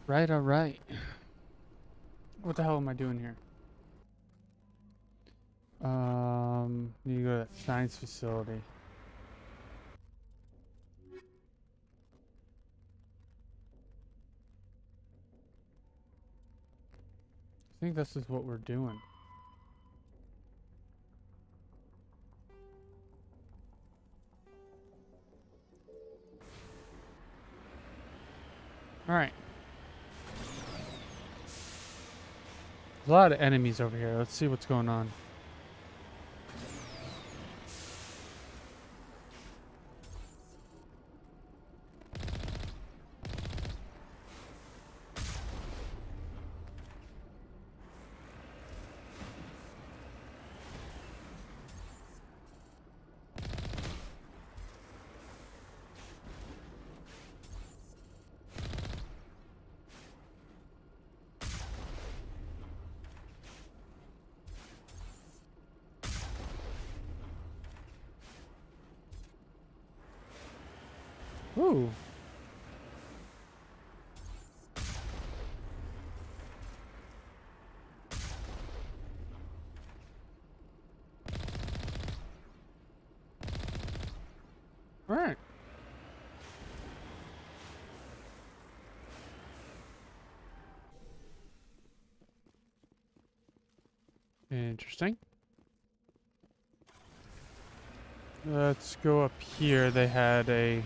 Right, all right. What the hell am I doing here? Need to go to that science facility. I think this is what we're doing. All right. There's a lot of enemies over here. Let's see what's going on. Ooh. All right. Interesting. Let's go up here. They had a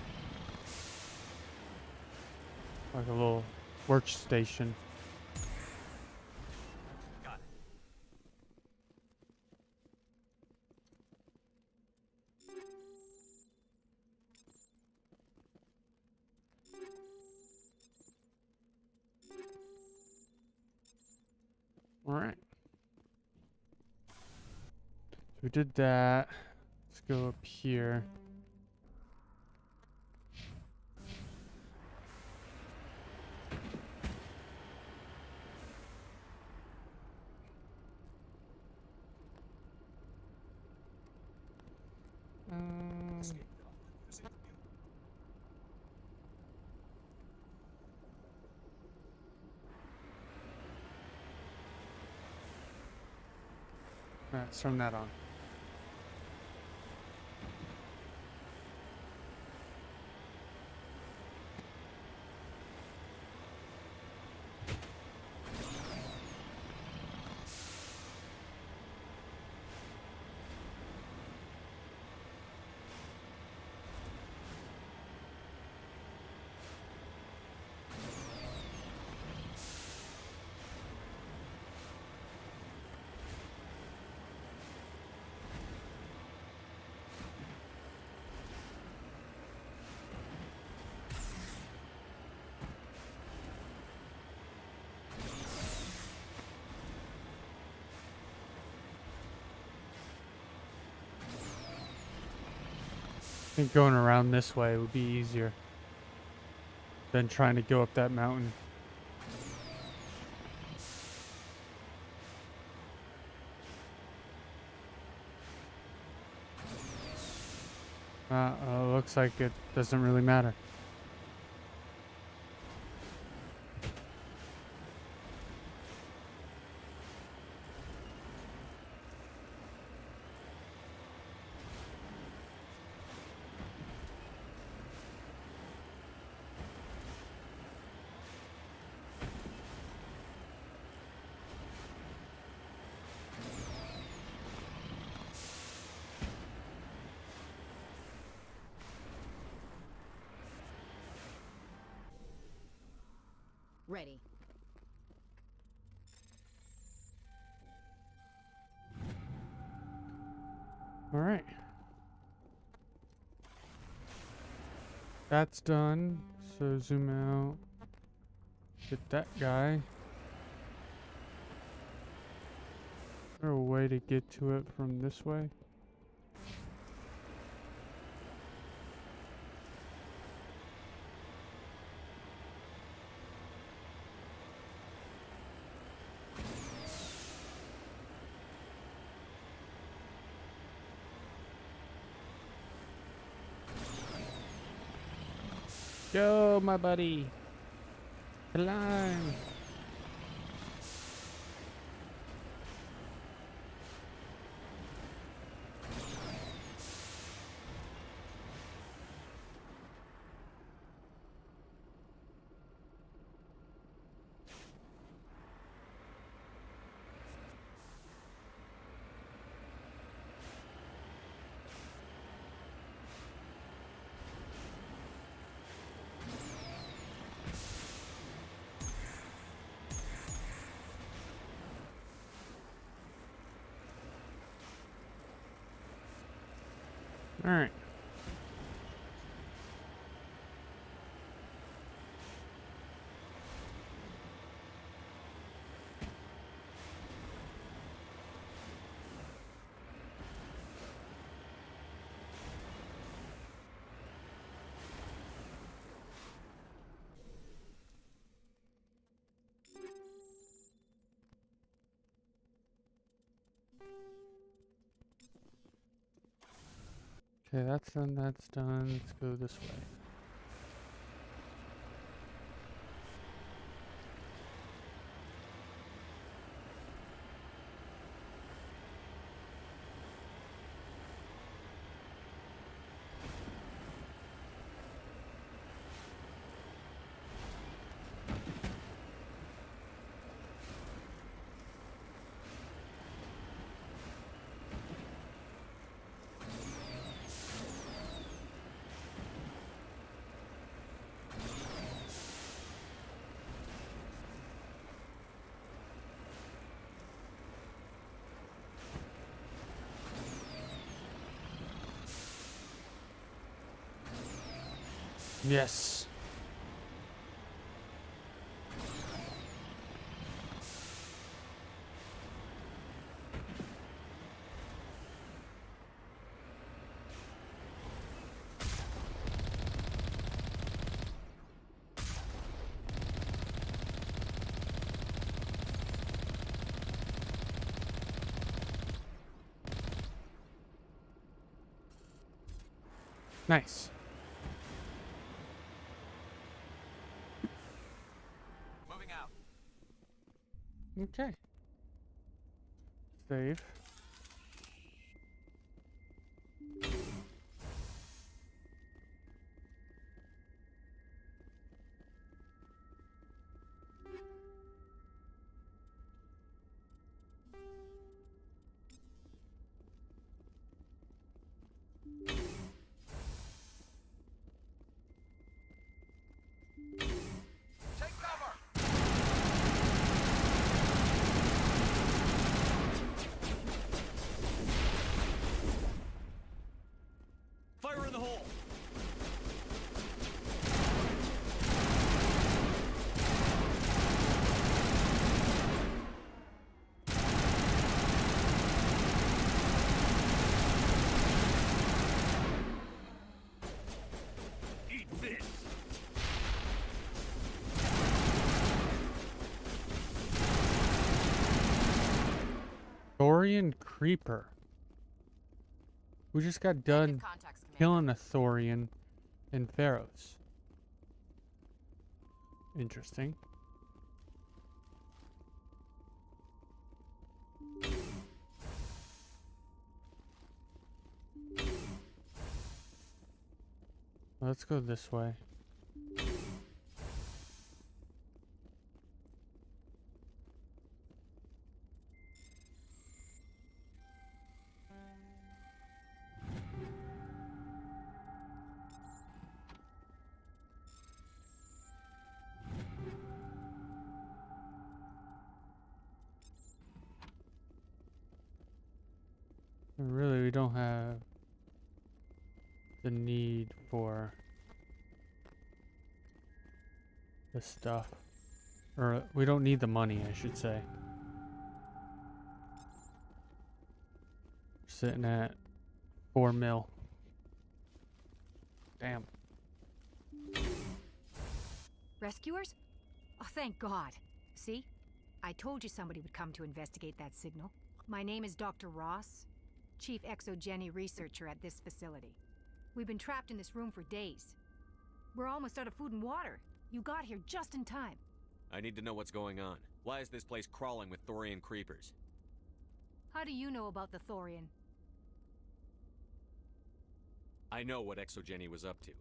like a little workstation. Got it. All right. So we did that. Let's go up here. Escape pod using new. All right, let's turn that on. I think going around this way would be easier than trying to go up that mountain. Looks like it doesn't really matter. Ready. All right. That's done. So zoom out. Get that guy. Is there a way to get to it from this way? Go, my buddy. Climb. All right. Okay, that's done. That's done. Let's go this way. Yes. Nice. Moving out. Okay. Save. Take cover. Fire in the hole. Eat this. Thorian Creeper. We just got done Contacts, Commander. killing a Thorian in Pharaohs. Interesting. Let's go this way. Really, we don't have the need for this stuff. Or, we don't need the money, I should say. Sitting at 4 mil. Damn. Rescuers? Oh, thank God. See? I told you somebody would come to investigate that signal. My name is Dr. Ross, Chief Exogeny Researcher at this facility. We've been trapped in this room for days. We're almost out of food and water. You got here just in time. I need to know what's going on. Why is this place crawling with Thorian creepers? How do you know about the Thorian? I know what Exogeny was up to.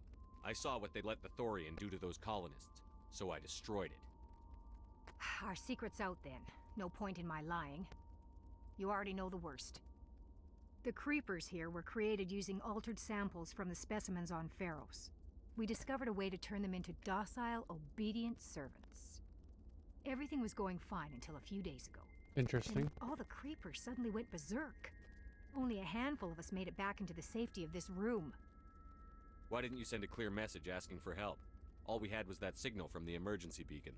I saw what they let the Thorian do to those colonists, so I destroyed it. Our secret's out then. No point in my lying. You already know the worst. The creepers here were created using altered samples from the specimens on Pharos. We discovered a way to turn them into docile, obedient servants. Everything was going fine until a few days ago. Interesting. And all the creepers suddenly went berserk. Only a handful of us made it back into the safety of this room. Why didn't you send a clear message asking for help? All we had was that signal from the emergency beacon.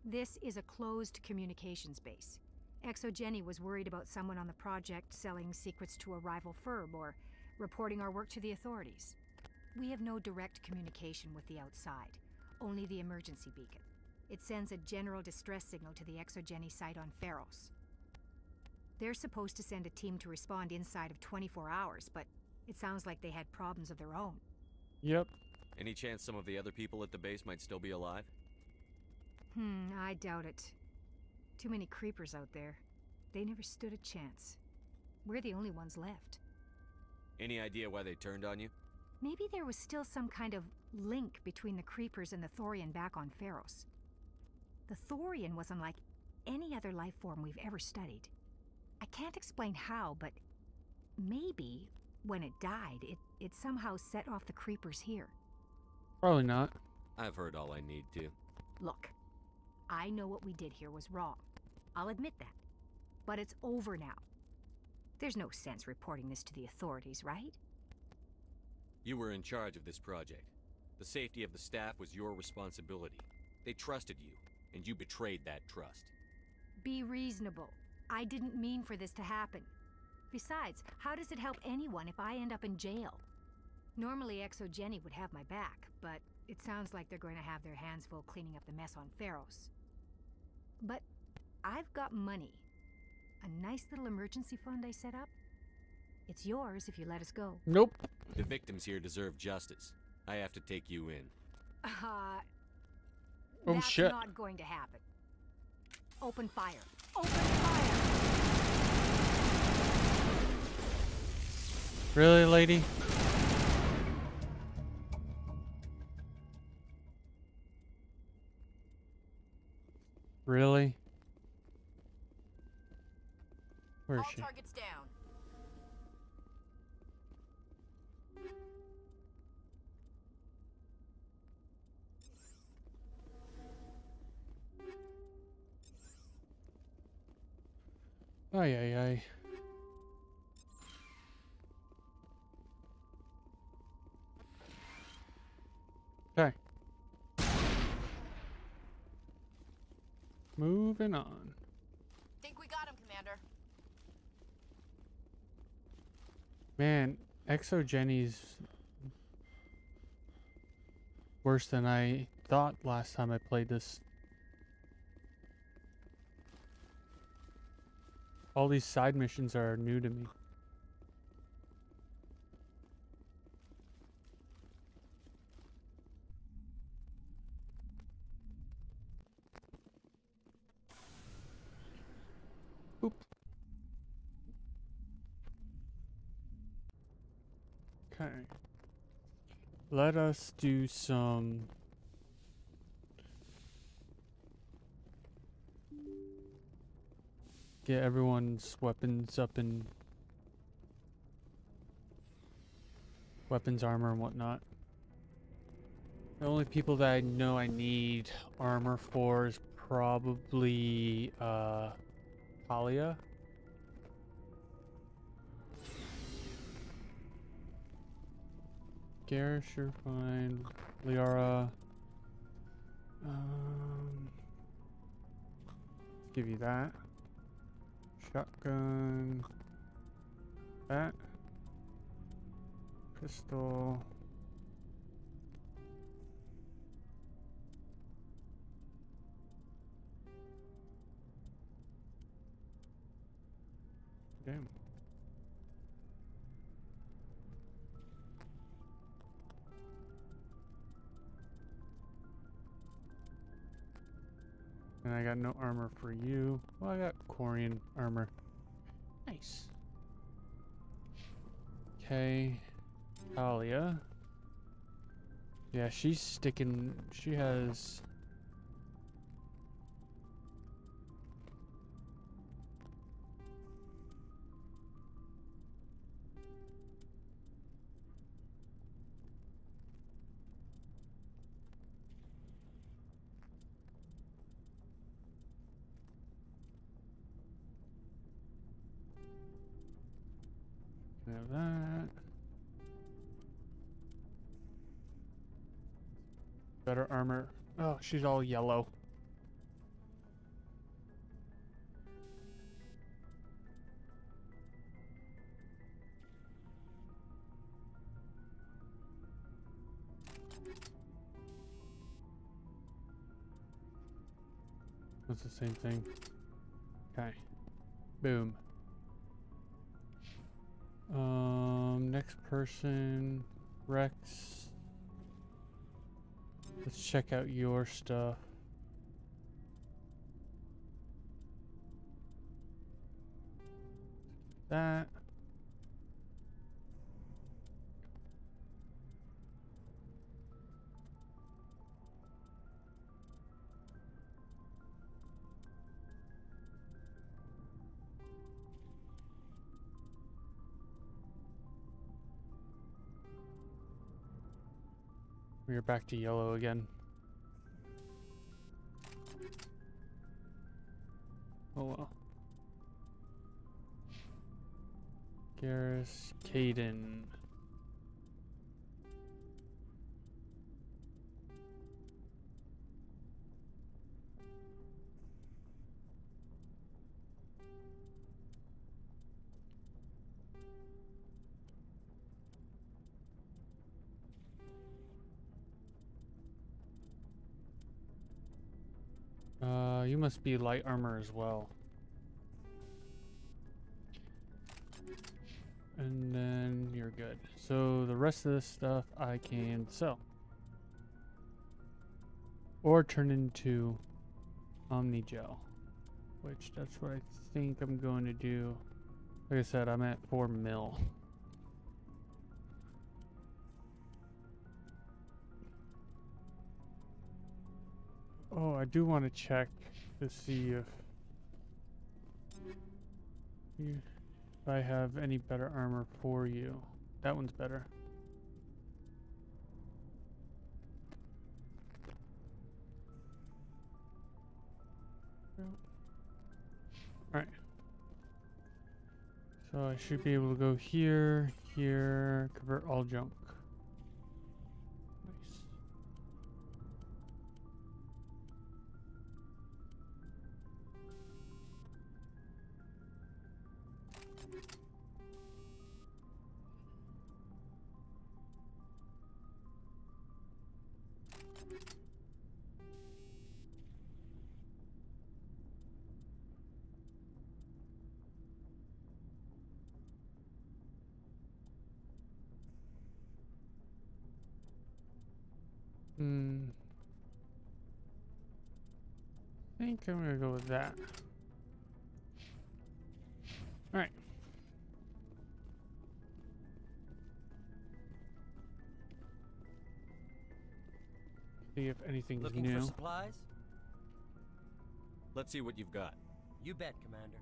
This is a closed communications base. Exogeny was worried about someone on the project selling secrets to a rival firm or reporting our work to the authorities. We have no direct communication with the outside, only the emergency beacon. It sends a general distress signal to the Exogeny site on Pharos. They're supposed to send a team to respond inside of 24 hours, but it sounds like they had problems of their own. Yep. Any chance some of the other people at the base might still be alive? I doubt it. Too many creepers out there. They never stood a chance. We're the only ones left. Any idea why they turned on you? Maybe there was still some kind of link between the creepers and the Thorian back on Pharos. The Thorian was unlike any other life form we've ever studied. I can't explain how, but maybe when it died, it somehow set off the creepers here. Probably not. I've heard all I need to. Look, I know what we did here was wrong. I'll admit that. But it's over now. There's no sense reporting this to the authorities, right? You were in charge of this project. The safety of the staff was your responsibility. They trusted you, and you betrayed that trust. Be reasonable. I didn't mean for this to happen. Besides, how does it help anyone if I end up in jail? Normally Exogeny would have my back, but it sounds like they're going to have their hands full cleaning up the mess on Pharos. But I've got money. A nice little emergency fund I set up. It's yours if you let us go. Nope. The victims here deserve justice. I have to take you in. Oh, That's shit. not going to happen. Open fire. Open fire! Really, lady? Really? Where is All she? targets down. Ay, ay, ay. Okay. Moving on. Think we got him, Commander. Man, Exogeny's worse than I thought last time I played this. All these side missions are new to me. Boop. Okay. Let us do some get everyone's weapons up in weapons, armor, and whatnot. The only people that I know I need armor for is probably Talia. Garish, you're fine. Liara. Give you that. Shotgun. That. Pistol. Damn. And I got no armor for you. Well, I got Quarian armor. Nice. Okay. Talia. Yeah, she's sticking. She has. Have that. Better armor. Oh, she's all yellow. That's the same thing. Okay. Boom. Next person, Rex. Let's check out your stuff. That. We're back to yellow again. Oh well. Garrus, Caden. You must be light armor as well. And then you're good. So the rest of this stuff I can sell. Or turn into Omnigel. Which that's what I think I'm going to do. Like I said, I'm at 4 mil. Oh, I do want to check to see if I have any better armor for you. That one's better. Alright. So I should be able to go here, here, convert all junk. Nice. I think I'm gonna go with that. Alright. See if anything's Looking new. for supplies? Let's see what you've got. You bet, Commander.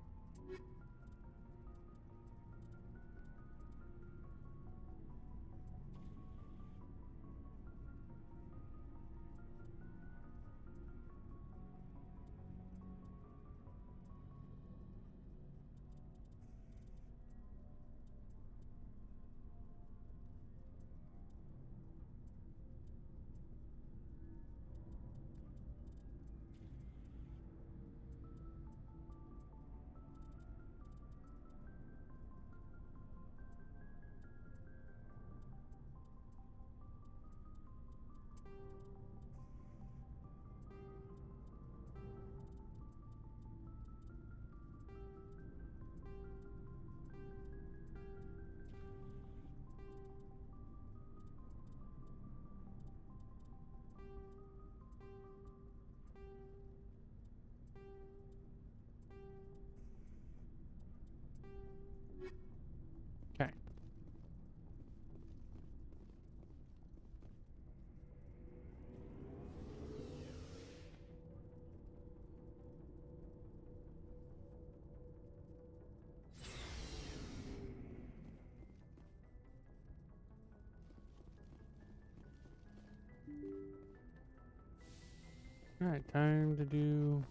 Alright, time to do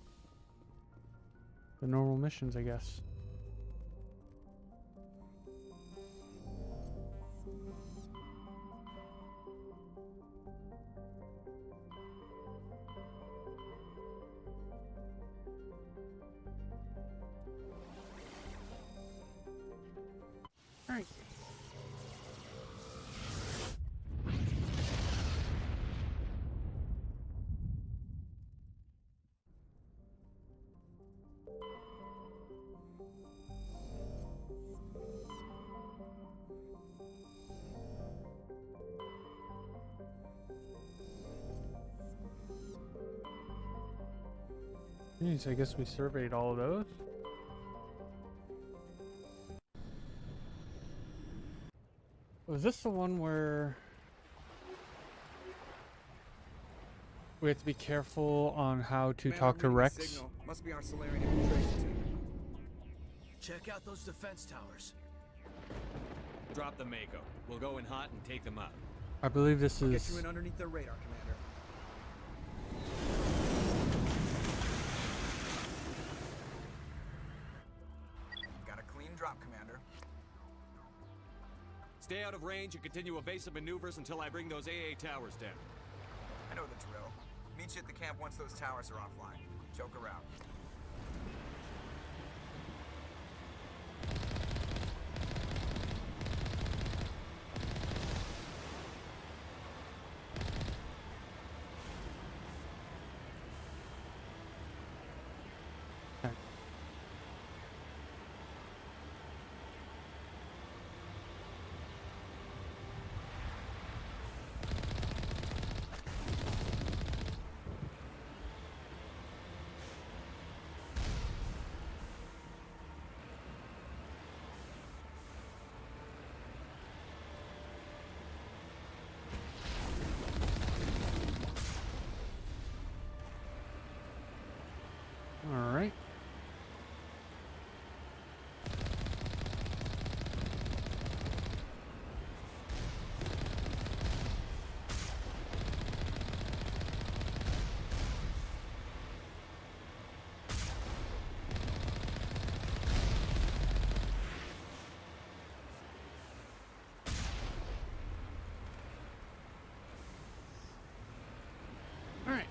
the normal missions, I guess. Alright. Jeez, I guess we surveyed all of those. Was this the one where we have to be careful on how to talk to Rex? Signal. Must be our Solarian infiltration team. Check out those defense towers. Drop the Mako. We'll go in hot and take them out. I believe this Get is... you in underneath their radar, Commander. Got a clean drop, Commander. Stay out of range and continue evasive maneuvers until I bring those AA towers down. I know the drill. Meet you at the camp once those towers are offline. Joke around. All right. All right.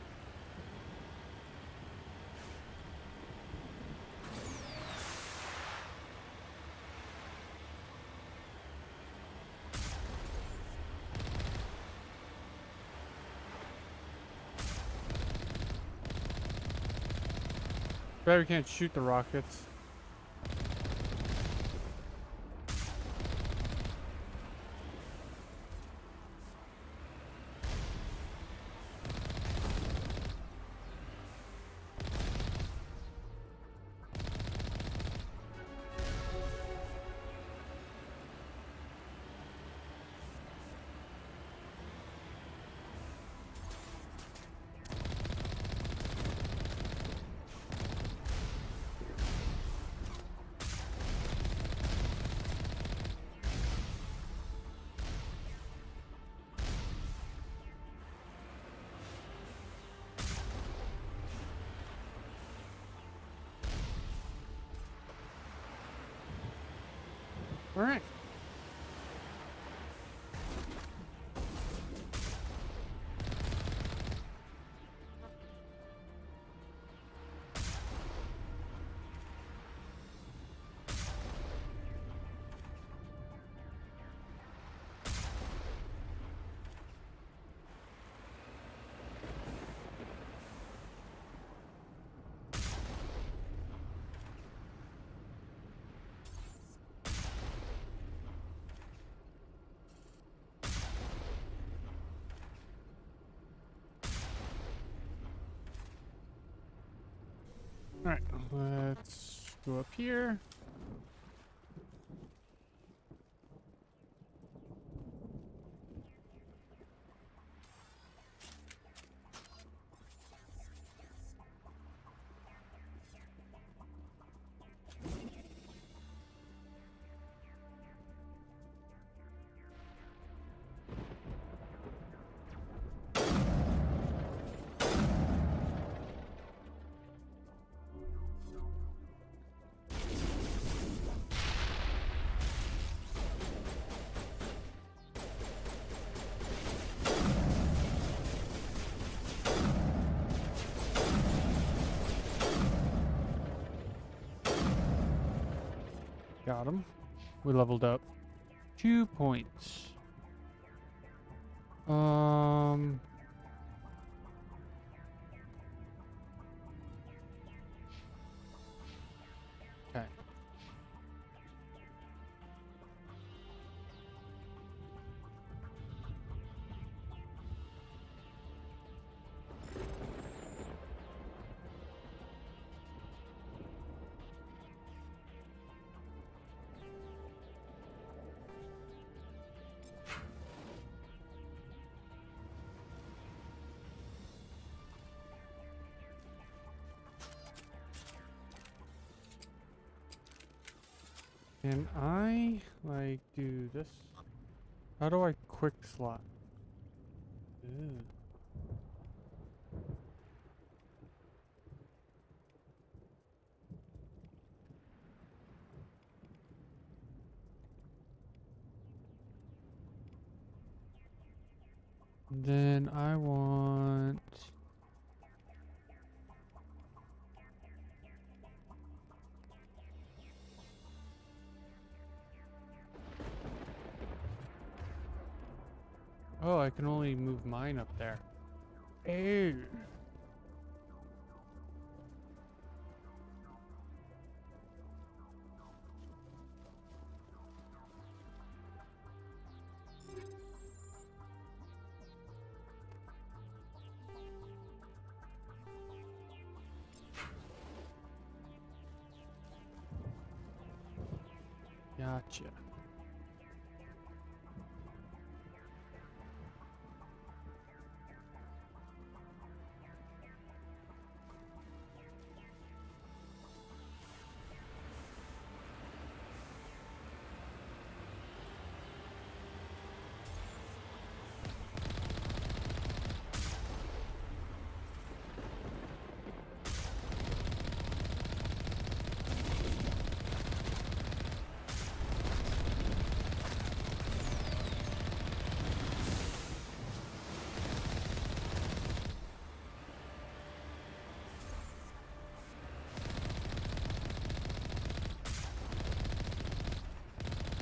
Bet we can't shoot the rockets. All right. All right, let's go up here. Got him. We leveled up. 2 points. Okay. Can I, like, do this? How do I quick slot? Ew. Then I want... Oh, I can only move mine up there. Ew. Gotcha.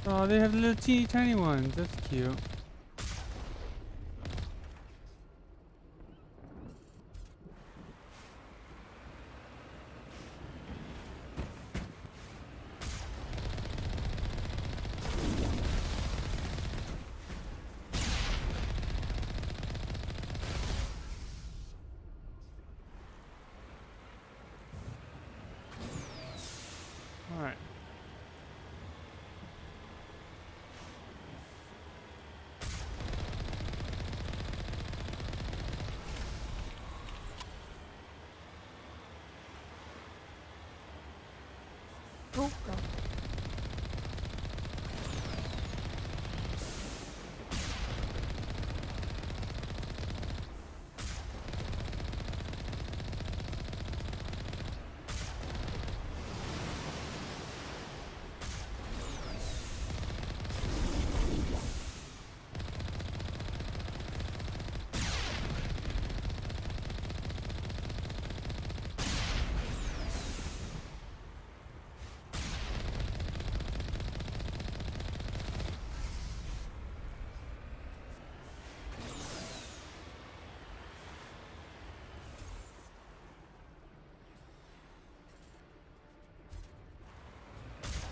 Oh, they have little teeny tiny ones. That's cute. All right. Oh, God.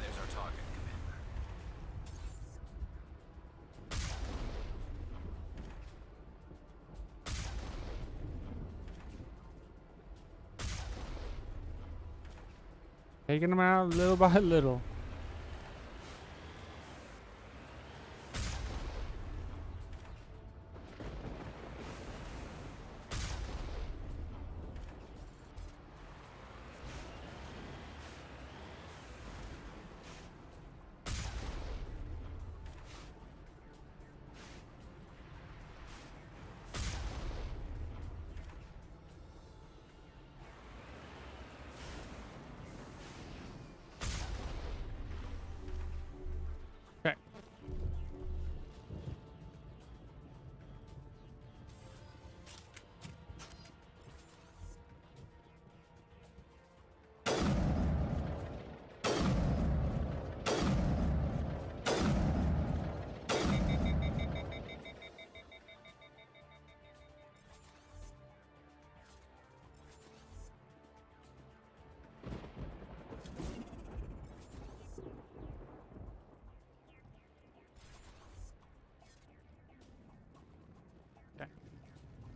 There's our target, Commander. Taking them out little by little.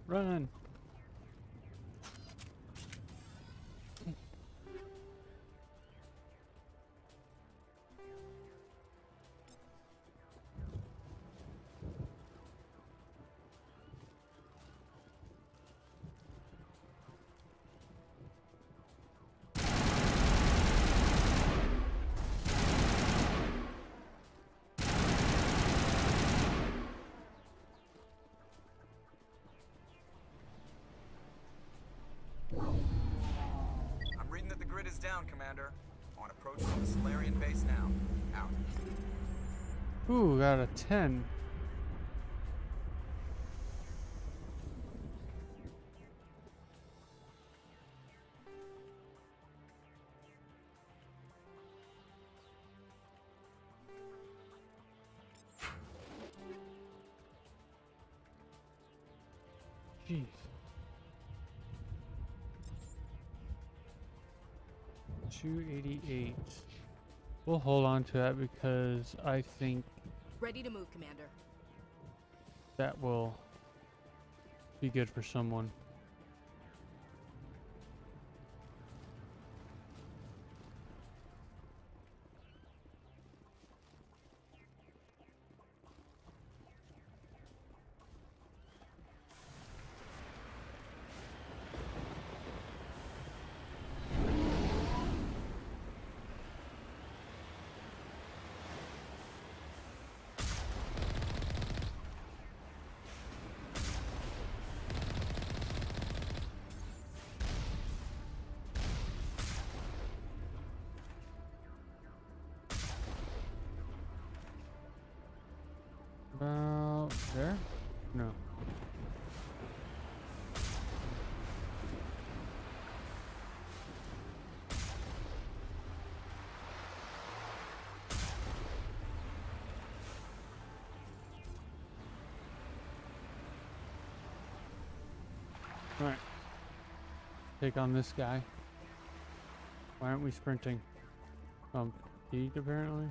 Run. I'm reading that the grid is down, Commander. On approach to the Solarian base now. Out. Ooh, got a 10. Jeez. 288. We'll hold on to that because I think Ready to move, Commander. that will be good for someone. About there? No. All right. Take on this guy. Why aren't we sprinting? Feet apparently.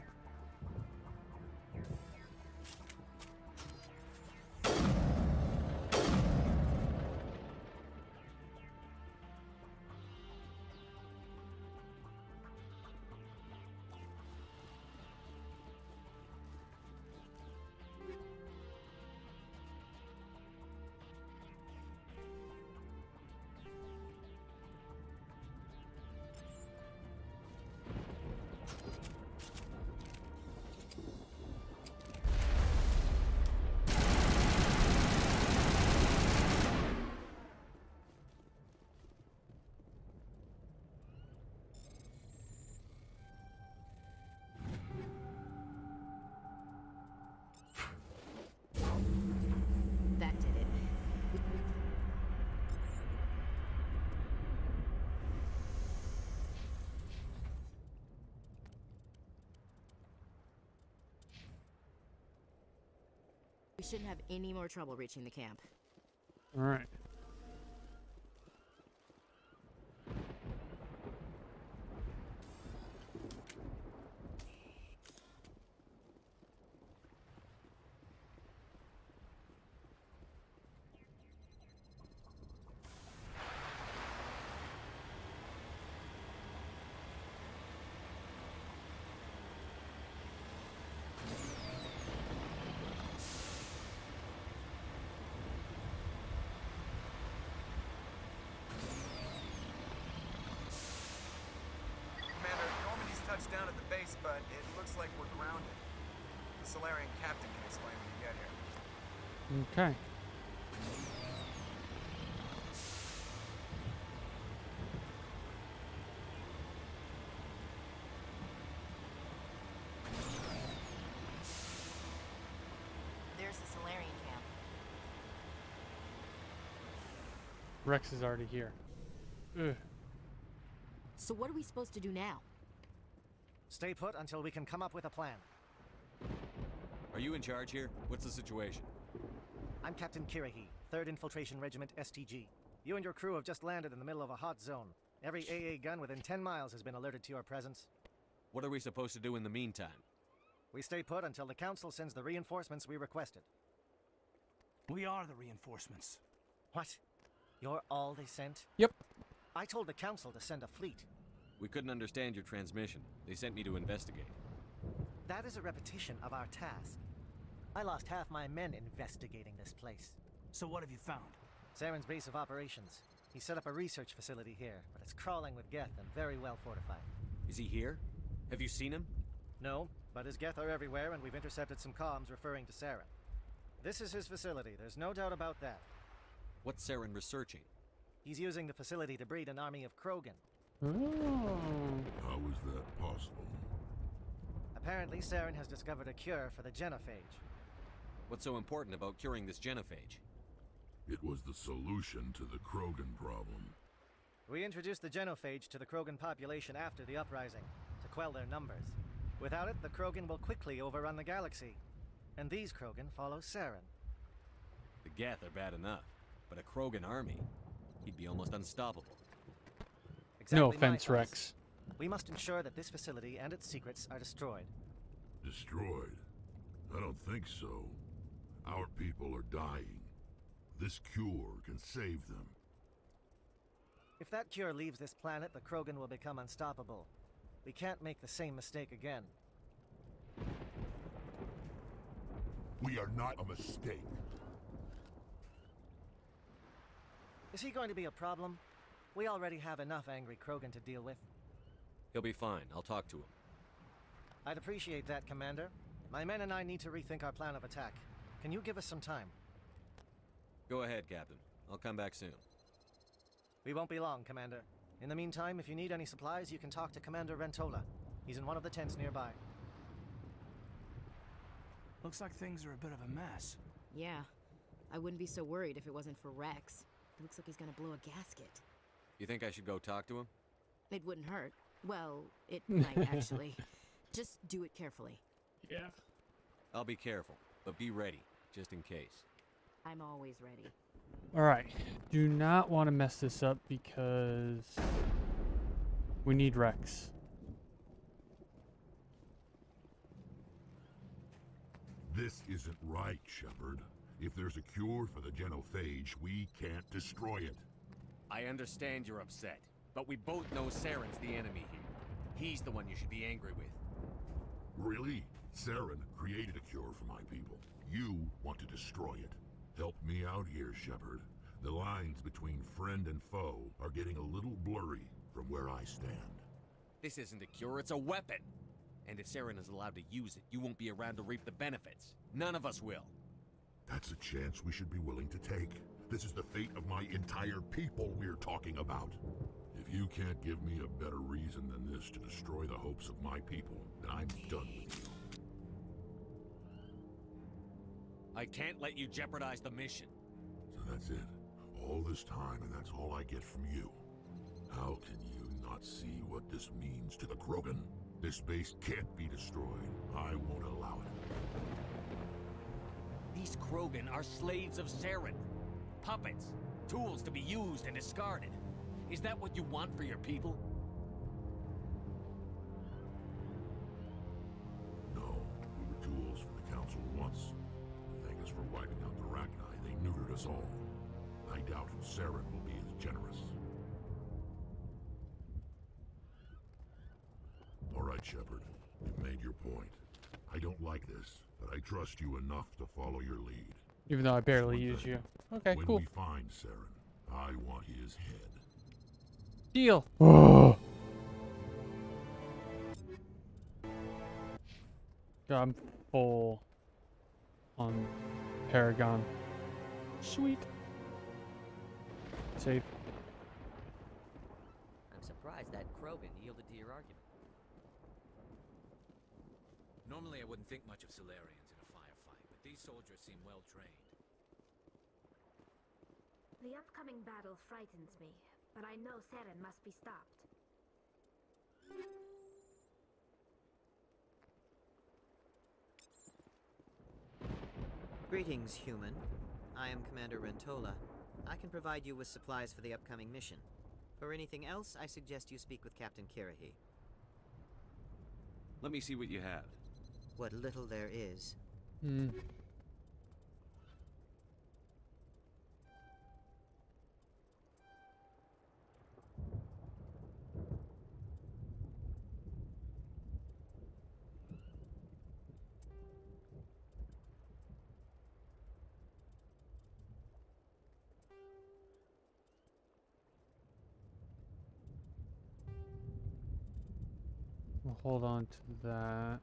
That did it. We shouldn't have any more trouble reaching the camp. All right. Commander, Normandy's touched down at the base, but it looks like we're grounded. The Solarian captain can explain when you get here. Okay. There's the Solarian camp. Rex is already here. Ugh. So what are we supposed to do now? Stay put until we can come up with a plan. Are you in charge here? What's the situation? I'm Captain Kirahi, 3rd Infiltration Regiment STG. You and your crew have just landed in the middle of a hot zone. Every AA gun within 10 miles has been alerted to your presence. What are we supposed to do in the meantime? We stay put until the Council sends the reinforcements we requested. We are the reinforcements. What? You're all they sent? Yep. I told the council to send a fleet. We couldn't understand your transmission. They sent me to investigate. That is a repetition of our task. I lost half my men investigating this place. So what have you found? Saren's base of operations. He set up a research facility here, but it's crawling with Geth and very well fortified. Is he here? Have you seen him? No, but his Geth are everywhere, and we've intercepted some comms referring to Saren. This is his facility, there's no doubt about that. What's Saren researching? He's using the facility to breed an army of Krogan. Oh. How is that possible? Apparently, Saren has discovered a cure for the genophage. What's so important about curing this genophage? It was the solution to the Krogan problem. We introduced the genophage to the Krogan population after the uprising, to quell their numbers. Without it, the Krogan will quickly overrun the galaxy. And these Krogan follow Saren. The Geth are bad enough, but a Krogan army, he'd be almost unstoppable. Exactly No my offense, thoughts. Rex. We must ensure that this facility and its secrets are destroyed. Destroyed? I don't think so. Our people are dying. This cure can save them. If that cure leaves this planet, the Krogan will become unstoppable. We can't make the same mistake again. We are not a mistake. Is he going to be a problem? We already have enough angry Krogan to deal with. He'll be fine. I'll talk to him. I'd appreciate that, Commander. My men and I need to rethink our plan of attack. Can you give us some time? Go ahead, Captain. I'll come back soon. We won't be long, Commander. In the meantime, if you need any supplies, you can talk to Commander Rentola. He's in one of the tents nearby. Looks like things are a bit of a mess. Yeah. I wouldn't be so worried if it wasn't for Rex. It looks like he's gonna blow a gasket. You think I should go talk to him? It wouldn't hurt. Well, it might actually. Just do it carefully. Yeah. I'll be careful, but be ready, just in case. I'm always ready. Alright. Do not want to mess this up because we need Rex. This isn't right, Shepard. If there's a cure for the genophage, we can't destroy it. I understand you're upset, but we both know Saren's the enemy here. He's the one you should be angry with. Really? Saren created a cure for my people. You want to destroy it. Help me out here, Shepard. The lines between friend and foe are getting a little blurry from where I stand. This isn't a cure, it's a weapon. And if Saren is allowed to use it, you won't be around to reap the benefits. None of us will. That's a chance we should be willing to take. This is the fate of my entire people we're talking about. If you can't give me a better reason than this to destroy the hopes of my people, then I'm done with you. I can't let you jeopardize the mission. So that's it. All this time, and that's all I get from you. How can you not see what this means to the Krogan? This base can't be destroyed. I won't allow it. These Krogan are slaves of Saren. Puppets. Tools to be used and discarded. Is that what you want for your people? No, we were tools for the Council once. To thank us for wiping out the Rachni, they neutered us all. I doubt Saren will be as generous. All right, Shepard. You've made your point. I don't like this, but I trust you enough to follow your lead. Even though I barely One use thing. you. Okay, When cool. we find Saren, I want his head. Deal. Oh. God, I'm full on Paragon. Sweet. Save. I'm surprised that Krogan yielded to your argument. Normally I wouldn't think much of Solarians in a firefight, but these soldiers seem well trained. The upcoming battle frightens me, but I know Saren must be stopped. Greetings, human. I am Commander Rentola. I can provide you with supplies for the upcoming mission. For anything else, I suggest you speak with Captain Kirahi. Let me see what you have. What little there is. Hmm. hold on to that.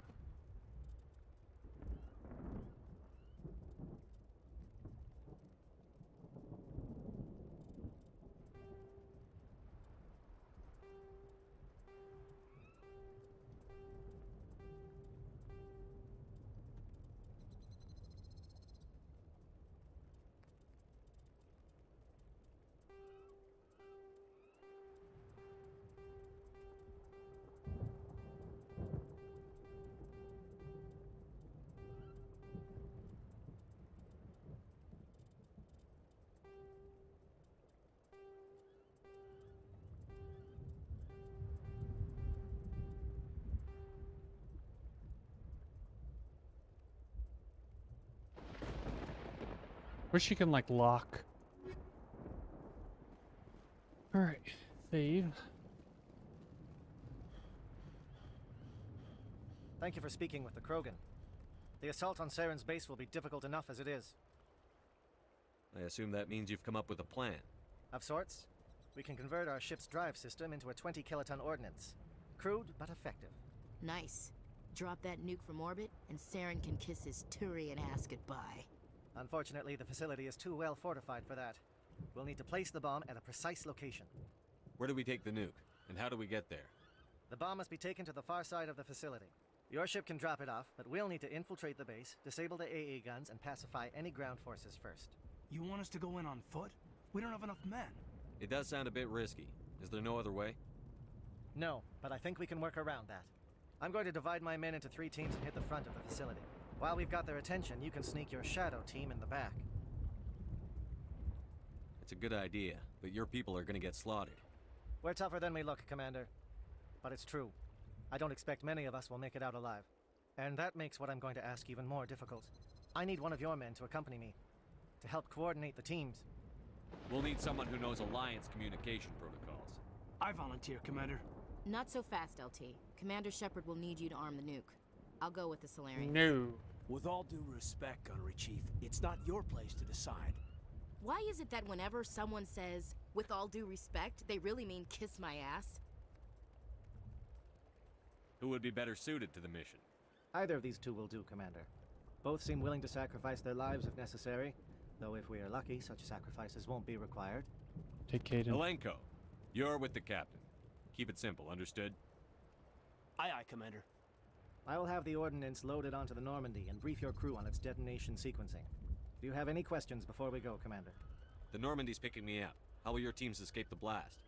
Wish you can like lock. All right, save. Thank you for speaking with the Krogan. The assault on Saren's base will be difficult enough as it is. I assume that means you've come up with a plan. Of sorts. We can convert our ship's drive system into a 20-kiloton ordnance. Crude, but effective. Nice. Drop that nuke from orbit, and Saren can kiss his Turian ass goodbye. Unfortunately, the facility is too well fortified for that. We'll need to place the bomb at a precise location. Where do we take the nuke? And how do we get there? The bomb must be taken to the far side of the facility. Your ship can drop it off, but we'll need to infiltrate the base, disable the AA guns, and pacify any ground forces first. You want us to go in on foot? We don't have enough men. It does sound a bit risky. Is there no other way? No, but I think we can work around that. I'm going to divide my men into 3 teams and hit the front of the facility. While we've got their attention, you can sneak your shadow team in the back. It's a good idea, but your people are gonna get slaughtered. We're tougher than we look, Commander. But it's true. I don't expect many of us will make it out alive. And that makes what I'm going to ask even more difficult. I need one of your men to accompany me, to help coordinate the teams. We'll need someone who knows Alliance communication protocols. I volunteer, Commander. Not so fast, LT. Commander Shepard will need you to arm the nuke. I'll go with the Solarians. No. With all due respect, Gunnery Chief, it's not your place to decide. Why is it that whenever someone says, with all due respect, they really mean kiss my ass? Who would be better suited to the mission? Either of these two will do, Commander. Both seem willing to sacrifice their lives if necessary, though if we are lucky, such sacrifices won't be required. Take Caden. Alenko, you're with the captain. Keep it simple, understood? Aye, aye, Commander. I will have the ordnance loaded onto the Normandy and brief your crew on its detonation sequencing. Do you have any questions before we go, Commander? The Normandy's picking me up. How will your teams escape the blast?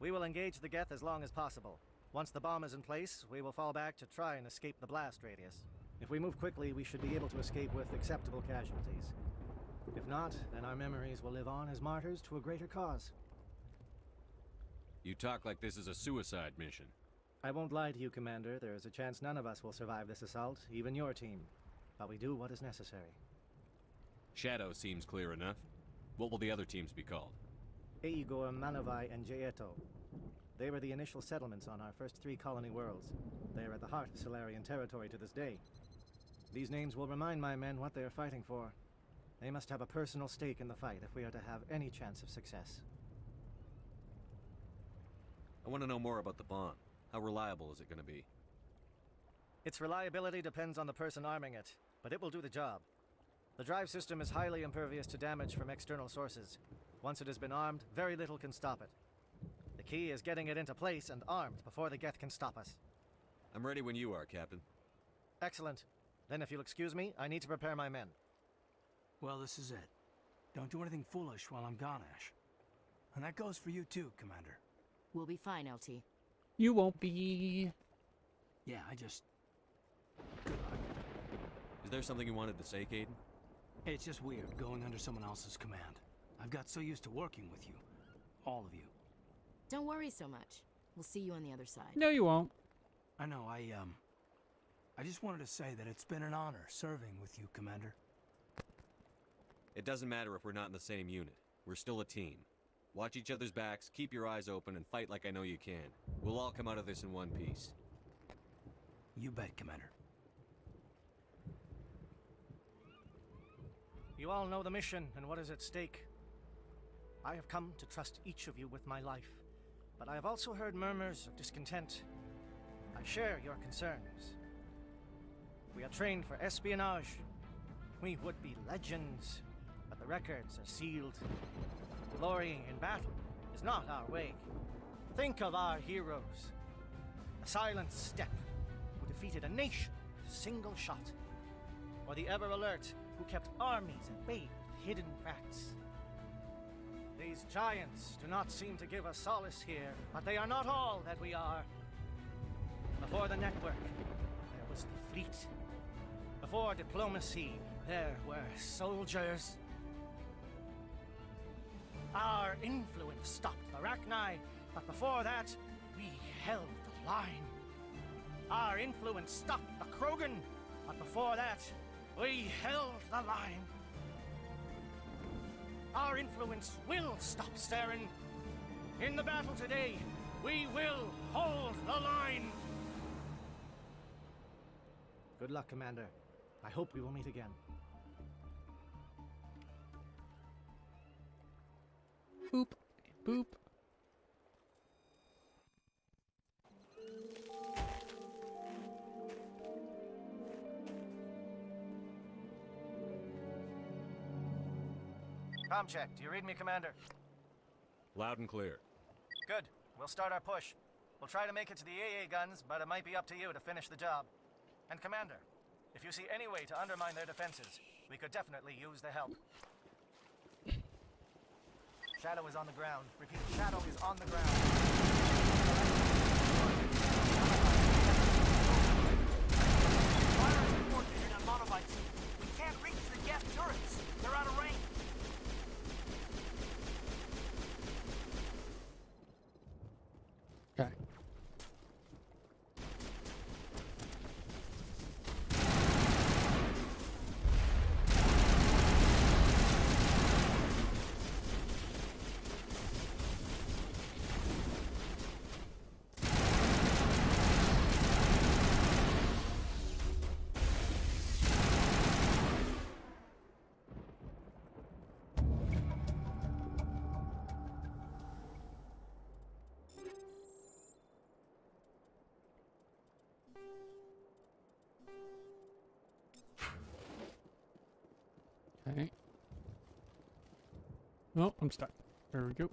We will engage the Geth as long as possible. Once the bomb is in place, we will fall back to try and escape the blast radius. If we move quickly, we should be able to escape with acceptable casualties. If not, then our memories will live on as martyrs to a greater cause. You talk like this is a suicide mission. I won't lie to you, Commander. There is a chance none of us will survive this assault, even your team. But we do what is necessary. Shadow seems clear enough. What will the other teams be called? Igor, Manavai, and Jaeto. They were the initial settlements on our first 3 colony worlds. They are at the heart of Solarian territory to this day. These names will remind my men what they are fighting for. They must have a personal stake in the fight if we are to have any chance of success. I want to know more about the bomb. How reliable is it going to be? Its reliability depends on the person arming it, but it will do the job. The drive system is highly impervious to damage from external sources. Once it has been armed, very little can stop it. The key is getting it into place and armed before the Geth can stop us. I'm ready when you are, Captain. Excellent. Then if you'll excuse me, I need to prepare my men. Well, this is it. Don't do anything foolish while I'm gone, Ash. And that goes for you too, Commander. We'll be fine, LT. You won't be. Yeah, Good luck. Is there something you wanted to say, Caden? It's just weird going under someone else's command. I've got so used to working with you. All of you. Don't worry so much. We'll see you on the other side. No, you won't. I know, I just wanted to say that it's been an honor serving with you, Commander. It doesn't matter if we're not in the same unit. We're still a team. Watch each other's backs, keep your eyes open, and fight like I know you can. We'll all come out of this in one piece. You bet, Commander. You all know the mission and what is at stake. I have come to trust each of you with my life, but I have also heard murmurs of discontent. I share your concerns. We are trained for espionage. We would be legends, but the records are sealed. Glorying in battle is not our way. Think of our heroes. The silent step who defeated a nation with a single shot. Or the ever-alert who kept armies at bay with hidden facts. These giants do not seem to give us solace here, but they are not all that we are. Before the network, there was the fleet. Before diplomacy, there were soldiers. Our influence stopped the Rachni, but before that, we held the line. Our influence stopped the Krogan, but before that, we held the line. Our influence will stop Saren. In the battle today, we will hold the line. Good luck, Commander. I hope we will meet again. Boop. Boop. Com check. Do you read me, Commander? Loud and clear. Good. We'll start our push. We'll try to make it to the AA guns, but it might be up to you to finish the job. And Commander, if you see any way to undermine their defenses, we could definitely use the help. Shadow is on the ground. Repeat, Shadow is on the ground. Fire is coordinated on Monobites. We can't reach the gas turrets. They're out of range. Okay. Okay. Oh, I'm stuck. There we go.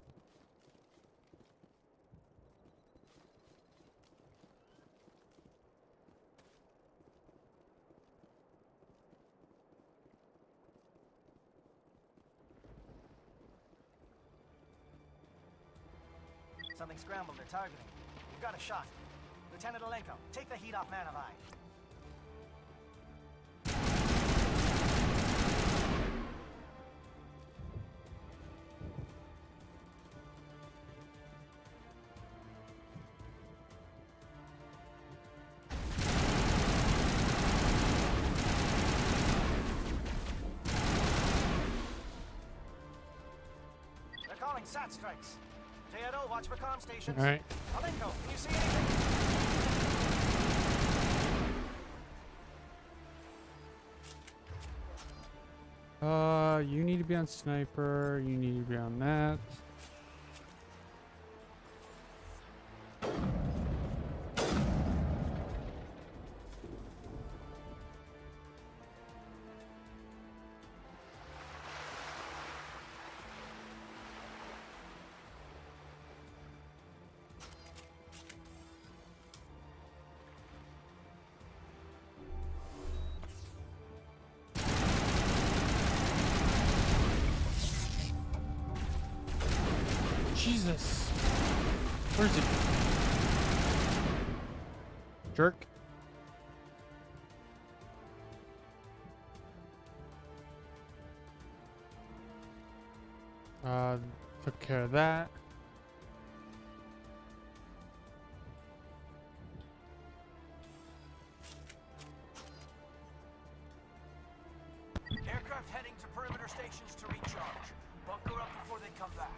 Something scrambled. They're targeting. We've got a shot. Lieutenant Alenko, take the heat off Manavai. They're calling SAT strikes. J.Edo, watch for comm stations. All right. Alenko, can you see anything? You need to be on sniper. You need to be on that. Jesus. Where's he? Jerk. Took care of that. Aircraft heading to perimeter stations to recharge. Bunker up before they come back.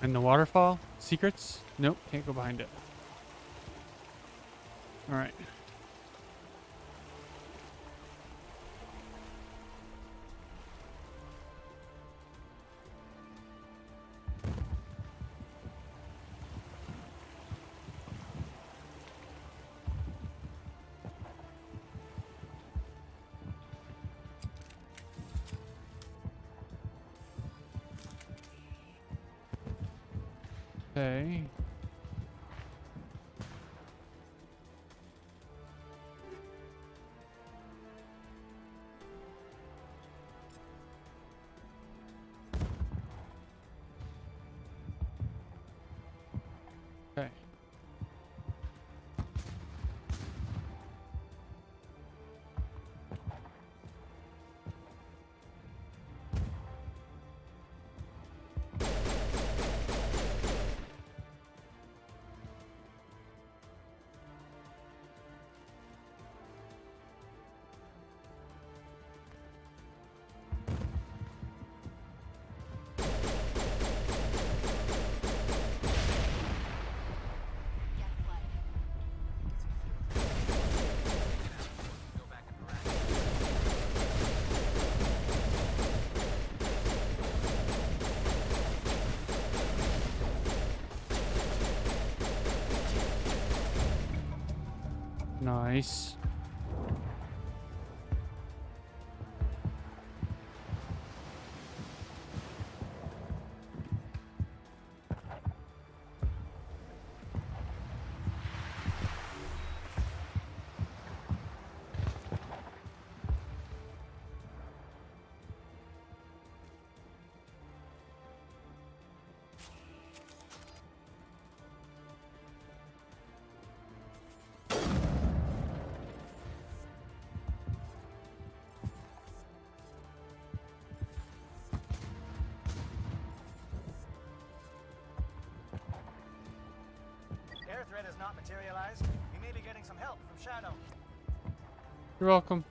And the waterfall? Secrets? Nope, can't go behind it. Alright. Okay. Okay. Go back in the rack. Nice. Air threat has not materialized. You may be getting some help from Shadow. You're welcome.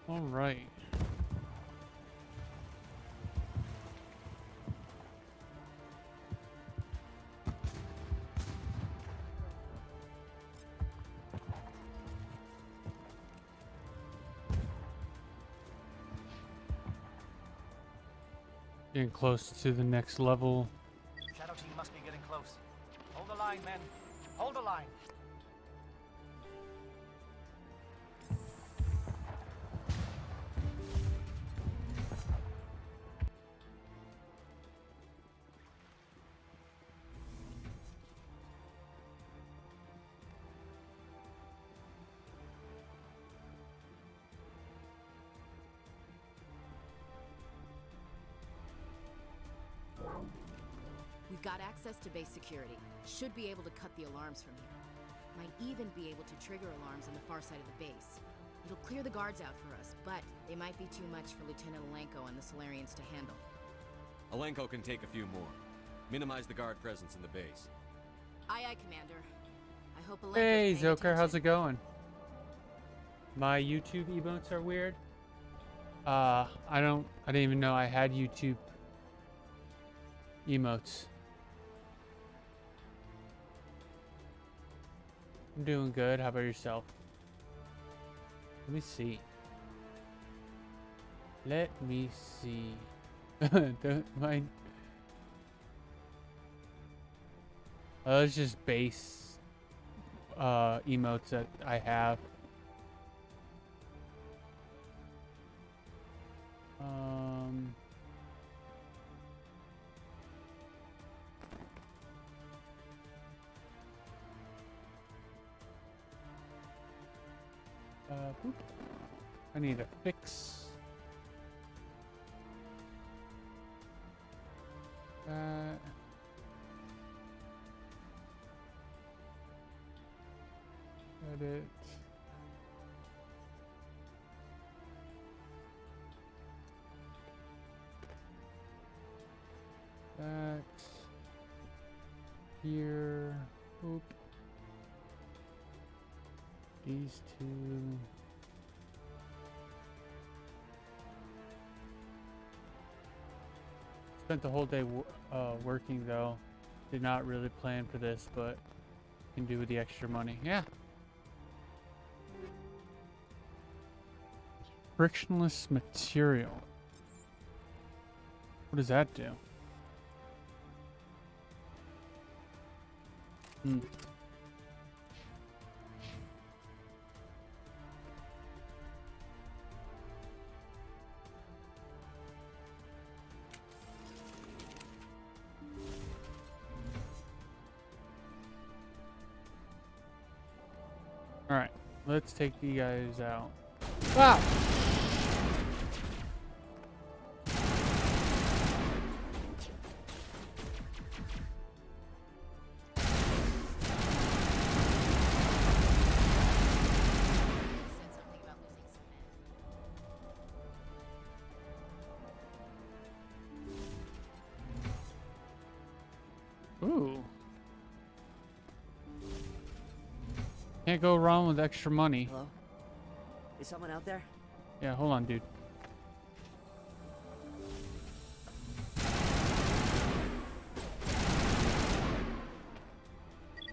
All right. Getting close to the next level. Shadow team must be getting close. Hold the line, men. Hold the line. We've got access to base security. Should be able to cut the alarms from here. Might even be able to trigger alarms on the far side of the base. It'll clear the guards out for us, but they might be too much for Lieutenant Alenko and the Solarians to handle. Alenko can take a few more. Minimize the guard presence in the base. Aye, aye, Commander. I hope Alenko's Hey, paying Zoker, how's attention. it going? My YouTube emotes are weird. I didn't even know I had YouTube emotes. I'm doing good. How about yourself? Let me see. Let me see. Don't mind. It's just base emotes that I have. I need a fix. Edit. That. Here. Oop. These two. Spent the whole day working though. Did not really plan for this, but can do with the extra money. Yeah. Frictionless material. What does that do? Alright, let's take you guys out. Wow! Said something about losing some men. Ooh. Can't go wrong with extra money. Hello? Is someone out there? Yeah, hold on, dude.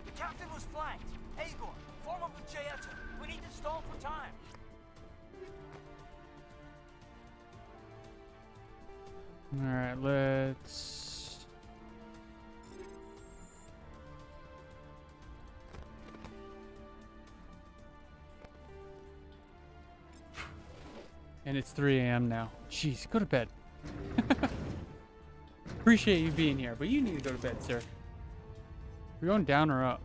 The captain was flanked. Agor, form up with Jaeta. We need to stall for time. Alright, let's... And it's 3 a.m. now. Jeez, go to bed. Appreciate you being here, but you need to go to bed, sir. We're going down or up?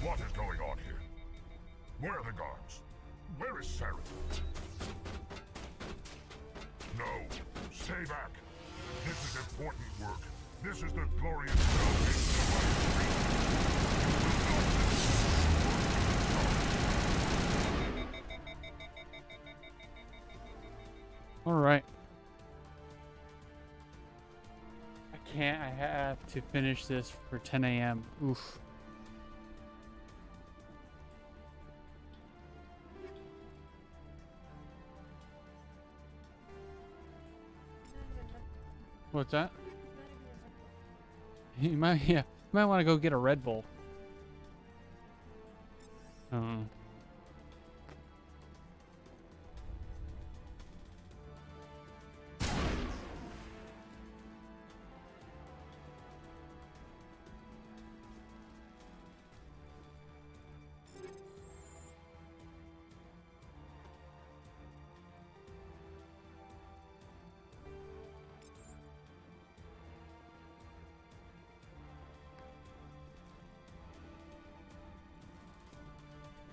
What is going on here? Where are the guards? Where is Saren? No, stay back. This is important work. This is the glorious All right. I can't. I have to finish this for 10 a.m. Oof. What's that? You might, yeah, you might want to go get a Red Bull.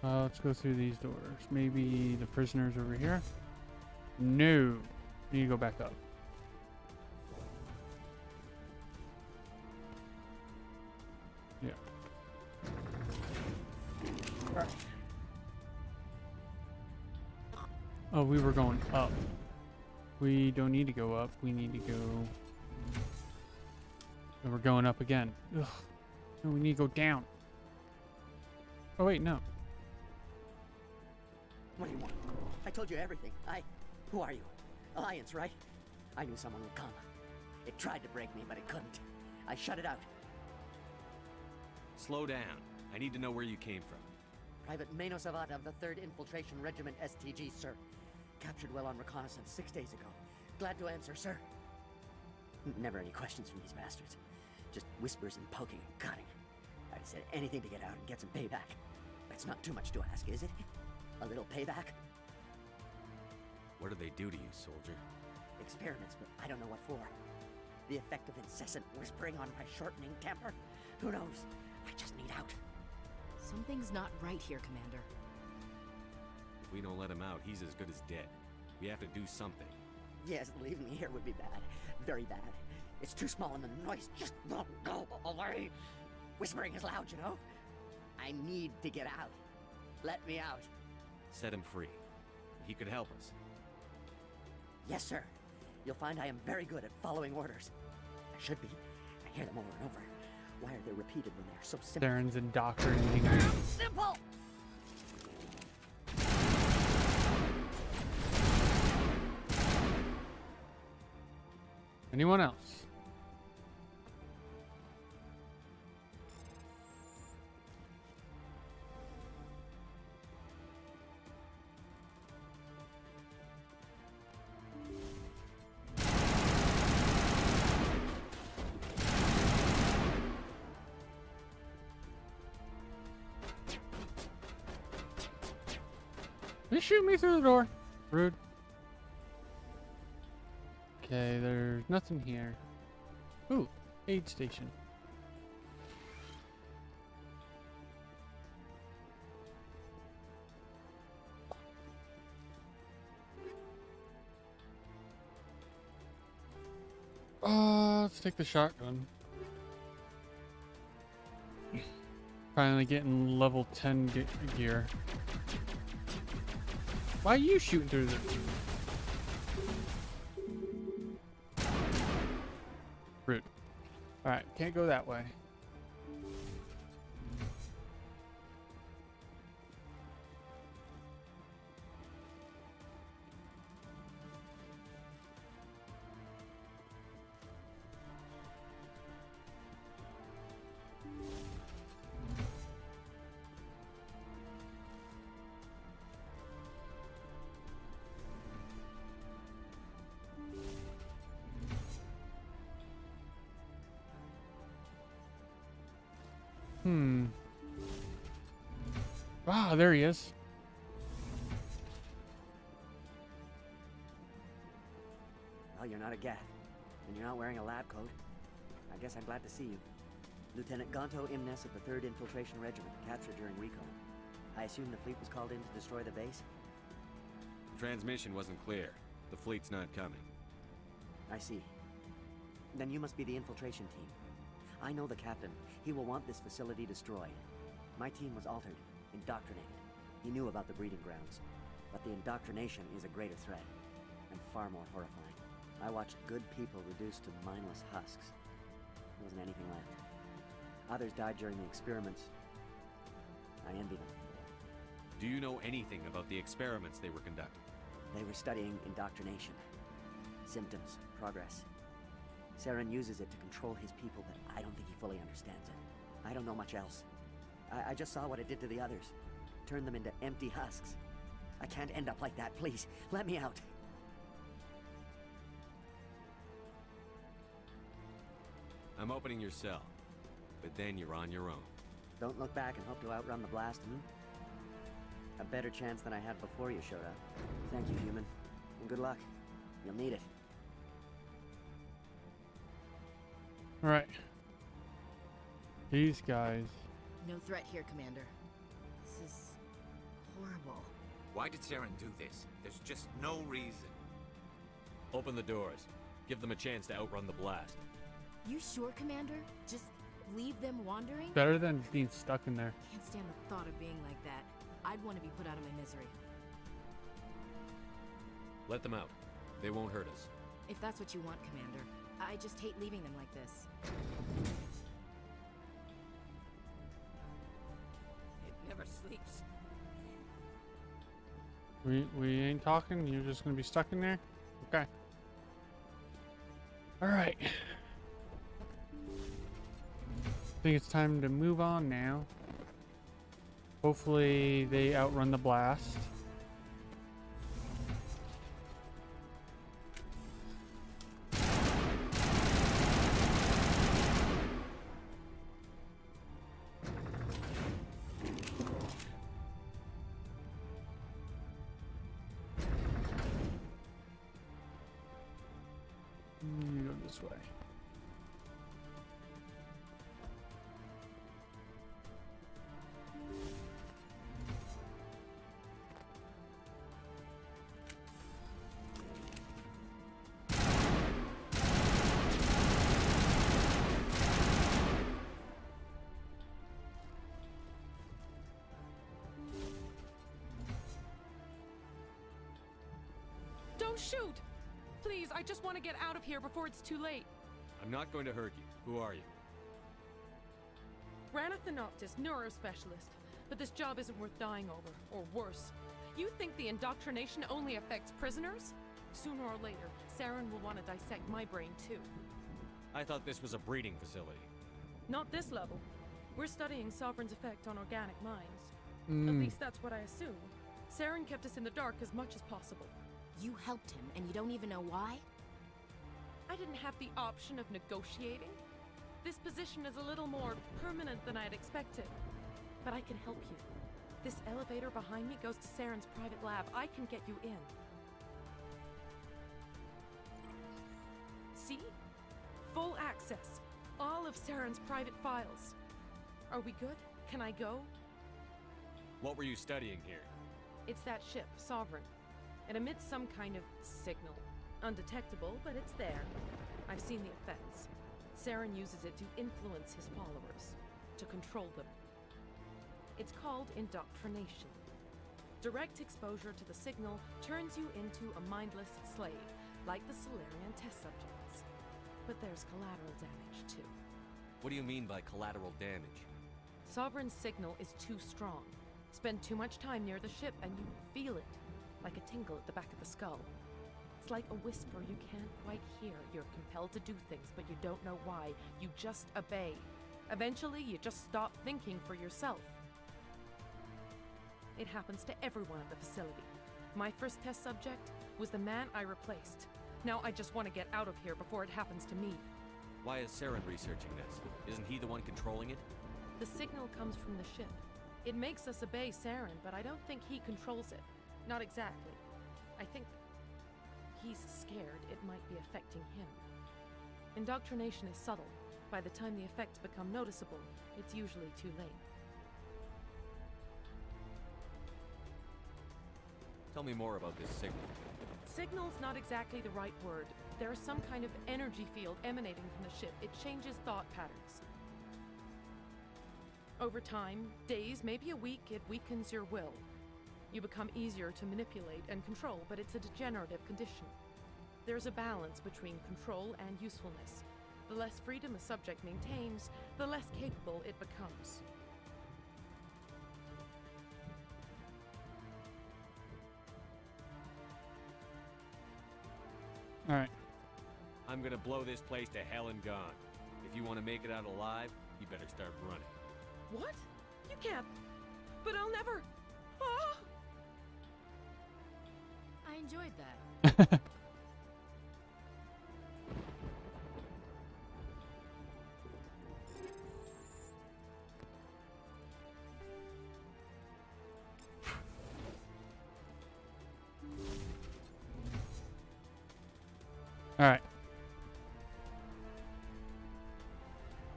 Let's go through these doors. Maybe the prisoners over here? No. Need to go back up. Yeah. Alright. Oh, we were going up. We don't need to go up. We need to go... And we're going up again. Ugh. No, we need to go down. Oh, wait, no. What do you want? I told you everything. Who are you? Alliance, right? I knew someone would come. It tried to break me, but it couldn't. I shut it out. Slow down. I need to know where you came from. Private Mano Savata of the 3rd Infiltration Regiment STG, sir. Captured well on reconnaissance 6 days ago. Glad to answer, sir. Never any questions from these bastards. Just whispers and poking and cutting. I said anything to get out and get some payback. But That's not too much to ask, is it? A little payback? What do they do to you, soldier? Experiments, but I don't know what for. The effect of incessant whispering on my shortening temper? Who knows? I just need out. Something's not right here, Commander. If we don't let him out, he's as good as dead. We have to do something. Yes, leaving me here would be bad. Very bad. It's too small and the noise just won't go away. Whispering is loud, you know? I need to get out. Let me out. Set him free. He could help us. Yes, sir. You'll find I am very good at following orders. I should be. I hear them over and over. Why are they repeated when they're so simple? Saren's indoctrinating. Simple! Anyone else? They shoot me through the door. Rude. Okay, there's nothing here. Ooh, aid station. Let's take the shotgun. Finally getting level 10 gear. Why are you shooting through the... Rude. Alright, can't go that way. Ah, there he is. Well, you're not a Geth, and you're not wearing a lab coat. I guess I'm glad to see you. Lieutenant Gonto Imnes of the 3rd Infiltration Regiment, captured during recon. I assume the fleet was called in to destroy the base? The transmission wasn't clear. The fleet's not coming. I see. Then you must be the infiltration team. I know the captain. He will want this facility destroyed. My team was altered, indoctrinated. He knew about the breeding grounds. But the indoctrination is a greater threat, and far more horrifying. I watched good people reduced to mindless husks. There wasn't anything left. Others died during the experiments. I envy them. Do you know anything about the experiments they were conducting? They were studying indoctrination. Symptoms, progress. Saren uses it to control his people, but I don't think he fully understands it. I don't know much else. I just saw what it did to the others. Turned them into empty husks. I can't end up like that, please. Let me out. I'm opening your cell, but then you're on your own. Don't look back and hope to outrun the blast, A better chance than I had before you showed up. Thank you, human. And good luck. You'll need it. Alright. These guys. No threat here, Commander. This is horrible. Why did Saren do this? There's just no reason. Open the doors. Give them a chance to outrun the blast. You sure, Commander? Just leave them wandering? Better than being stuck in there. Can't stand the thought of being like that. I'd want to be put out of my misery. Let them out. They won't hurt us. If that's what you want, Commander. I just hate leaving them like this. It never sleeps. We ain't talking? You're just gonna be stuck in there? Okay. Alright. I think it's time to move on now. Hopefully they outrun the blast. You go this way. Don't shoot! Please, I just want to get out of here before it's too late. I'm not going to hurt you. Who are you? Ranathanoptis, neurospecialist. But this job isn't worth dying over, or worse. You think the indoctrination only affects prisoners? Sooner or later, Saren will want to dissect my brain too. I thought this was a breeding facility. Not this level. We're studying Sovereign's effect on organic minds. At least that's what I assumed. Saren kept us in the dark as much as possible. You helped him, and you don't even know why? I didn't have the option of negotiating. This position is a little more permanent than I'd expected. But I can help you. This elevator behind me goes to Saren's private lab. I can get you in. See? Full access. All of Saren's private files. Are we good? Can I go? What were you studying here? It's that ship, Sovereign. It emits some kind of signal. Undetectable, but it's there. I've seen the effects. Saren uses it to influence his followers, to control them. It's called indoctrination. Direct exposure to the signal turns you into a mindless slave, like the Solarian test subjects. But there's collateral damage, too. What do you mean by collateral damage? Sovereign's signal is too strong. Spend too much time near the ship and you feel it, like a tingle at the back of the skull. It's like a whisper you can't quite hear. You're compelled to do things, but you don't know why. You just obey. Eventually, you just stop thinking for yourself. It happens to everyone at the facility. My first test subject was the man I replaced. Now I just want to get out of here before it happens to me. Why is Saren researching this? Isn't he the one controlling it? The signal comes from the ship. It makes us obey Saren, but I don't think he controls it. Not exactly. I think he's scared it might be affecting him. Indoctrination is subtle. By the time the effects become noticeable, it's usually too late. Tell me more about this signal. Signal's not exactly the right word. There's some kind of energy field emanating from the ship. It changes thought patterns. Over time, days, maybe a week, it weakens your will. You become easier to manipulate and control, but it's a degenerative condition. There's a balance between control and usefulness. The less freedom a subject maintains, the less capable it becomes. All right. I'm gonna blow this place to hell and gone. If you want to make it out alive, you better start running. What? You can't. But I'll never. Ah! I enjoyed that. All right.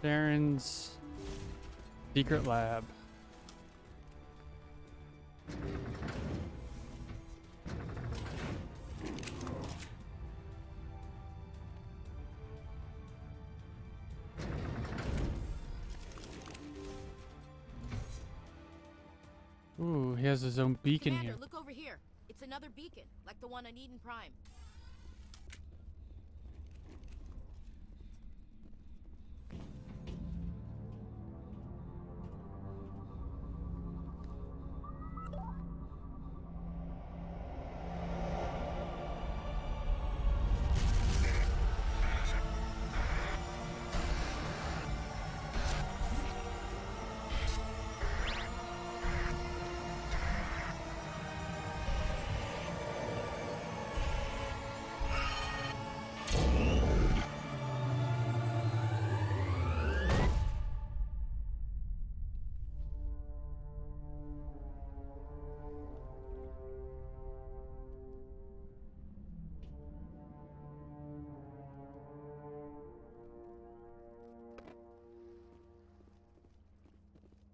Saren's secret lab. Ooh, he has his own beacon Commander, here. look over here. It's another beacon, like the one on Eden Prime.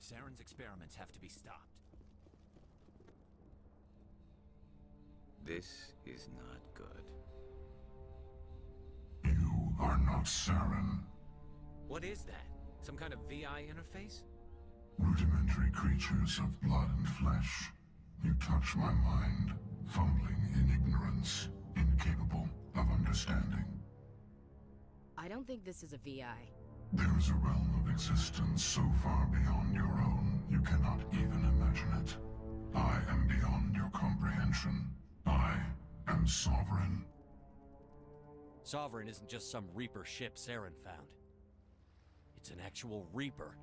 Saren's experiments have to be stopped. This is not good. You are not Saren. What is that? Some kind of VI interface? Rudimentary creatures of blood and flesh. You touch my mind, fumbling in ignorance, incapable of understanding. I don't think this is a VI. There is a realm of existence so far beyond your own, you cannot even imagine it. I am beyond your comprehension. I am Sovereign. Sovereign isn't just some Reaper ship Saren found. It's an actual Reaper.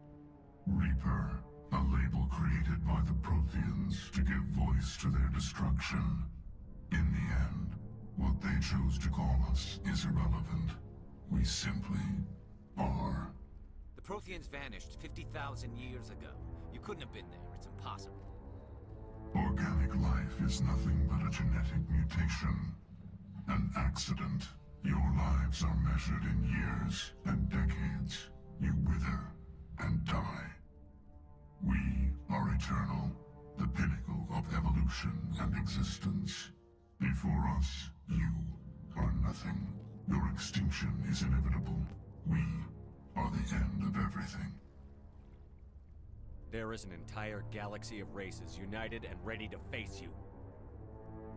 Reaper, a label created by the Protheans to give voice to their destruction. In the end, what they chose to call us is irrelevant. We simply are. The Protheans vanished 50,000 years ago. You couldn't have been there. It's impossible. Organic life is nothing but a genetic mutation. An accident. Your lives are measured in years and decades. You wither and die. We are eternal, the pinnacle of evolution and existence. Before us, you are nothing. Your extinction is inevitable. We are the end of everything. There is an entire galaxy of races united and ready to face you.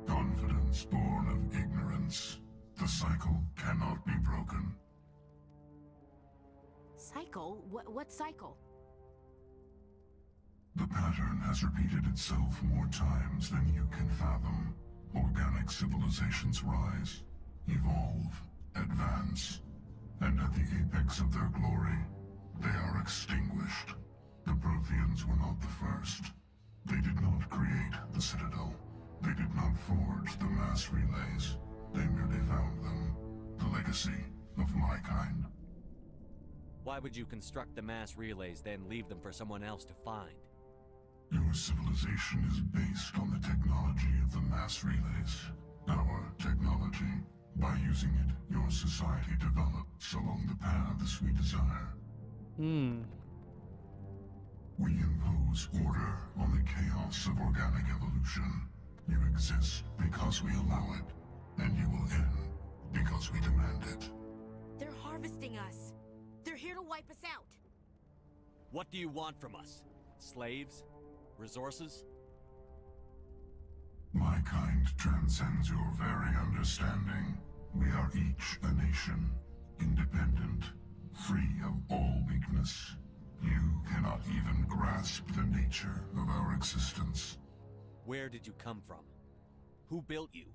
Confidence born of ignorance. The cycle cannot be broken. Cycle? What cycle? The pattern has repeated itself more times than you can fathom. Organic civilizations rise, evolve, advance, and at the apex of their glory, they are extinguished. The Protheans were not the first. They did not create the Citadel. They did not forge the mass relays. They merely found them. The legacy of my kind. Why would you construct the mass relays, then leave them for someone else to find? Your civilization is based on the technology of the mass relays. Our technology. By using it, your society develops along the paths we desire. We impose order on the chaos of organic evolution. You exist because we allow it, and you will end because we demand it. They're harvesting us. They're here to wipe us out. What do you want from us? Slaves? Resources? My kind transcends your very understanding. We are each a nation, independent, free of all weakness. You cannot even grasp the nature of our existence. Where did you come from? Who built you?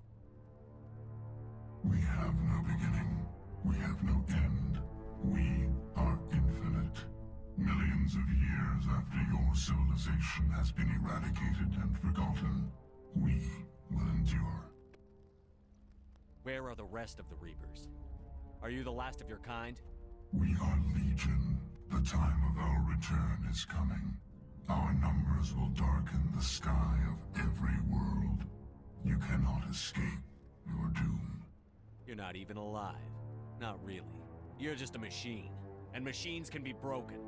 We have no beginning. We have no end. We are infinite. Millions of years after your civilization has been eradicated and forgotten, we will endure. Where are the rest of the Reapers? Are you the last of your kind? We are Legion. The time of our return is coming. Our numbers will darken the sky of every world. You cannot escape your doom. You're not even alive. Not really. You're just a machine. And machines can be broken.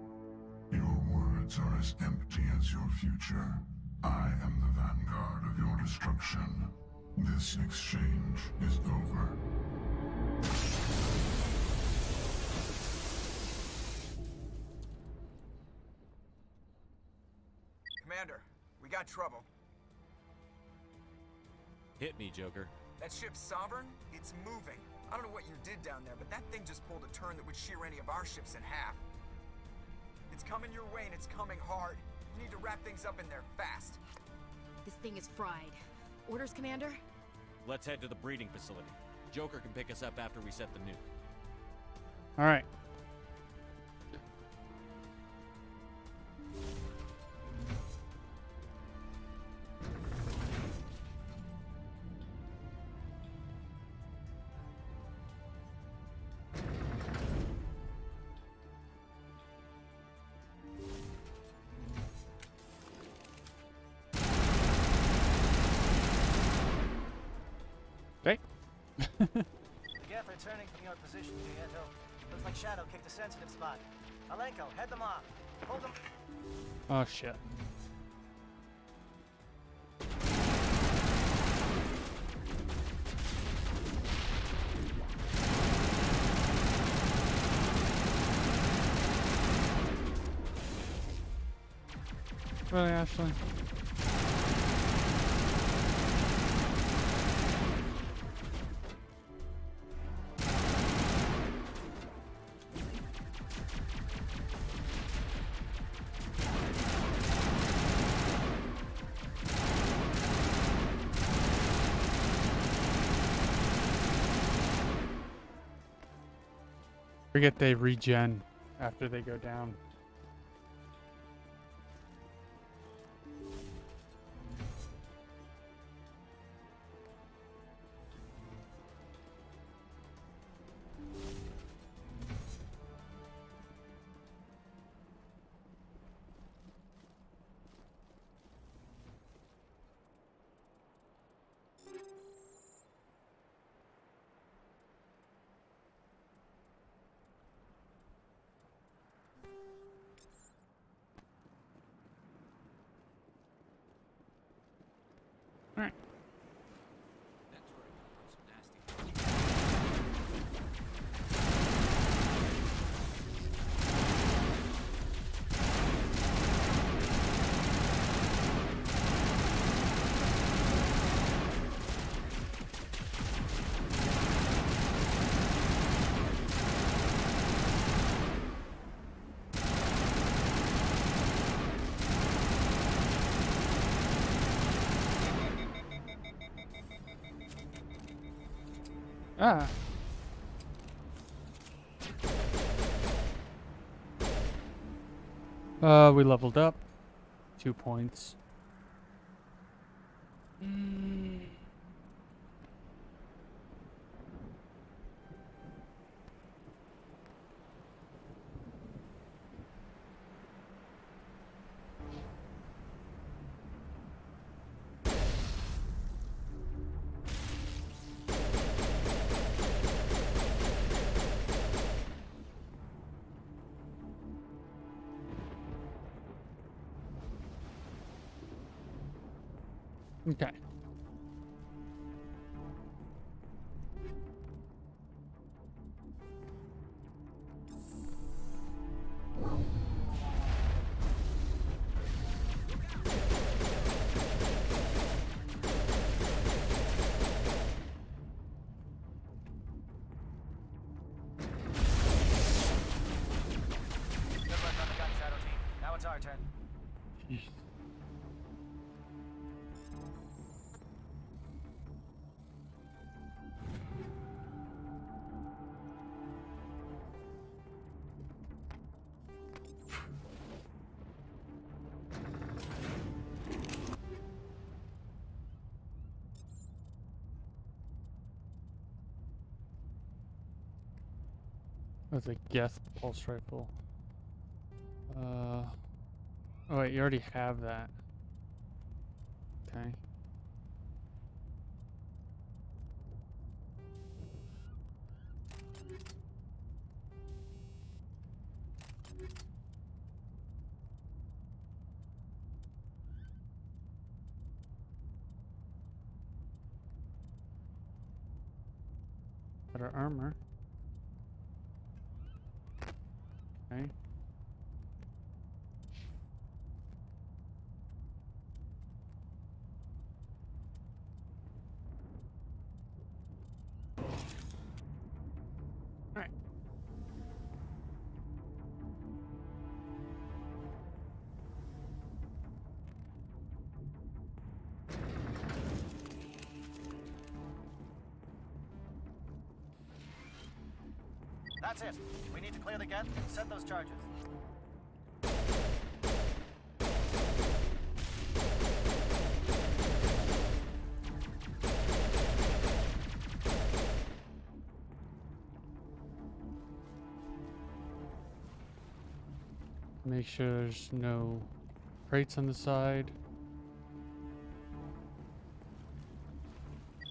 Your words are as empty as your future. I am the vanguard of your destruction. This exchange is over. Commander, we got trouble. Hit me, Joker. That ship's Sovereign? It's moving. I don't know what you did down there, but that thing just pulled a turn that would shear any of our ships in half. It's coming your way, and it's coming hard. You need to wrap things up in there fast. This thing is fried. Orders, Commander? Let's head to the breeding facility. Joker can pick us up after we set the nuke. All right. Together, returning from your position, Gieto. Looks like Shadow kicked a sensitive spot. Alenko, head them off. Hold them. Oh shit. Really, Ashley? Forget they regen after they go down. All right. Ah. We leveled up 2 points. Okay. Good work on the gun, Shadow Team. Now it's our turn. That's a Geth pulse rifle. Oh wait, you already have that. Okay. Better armor. Okay. Alright. That's it. We need to clear the gate and set those charges. Make sure there's no crates on the side.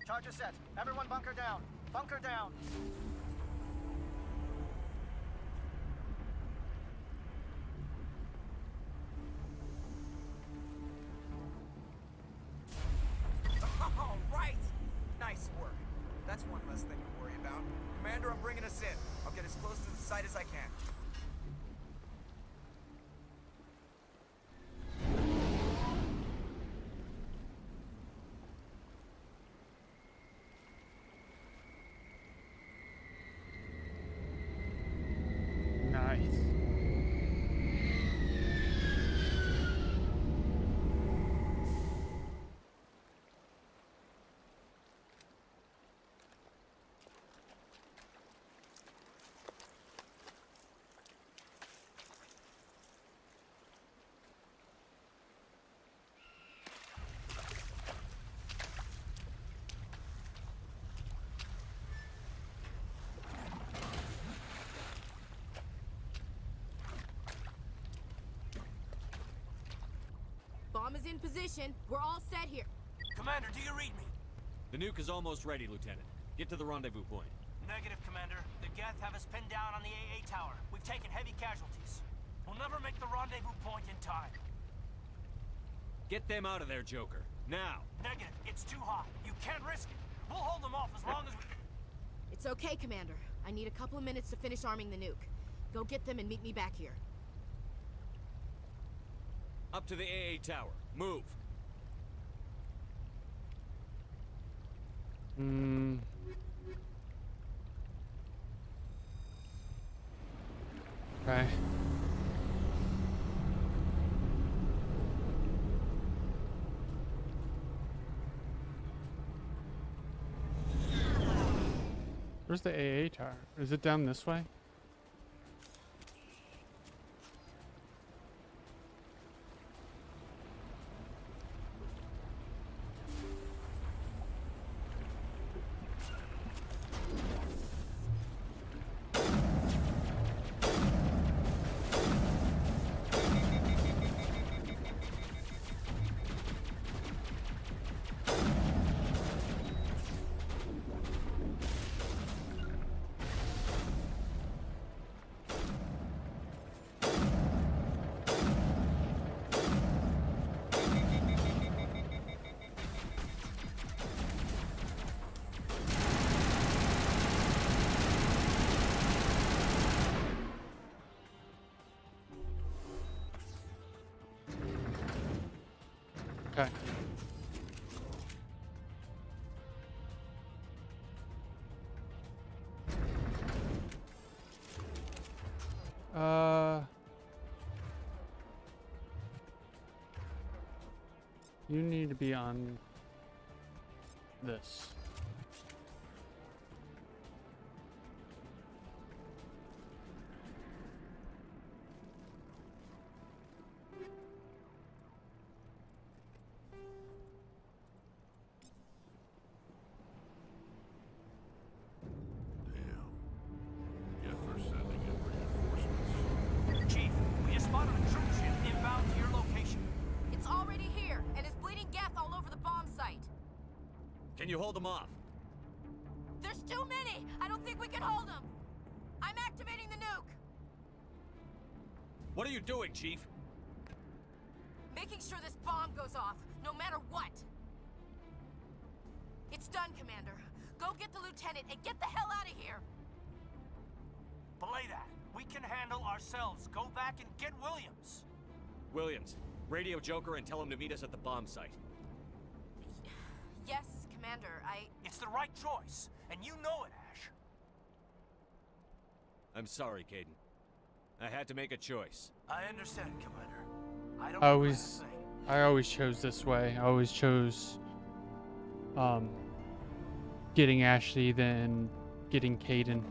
Charges set. Everyone bunker down. Bunker down. All right. Nice work. That's one less thing to worry about. Commander, I'm bringing us in. I'll get as close to the site as I can. Nice. Bomb is in position. We're all set here. Commander, do you read me? The nuke is almost ready, Lieutenant. Get to the rendezvous point. Negative, Commander. The Geth have us pinned down on the AA tower. We've taken heavy casualties. We'll never make the rendezvous point in time. Get them out of there, Joker. Now! Negative. It's too hot. You can't risk it. We'll hold them off as long as we... It's okay, Commander. I need a couple of minutes to finish arming the nuke. Go get them and meet me back here. Up to the AA tower. Move! Okay. Where's the AA tower? Is it down this way? Okay. You need to be on this. Chief, we just spotted a troop ship inbound to your location. It's already here, and it's bleeding Geth all over the bomb site. Can you hold them off? There's too many! I don't think we can hold them! I'm activating the nuke! What are you doing, Chief? Making sure this bomb goes off, no matter what! It's done, Commander. Go get the lieutenant and get the hell out of here! Belay that. We can handle ourselves. Go back and get Williams. Williams, radio Joker and tell him to meet us at the bomb site. Yes, Commander, It's the right choice, and you know it, Ash. I'm sorry, Caden. I had to make a choice. I understand, Commander. I don't I always chose this way. I always chose getting Ashley than getting Caden.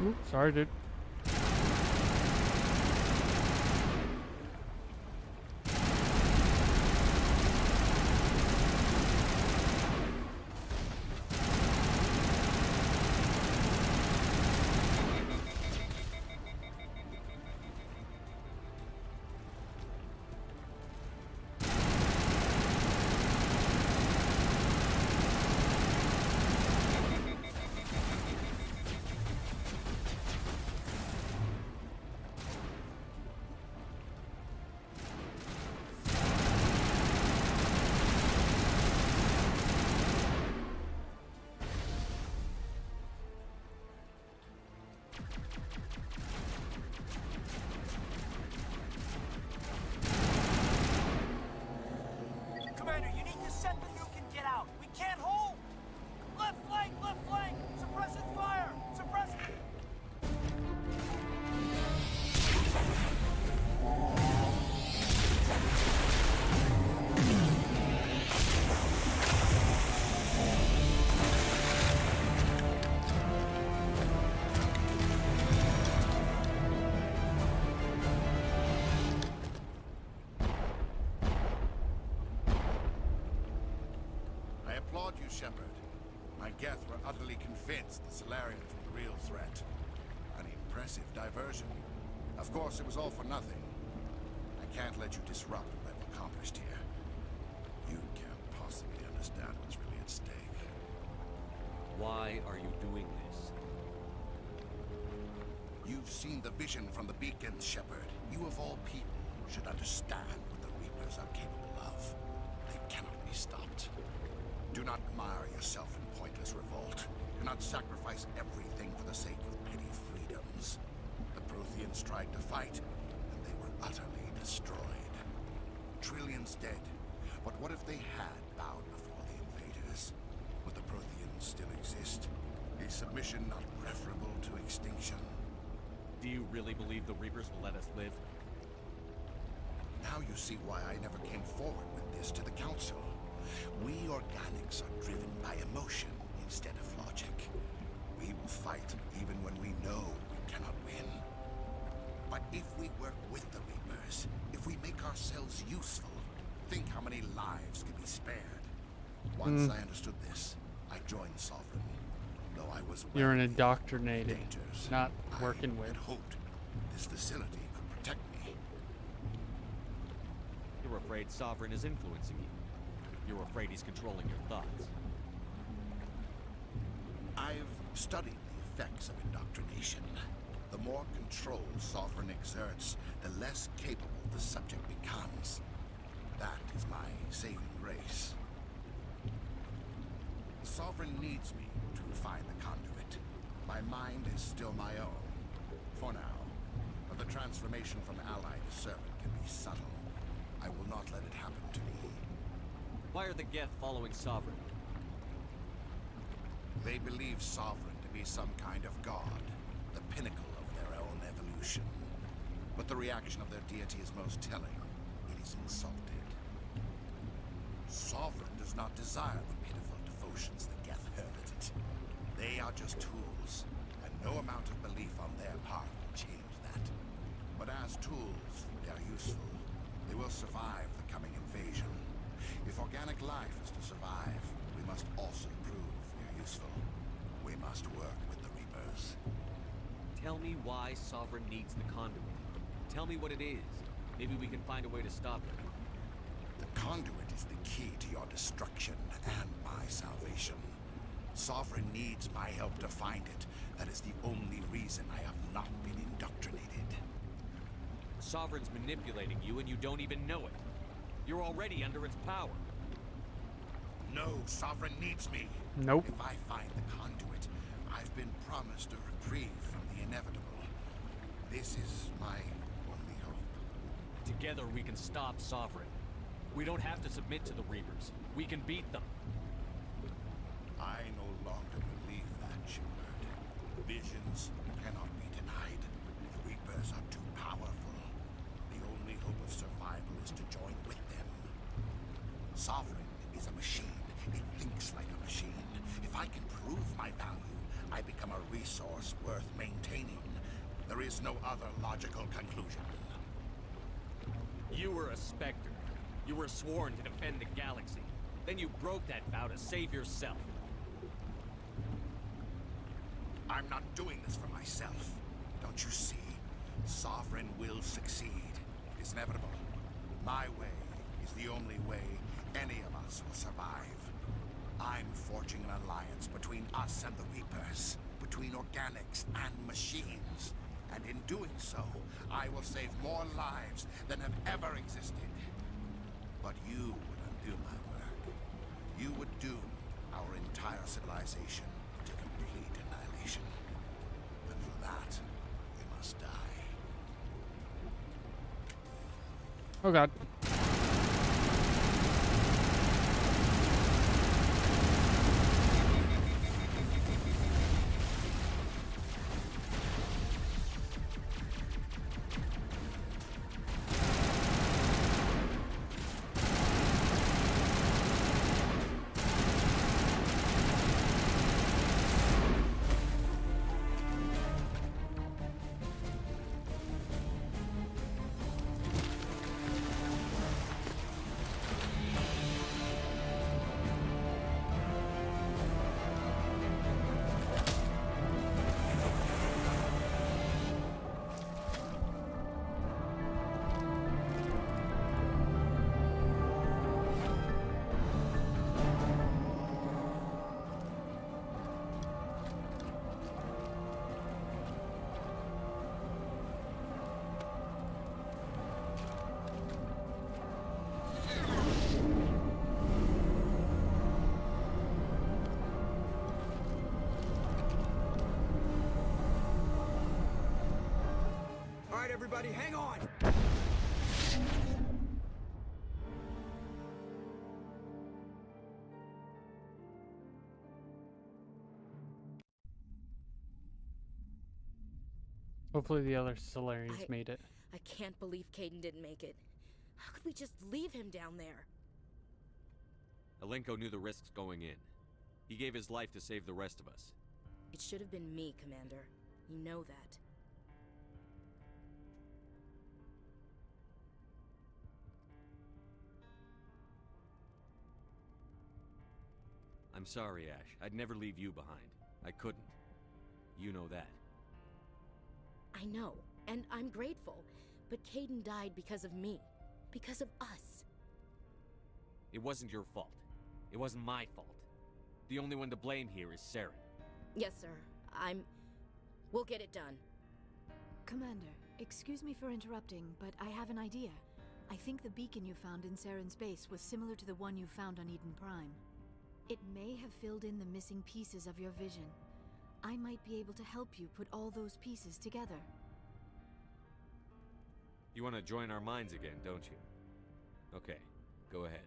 Ooh, sorry, dude. Shepard. My Geth were utterly convinced the Solarians were the real threat. An impressive diversion. Of course, it was all for nothing. I can't let you disrupt what I've accomplished here. You can't possibly understand what's really at stake. Why are you doing this? You've seen the vision from the beacons, Shepard. You of all people should understand what the Reapers are capable of. They cannot be stopped. Do not mire yourself in pointless revolt. Do not sacrifice everything for the sake of petty freedoms. The Protheans tried to fight, and they were utterly destroyed. Trillions dead. But what if they had bowed before the invaders? Would the Protheans still exist? Is submission not preferable to extinction? Do you really believe the Reapers will let us live? Now you see why I never came forward with this to the Council. We organics are driven by emotion instead of logic. We will fight even when we know we cannot win. But if we work with the Reapers, if we make ourselves useful, think how many lives could be spared. Once I understood this, I joined Sovereign. Though I was You're an indoctrinated, not working with. I had hoped this facility could protect me. You're afraid Sovereign is influencing you. You're afraid he's controlling your thoughts. I've studied the effects of indoctrination. The more control Sovereign exerts, the less capable the subject becomes. That is my saving grace. Sovereign needs me to find the conduit. My mind is still my own, for now. But the transformation from ally to servant can be subtle. I will not let it happen to me. Why are the Geth following Sovereign? They believe Sovereign to be some kind of god, the pinnacle of their own evolution. But the reaction of their deity is most telling. It is insulted. Sovereign does not desire the pitiful devotions the Geth hurl at it. They are just tools, and no amount of belief on their part will change that. But as tools, they are useful. They will survive the coming invasion. If organic life is to survive, we must also prove we are useful. We must work with the Reapers. Tell me why Sovereign needs the conduit. Tell me what it is. Maybe we can find a way to stop it. The conduit is the key to your destruction and my salvation. Sovereign needs my help to find it. That is the only reason I have not been indoctrinated. Sovereign's manipulating you and you don't even know it. You're already under its power. No, Sovereign needs me. Nope. If I find the conduit, I've been promised a reprieve from the inevitable. This is my only hope. Together we can stop Sovereign. We don't have to submit to the Reapers. We can beat them. I no longer believe that, Shepard. Visions cannot be denied. The Reapers are too powerful. The only hope of survival is to join with them. Sovereign is a machine. It thinks like a machine. If I can prove my value, I become a resource worth maintaining. There is no other logical conclusion. You were a Spectre. You were sworn to defend the galaxy. Then you broke that vow to save yourself. I'm not doing this for myself. Don't you see? Sovereign will succeed. It is inevitable. My way is the only way any of us will survive. I'm forging an alliance between us and the Reapers, between organics and machines. And in doing so, I will save more lives than have ever existed. But you would undo my work. You would doom our entire civilization to complete annihilation. And for that, we must die. Oh god. right, everybody, hang on! Hopefully the other Solarians made it. I can't believe Caden didn't make it. How could we just leave him down there? Alenko knew the risks going in. He gave his life to save the rest of us. It should have been me, Commander. You know that. I'm sorry, Ash. I'd never leave you behind. I couldn't. You know that. I know, and I'm grateful. But Caden died because of me. Because of us. It wasn't your fault. It wasn't my fault. The only one to blame here is Saren. Yes, sir. We'll get it done. Commander, excuse me for interrupting, but I have an idea. I think the beacon you found in Saren's base was similar to the one you found on Eden Prime. It may have filled in the missing pieces of your vision. I might be able to help you put all those pieces together. You want to join our minds again, don't you? Okay, go ahead.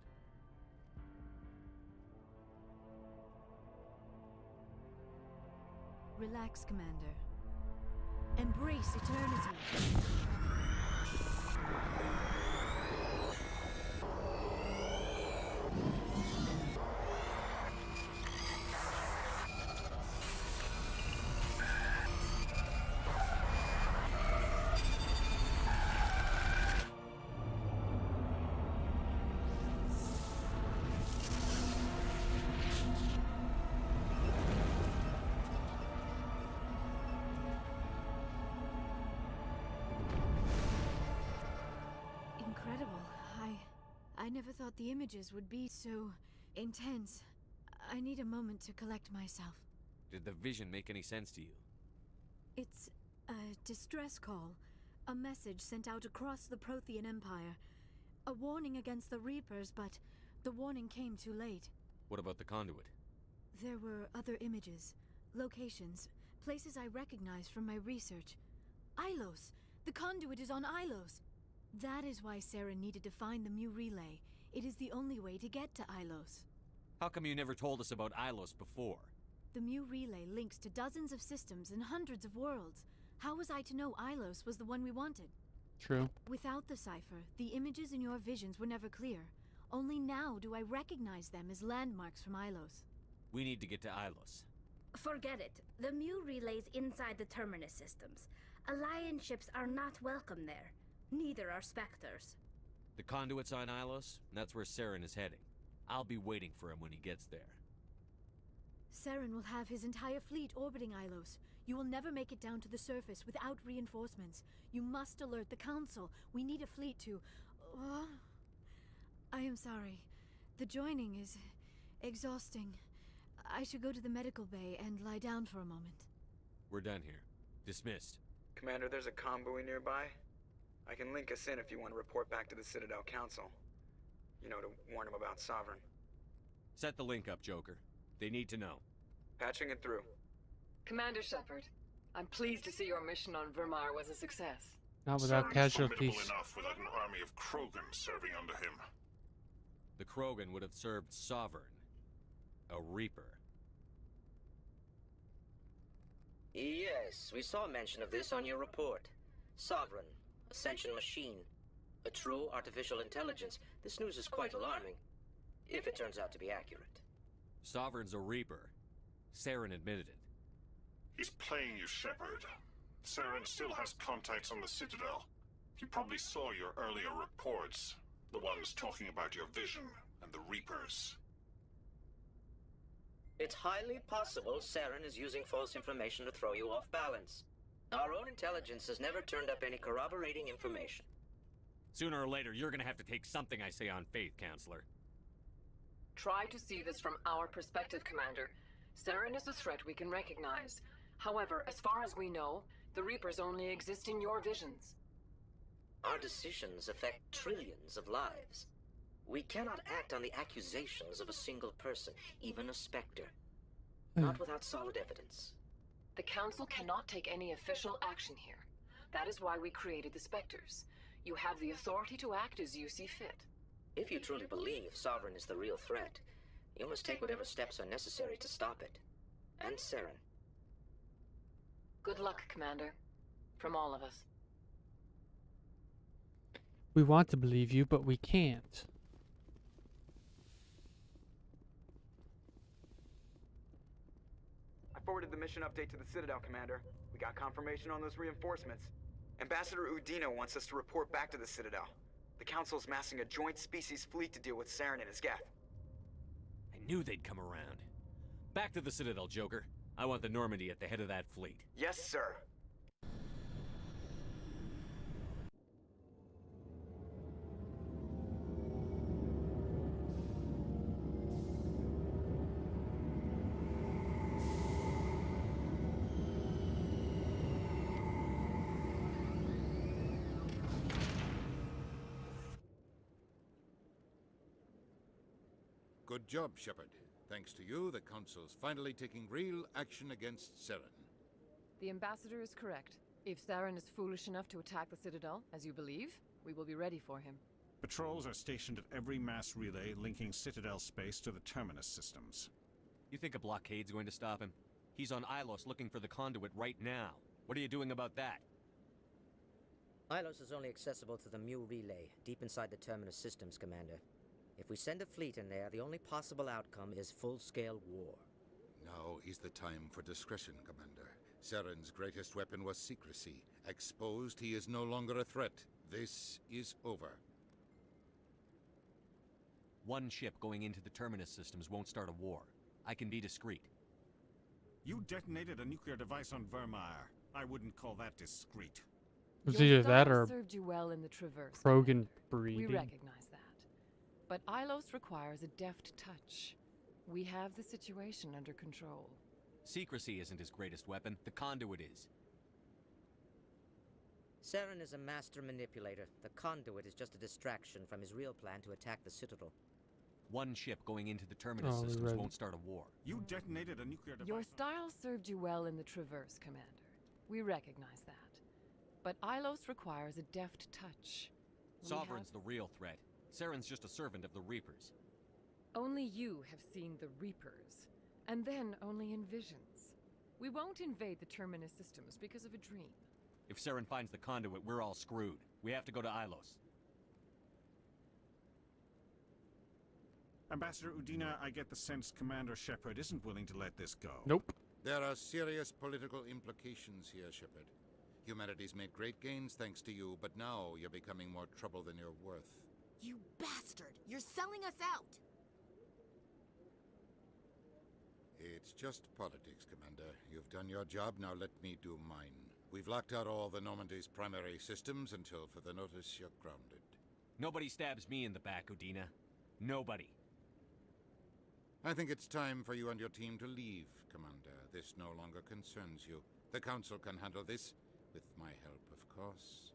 Relax, Commander. Embrace eternity. I never thought the images would be so intense. I need a moment to collect myself. Did the vision make any sense to you? It's a distress call. A message sent out across the Prothean Empire. A warning against the Reapers, but the warning came too late. What about the conduit? There were other images, locations, places I recognized from my research. Ilos! The conduit is on Ilos! That is why Saren needed to find the Mu relay. It is the only way to get to Ilos. How come you never told us about Ilos before? The Mu relay links to dozens of systems and hundreds of worlds. How was I to know Ilos was the one we wanted? True. Without the cipher, the images in your visions were never clear. Only now do I recognize them as landmarks from Ilos. We need to get to Ilos. Forget it. The Mu relay's inside the Terminus systems. Alliance ships are not welcome there. Neither are Spectres. The conduit's on Ilos, and that's where Saren is heading. I'll be waiting for him when he gets there. Saren will have his entire fleet orbiting Ilos. You will never make it down to the surface without reinforcements. You must alert the Council. We need a fleet to... I am sorry. The joining is exhausting. I should go to the medical bay and lie down for a moment. We're done here. Dismissed. Commander, there's a convoy nearby. I can link us in if you want to report back to the Citadel Council. You know, to warn them about Sovereign. Set the link up, Joker. They need to know. Patching it through. Commander Shepard, I'm pleased to see your mission on Vermar was a success. Not without casualties. Formidable enough without an army of Krogan serving under him. The Krogan would have served Sovereign. A Reaper. Yes, we saw mention of this on your report. Sovereign, Ascension machine, a true artificial intelligence. This news is quite alarming, if it turns out to be accurate. Sovereign's a Reaper. Saren admitted it. He's playing you, Shepard. Saren still has contacts on the Citadel. He probably saw your earlier reports. The ones talking about your vision and the Reapers. It's highly possible Saren is using false information to throw you off balance. Our own intelligence has never turned up any corroborating information. Sooner or later, you're gonna have to take something I say on faith, Counselor. Try to see this from our perspective, Commander. Saren is a threat we can recognize. However, as far as we know, the Reapers only exist in your visions. Our decisions affect trillions of lives. We cannot act on the accusations of a single person, even a Spectre. Not without solid evidence. The Council cannot take any official action here. That is why we created the Spectres. You have the authority to act as you see fit. If you truly believe Sovereign is the real threat, you must take whatever steps are necessary to stop it. And Saren. Good luck, Commander. From all of us. We want to believe you, but we can't. I forwarded the mission update to the Citadel, Commander. We got confirmation on those reinforcements. Ambassador Udina wants us to report back to the Citadel. The Council's massing a joint species fleet to deal with Saren and his Geth. I knew they'd come around. Back to the Citadel, Joker. I want the Normandy at the head of that fleet. Yes, sir. Good job, Shepard. Thanks to you, the Council's finally taking real action against Saren. The Ambassador is correct. If Saren is foolish enough to attack the Citadel, as you believe, we will be ready for him. Patrols are stationed at every mass relay linking Citadel space to the Terminus systems. You think a blockade's going to stop him? He's on Ilos looking for the conduit right now. What are you doing about that? Ilos is only accessible to the Mu relay, deep inside the Terminus systems, Commander. If we send a fleet in there, the only possible outcome is full-scale war. Now is the time for discretion, Commander. Saren's greatest weapon was secrecy. Exposed, he is no longer a threat. This is over. One ship going into the Terminus systems won't start a war. I can be discreet. You detonated a nuclear device on Vermeer. I wouldn't call that discreet. It was either that or served you well in the Traverse. Krogan breeding. We recognize that. But Ilos requires a deft touch. We have the situation under control. Secrecy isn't his greatest weapon. The conduit is. Saren is a master manipulator. The conduit is just a distraction from his real plan to attack the Citadel. One ship going into the Terminus systems won't start a war. You detonated a nuclear device. Your style served you well in the Traverse, Commander. We recognize that. But Ilos requires a deft touch. Sovereign's the real threat. Saren's just a servant of the Reapers. Only you have seen the Reapers, and then only in visions. We won't invade the Terminus systems because of a dream. If Saren finds the conduit, we're all screwed. We have to go to Ilos. Ambassador Udina, I get the sense Commander Shepard isn't willing to let this go. Nope. There are serious political implications here, Shepard. Humanity's made great gains thanks to you, but now you're becoming more trouble than you're worth. You bastard! You're selling us out! It's just politics, Commander. You've done your job, now let me do mine. We've locked out all the Normandy's primary systems until further notice you're grounded. Nobody stabs me in the back, Udina. Nobody. I think it's time for you and your team to leave, Commander. This no longer concerns you. The Council can handle this, with my help, of course.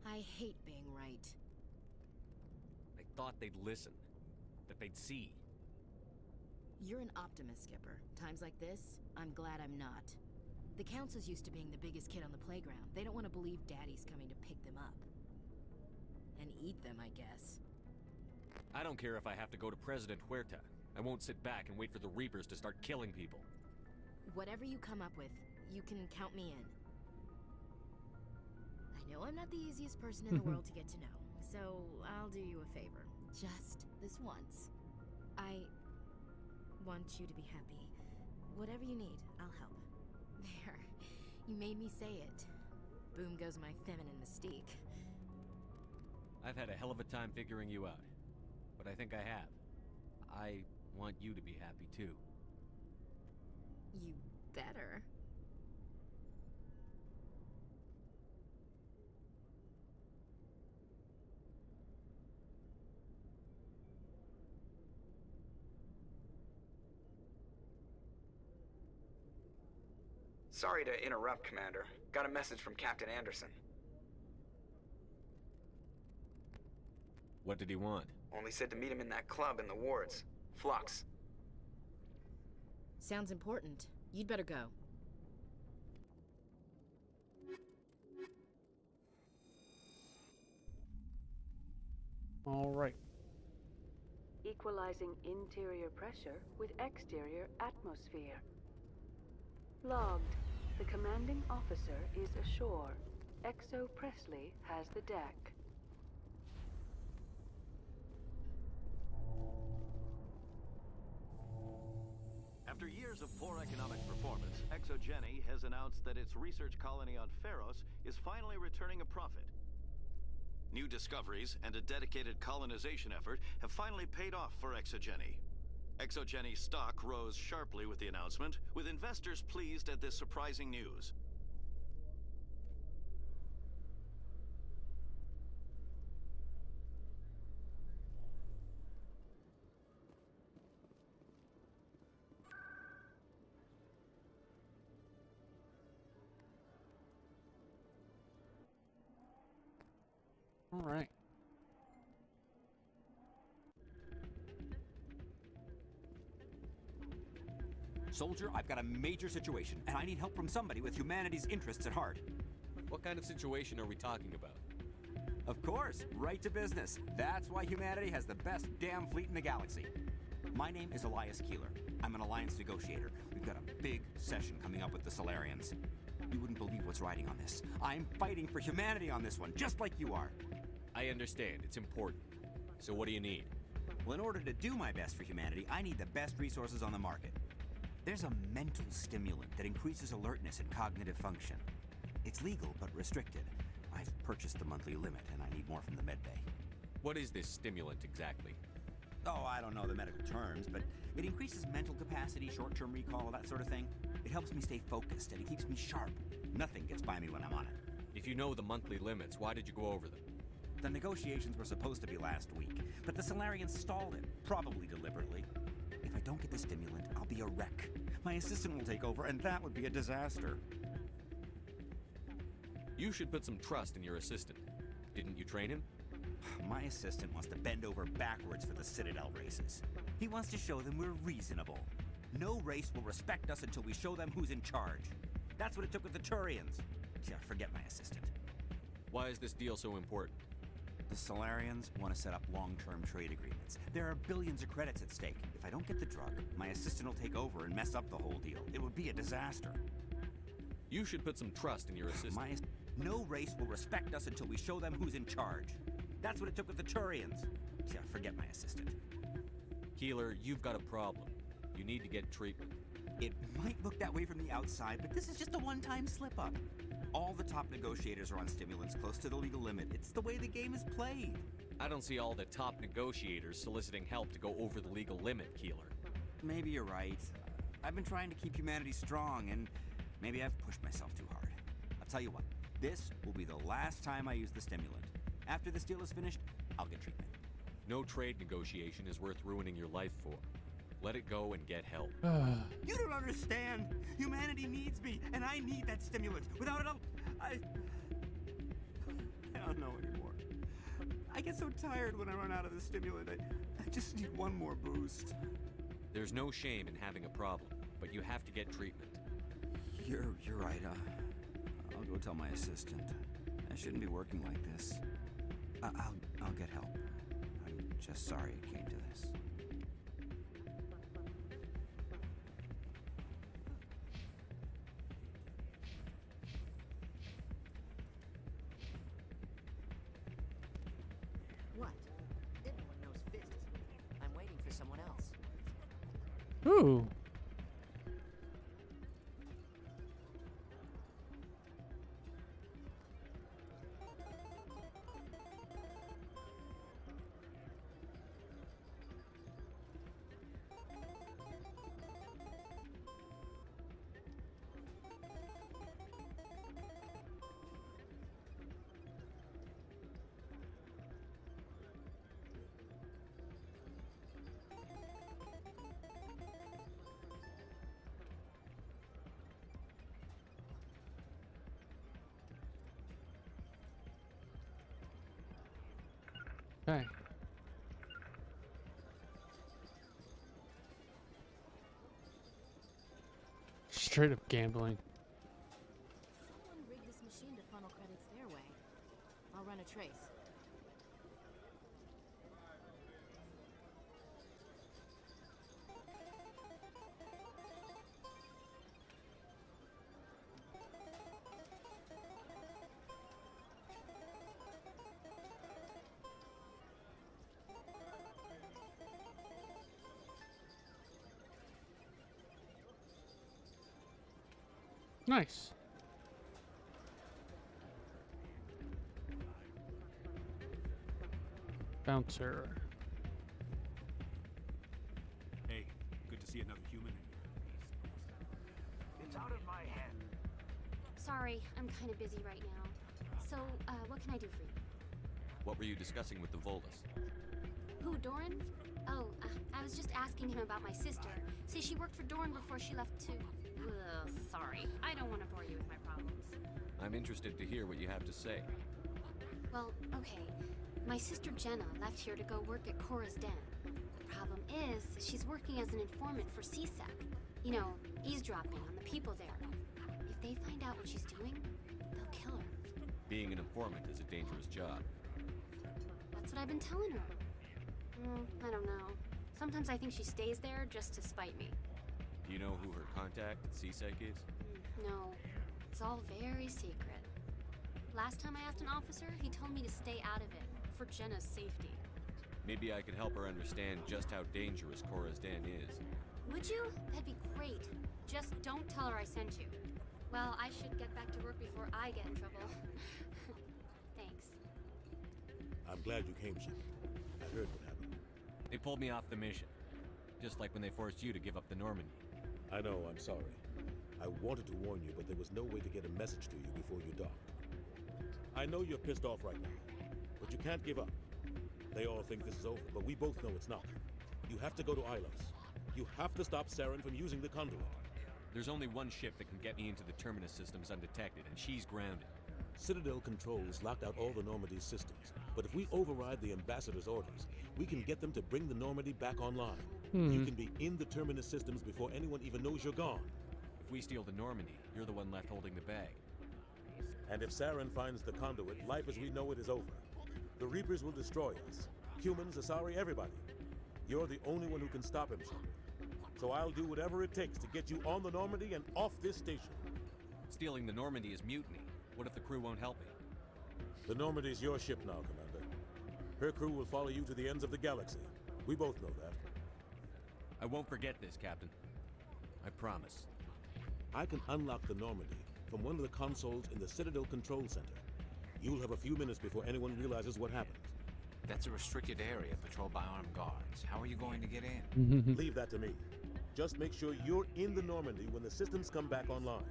I hate being right. I thought they'd listen. That they'd see. You're an optimist, Skipper. Times like this, I'm glad I'm not. The Council's used to being the biggest kid on the playground. They don't want to believe Daddy's coming to pick them up. And eat them, I guess. I don't care if I have to go to President Huerta. I won't sit back and wait for the Reapers to start killing people. Whatever you come up with, you can count me in. I know I'm not the easiest person in the world to get to know, so I'll do you a favor. Just this once. I want you to be happy. Whatever you need, I'll help. There. You made me say it. Boom goes my feminine mystique. I've had a hell of a time figuring you out. But I think I have. I want you to be happy too. You better. Sorry to interrupt, Commander. Got a message from Captain Anderson. What did he want? Only said to meet him in that club in the wards. Flux. Sounds important. You'd better go. All right. Equalizing interior pressure with exterior atmosphere. Logged. The commanding officer is ashore. Exo Presley has the deck. After years of poor economic performance, ExoGeni has announced that its research colony on Pharos is finally returning a profit. New discoveries and a dedicated colonization effort have finally paid off for ExoGeni. ExoGeni stock rose sharply with the announcement, with investors pleased at this surprising news. All right. Soldier, I've got a major situation, and I need help from somebody with humanity's interests at heart. What kind of situation are we talking about? Of course, right to business. That's why humanity has the best damn fleet in the galaxy. My name is Elias Keeler. I'm an alliance negotiator. We've got a big session coming up with the Solarians. You wouldn't believe what's riding on this. I'm fighting for humanity on this one, just like you are. I understand. It's important. So what do you need? Well, in order to do my best for humanity, I need the best resources on the market. There's a mental stimulant that increases alertness and cognitive function. It's legal, but restricted. I've purchased the monthly limit, and I need more from the medbay. What is this stimulant exactly? Oh, I don't know the medical terms, but it increases mental capacity, short-term recall, that sort of thing. It helps me stay focused, and it keeps me sharp. Nothing gets by me when I'm on it. If you know the monthly limits, why did you go over them? The negotiations were supposed to be last week, but the Solarians stalled it, probably deliberately. If I don't get the stimulant, I'll be a wreck. My assistant will take over, and that would be a disaster. You should put some trust in your assistant. Didn't you train him? My assistant wants to bend over backwards for the Citadel races. He wants to show them we're reasonable. No race will respect us until we show them who's in charge. That's what it took with the Turians. Yeah, forget my assistant. Why is this deal so important? The Solarians want to set up long-term trade agreements. There are billions of credits at stake. If I don't get the drug, my assistant will take over and mess up the whole deal. It would be a disaster. You should put some trust in your assistant. No race will respect us until we show them who's in charge. That's what it took with the Turians. Yeah, forget my assistant. Keeler, you've got a problem. You need to get treatment. It might look that way from the outside, but this is just a one-time slip-up. All the top negotiators are on stimulants close to the legal limit. It's the way the game is played. I don't see all the top negotiators soliciting help to go over the legal limit, Keeler. Maybe you're right. I've been trying to keep humanity strong, and maybe I've pushed myself too hard. I'll tell you what, this will be the last time I use the stimulant. After this deal is finished, I'll get treatment. No trade negotiation is worth ruining your life for. Let it go and get help. You don't understand. Humanity needs me, and I need that stimulant. Without it, I don't know anymore. I get so tired when I run out of the stimulant. I just need one more boost. There's no shame in having a problem, but you have to get treatment. You're right. I'll go tell my assistant. I shouldn't be working like this. I'll get help. I'm just sorry it came to this. What? Everyone knows Fist is with me. I'm waiting for someone else. Ooh. Okay. Straight up gambling. Someone rigged this machine to funnel credits their way. I'll run a trace. Nice. Bouncer. Hey, good to see another human. It's out of my hand. Sorry, I'm kind of busy right now. So, what can I do for you? What were you discussing with the Volus? Who, Doran? Oh, I was just asking him about my sister. See, she worked for Doran before she left to... Ugh, sorry. I don't want to bore you with my problems. I'm interested to hear what you have to say. Well, okay. My sister Jenna left here to go work at Cora's Den. The problem is, she's working as an informant for CSEC. You know, eavesdropping on the people there. If they find out what she's doing, they'll kill her. Being an informant is a dangerous job. That's what I've been telling her. I don't know. Sometimes I think she stays there just to spite me. Do you know who her contact at CSEC is? No, it's all very secret. Last time I asked an officer, he told me to stay out of it, for Jenna's safety. Maybe I could help her understand just how dangerous Cora's Den is. Would you? That'd be great. Just don't tell her I sent you. Well, I should get back to work before I get in trouble. Thanks. I'm glad you came, Shep. I heard what happened. They pulled me off the mission. Just like when they forced you to give up the Normandy. I know, I'm sorry. I wanted to warn you, but there was no way to get a message to you before you docked. I know you're pissed off right now, but you can't give up. They all think this is over, but we both know it's not. You have to go to Ilos. You have to stop Saren from using the conduit. There's only one ship that can get me into the Terminus systems undetected, and she's grounded. Citadel controls locked out all the Normandy's systems, but if we override the Ambassador's orders, we can get them to bring the Normandy back online. You can be in the Terminus systems before anyone even knows you're gone. If we steal the Normandy, you're the one left holding the bag. And if Saren finds the conduit, life as we know it is over. The Reapers will destroy us. Humans, Asari, everybody. You're the only one who can stop him, Shepard. So I'll do whatever it takes to get you on the Normandy and off this station. Stealing the Normandy is mutiny. What if the crew won't help me? The Normandy's your ship now, Commander. Her crew will follow you to the ends of the galaxy. We both know that. I won't forget this, Captain. I promise. I can unlock the Normandy from one of the consoles in the Citadel Control Center. You'll have a few minutes before anyone realizes what happened. That's a restricted area patrolled by armed guards. How are you going to get in? Leave that to me. Just make sure you're in the Normandy when the systems come back online.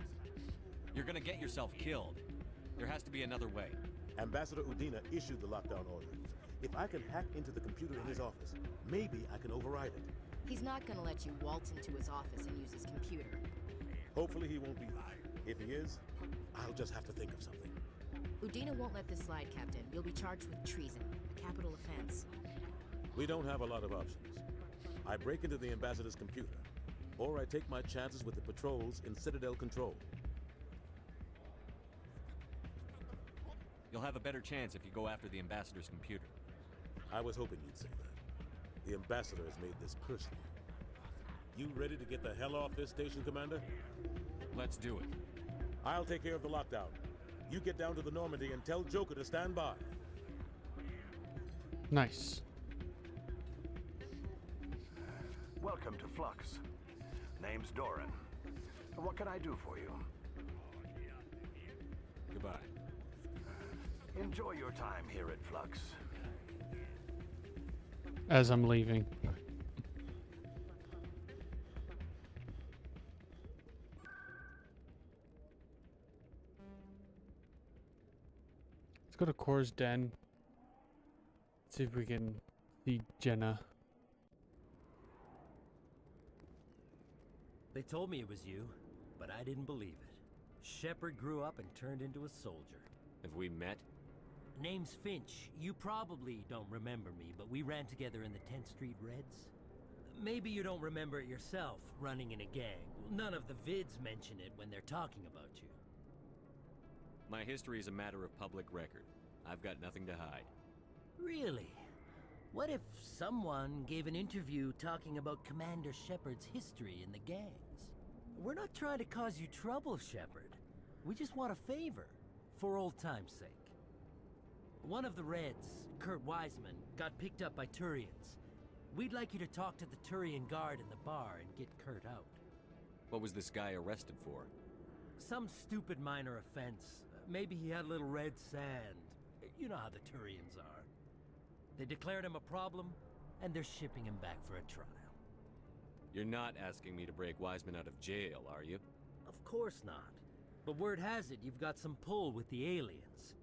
You're gonna get yourself killed. There has to be another way. Ambassador Udina issued the lockdown order. If I can hack into the computer in his office, maybe I can override it. He's not gonna let you waltz into his office and use his computer. Hopefully he won't be. If he is, I'll just have to think of something. Udina won't let this slide, Captain. You'll be charged with treason, a capital offense. We don't have a lot of options. I break into the Ambassador's computer, or I take my chances with the patrols in Citadel Control. You'll have a better chance if you go after the Ambassador's computer. I was hoping you'd say that. The Ambassador has made this personal. You ready to get the hell off this station, Commander? Let's do it. I'll take care of the lockdown. You get down to the Normandy and tell Joker to stand by. Nice. Welcome to Flux. Name's Doran. What can I do for you? Goodbye. Enjoy your time here at Flux. As I'm leaving. Let's go to Cora's Den. See if we can see Jenna. They told me it was you, but I didn't believe it. Shepard grew up and turned into a soldier. Have we met? name's Finch. You probably don't remember me, but we ran together in the 10th Street Reds. Maybe you don't remember it yourself, running in a gang. None of the vids mention it when they're talking about you. My history is a matter of public record. I've got nothing to hide. Really? What if someone gave an interview talking about Commander Shepard's history in the gangs? We're not trying to cause you trouble, Shepard. We just want a favor, for old time's sake. One of the Reds, Kurt Wiseman, got picked up by Turians. We'd like you to talk to the Turian guard in the bar and get Kurt out. What was this guy arrested for? Some stupid minor offense. Maybe he had a little red sand. You know how the Turians are. They declared him a problem, and they're shipping him back for a trial. You're not asking me to break Wiseman out of jail, are you? Of course not. But word has it you've got some pull with the aliens.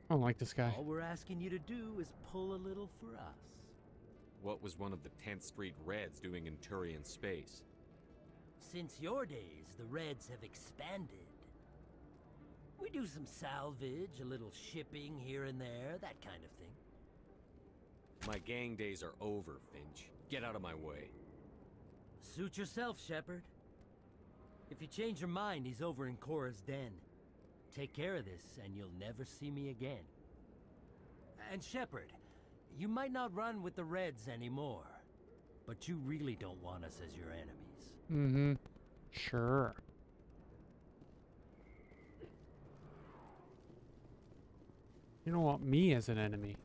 I don't like this guy. All we're asking you to do is pull a little for us. What was one of the 10th Street Reds doing in Turian space? Since your days, the Reds have expanded. We do some salvage, a little shipping here and there, that kind of thing. My gang days are over, Finch. Get out of my way. Suit yourself, Shepard. If you change your mind, he's over in Cora's den. Take care of this, and you'll never see me again. And Shepard, you might not run with the Reds anymore, but you really don't want us as your enemies. Mm-hmm. Sure. You don't want me as an enemy.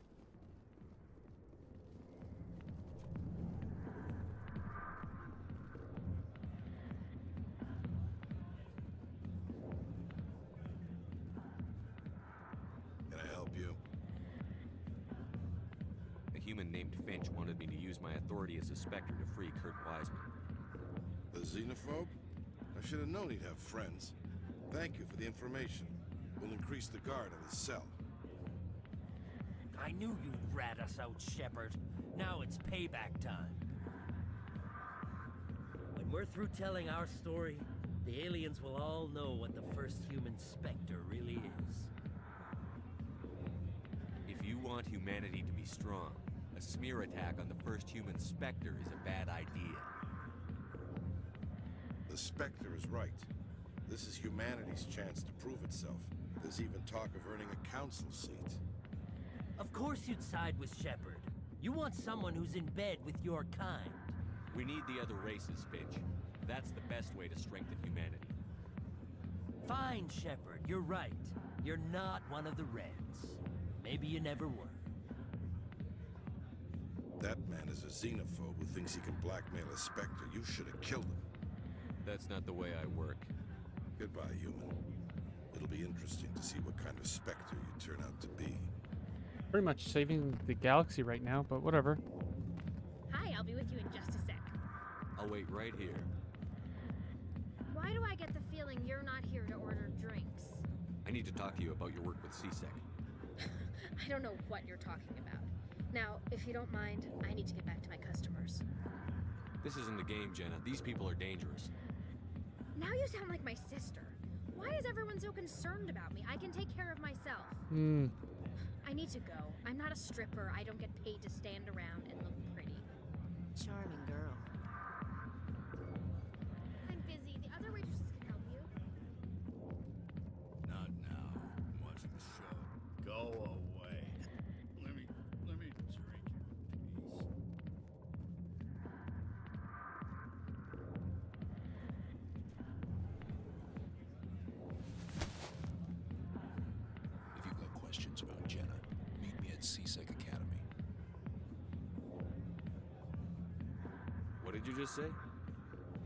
Can I help you? A human named Finch wanted me to use my authority as a Spectre to free Kurt Wiseman. A xenophobe? I should have known he'd have friends. Thank you for the information. We'll increase the guard on his cell. I knew you'd rat us out, Shepard. Now it's payback time. When we're through telling our story, the aliens will all know what the first human Spectre really is. If you want humanity to be strong, a smear attack on the first human Spectre is a bad idea. The Spectre is right. This is humanity's chance to prove itself. There's even talk of earning a council seat. Of course you'd side with Shepard. You want someone who's in bed with your kind. We need the other races, Finch. That's the best way to strengthen humanity. Fine, Shepard, you're right. You're not one of the Reds. Maybe you never were. That man is a xenophobe who thinks he can blackmail a Spectre. You should have killed him. That's not the way I work. Goodbye, human. It'll be interesting to see what kind of Spectre you turn out to be. Pretty much saving the galaxy right now, but whatever. Hi, I'll be with you in just a sec. I'll wait right here. Why do I get the feeling you're not here to order drinks? I need to talk to you about your work with CSEC. I don't know what you're talking about. Now, if you don't mind, I need to get back to my customers. This isn't a game, Jenna. These people are dangerous. Now you sound like my sister. Why is everyone so concerned about me? I can take care of myself. I need to go. I'm not a stripper. I don't get paid to stand around and look pretty. Charming girl. I'm busy. The other waitresses can help you. Not now. I'm watching the show. Go away. Let me drink in peace. If you've got questions about Jenna, meet me at CSEC Academy. What did you just say?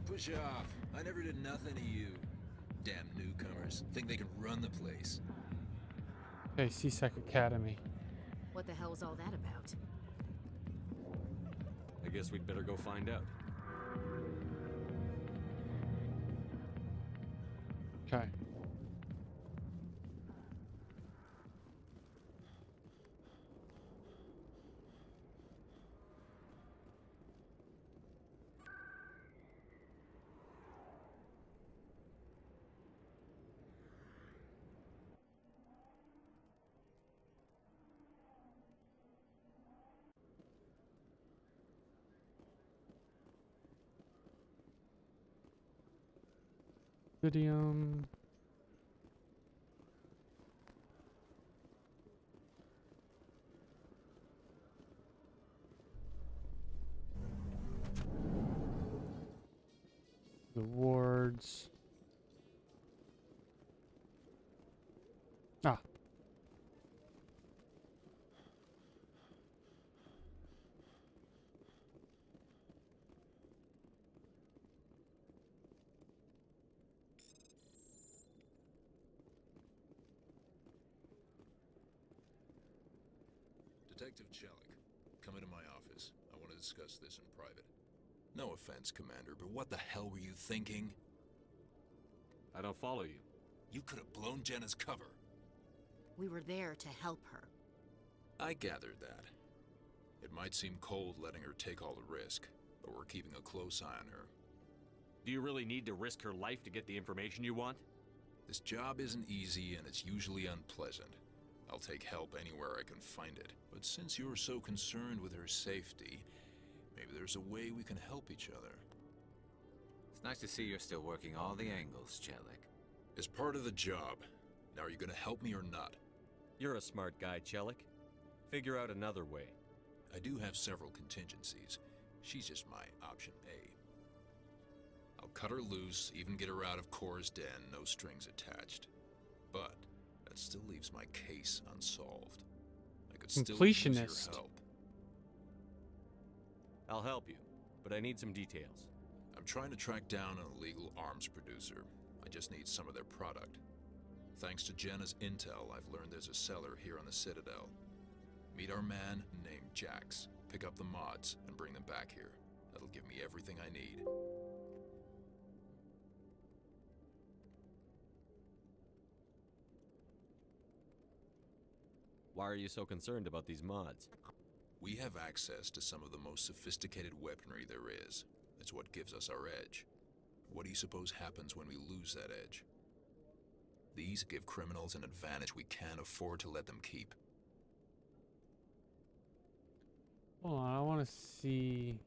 Push off. I never did nothing to you. Damn newcomers. Think they can run the place. Okay, CSEC Academy. What the hell was all that about? I guess we'd better go find out. Okay. Lithium. The wards. Ah. Detective Chelik, come into my office. I want to discuss this in private. No offense, Commander, but what the hell were you thinking? I don't follow you. You could have blown Jenna's cover. We were there to help her. I gathered that. It might seem cold letting her take all the risk, but we're keeping a close eye on her. Do you really need to risk her life to get the information you want? This job isn't easy and it's usually unpleasant. I'll take help anywhere I can find it. But since you're so concerned with her safety, maybe there's a way we can help each other. It's nice to see you're still working all the angles, Chelik. It's part of the job. Now are you gonna help me or not? You're a smart guy, Chelik. Figure out another way. I do have several contingencies. She's just my option A. I'll cut her loose, even get her out of Cora's den, no strings attached. But that still leaves my case unsolved. I could still use your Completionist. help. I'll help you, but I need some details. I'm trying to track down an illegal arms producer. I just need some of their product. Thanks to Jenna's intel, I've learned there's a seller here on the Citadel. Meet our man named Jax. Pick up the mods and bring them back here. That'll give me everything I need. Why are you so concerned about these mods? We have access to some of the most sophisticated weaponry there is. It's what gives us our edge. What do you suppose happens when we lose that edge? These give criminals an advantage we can't afford to let them keep. Hold on, I want to see.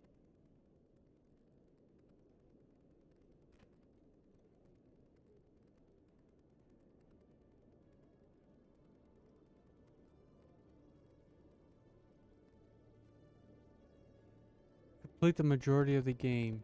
Complete the majority of the game.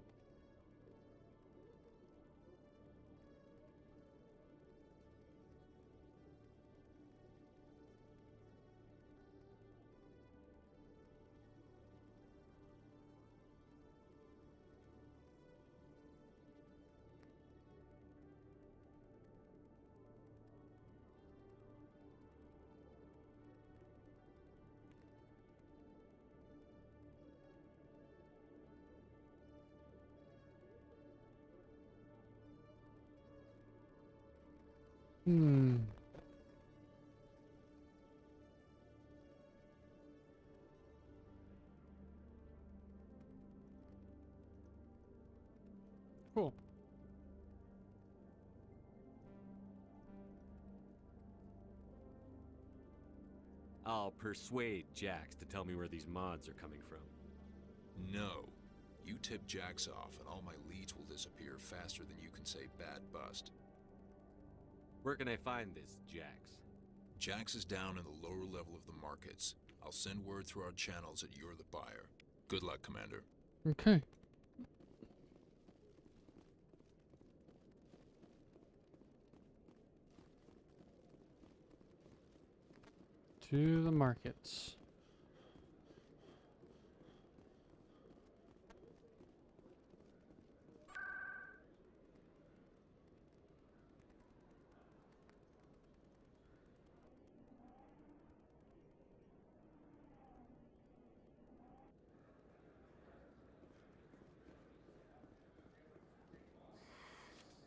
Cool. I'll persuade Jax to tell me where these mods are coming from. No. You tip Jax off and all my leads will disappear faster than you can say bad bust. Where can I find this Jax? Jax is down in the lower level of the markets. I'll send word through our channels that you're the buyer. Good luck, Commander. Okay. To the markets.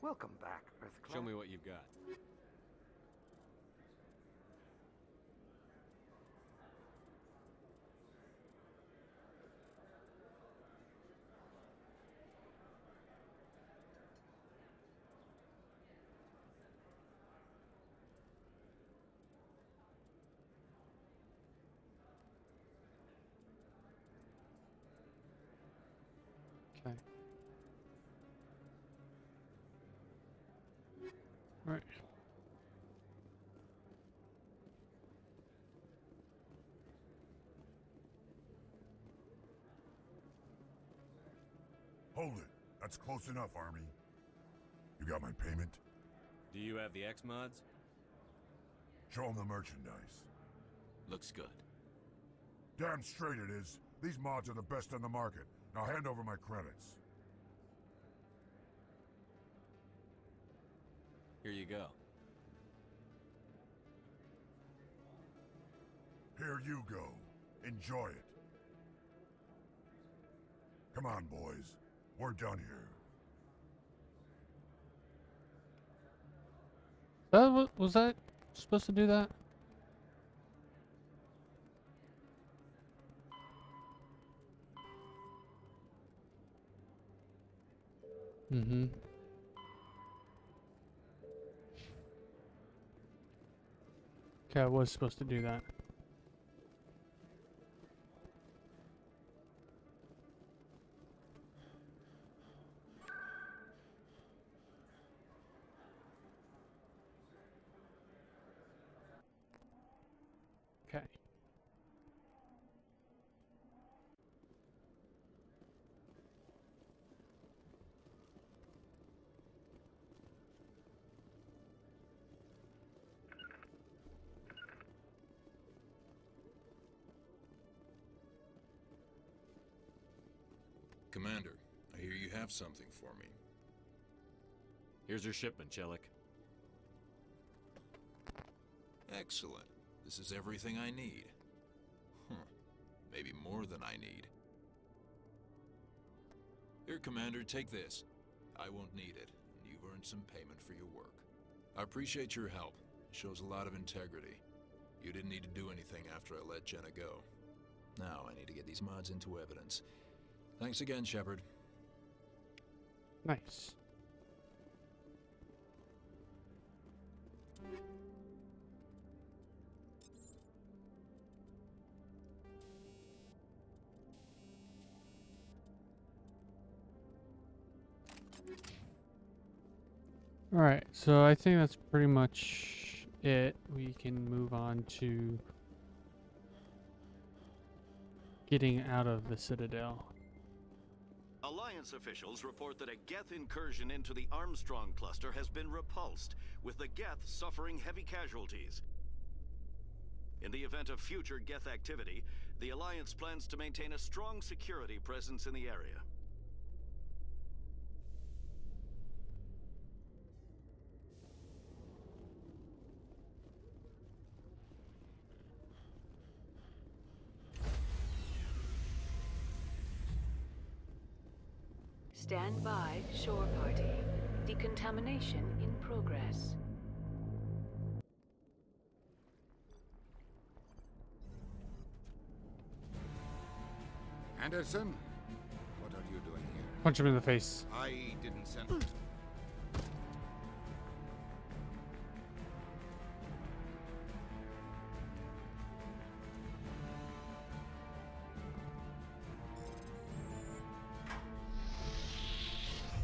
Welcome back, Earthclaw. Show me what you've got. Okay. Alright. Hold it. That's close enough, Army. You got my payment? Do you have the X mods? Show them the merchandise. Looks good. Damn straight it is. These mods are the best on the market. Now hand over my credits. Here you go. Here you go. Enjoy it. Come on, boys. We're done here. Was that supposed to do that? Mm-hmm. Okay, I was supposed to do that. Okay. Commander, I hear you have something for me. Here's your shipment, Chelik. Excellent. This is everything I need. Maybe more than I need. Here, Commander, take this. I won't need it, and you've earned some payment for your work. I appreciate your help. It shows a lot of integrity. You didn't need to do anything after I let Jenna go. Now I need to get these mods into evidence. Thanks again, Shepard. Nice. Alright, so I think that's pretty much it. We can move on to getting out of the Citadel. Alliance officials report that a Geth incursion into the Armstrong cluster has been repulsed, with the Geth suffering heavy casualties. In the event of future Geth activity, the Alliance plans to maintain a strong security presence in the area. Stand by, shore party. Decontamination in progress. Anderson? What are you doing here? Punch him in the face. I didn't send...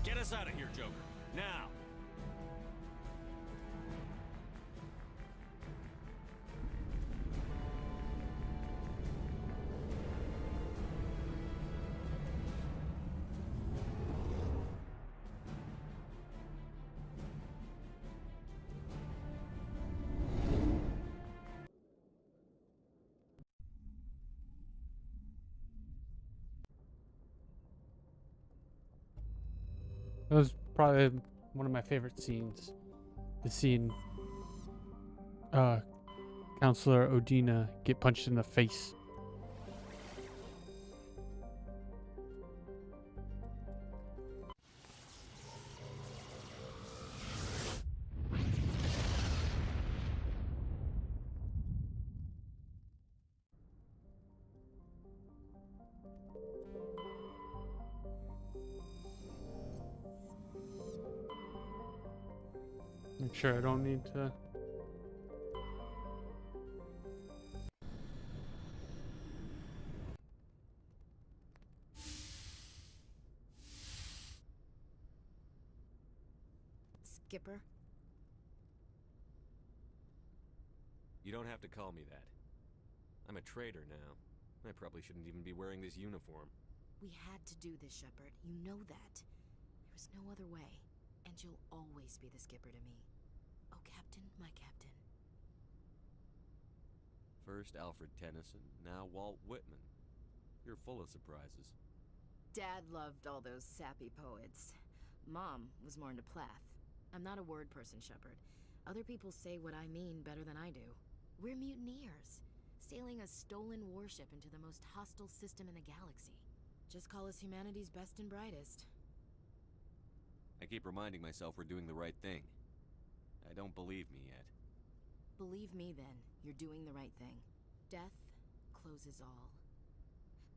Get us out of here, Joker. Now! That was probably one of my favorite scenes. The scene Counselor Odina get punched in the face. Make sure I don't need to. Skipper? You don't have to call me that. I'm a traitor now. I probably shouldn't even be wearing this uniform. We had to do this, Shepard. You know that. There was no other way. And you'll always be the skipper to me. Oh, Captain, my captain. First Alfred Tennyson, now Walt Whitman. You're full of surprises. Dad loved all those sappy poets. Mom was more into Plath. I'm not a word person, Shepard. Other people say what I mean better than I do. We're mutineers, sailing a stolen warship into the most hostile system in the galaxy. Just call us humanity's best and brightest. I keep reminding myself we're doing the right thing. I don't believe me yet. Believe me then, you're doing the right thing. Death closes all.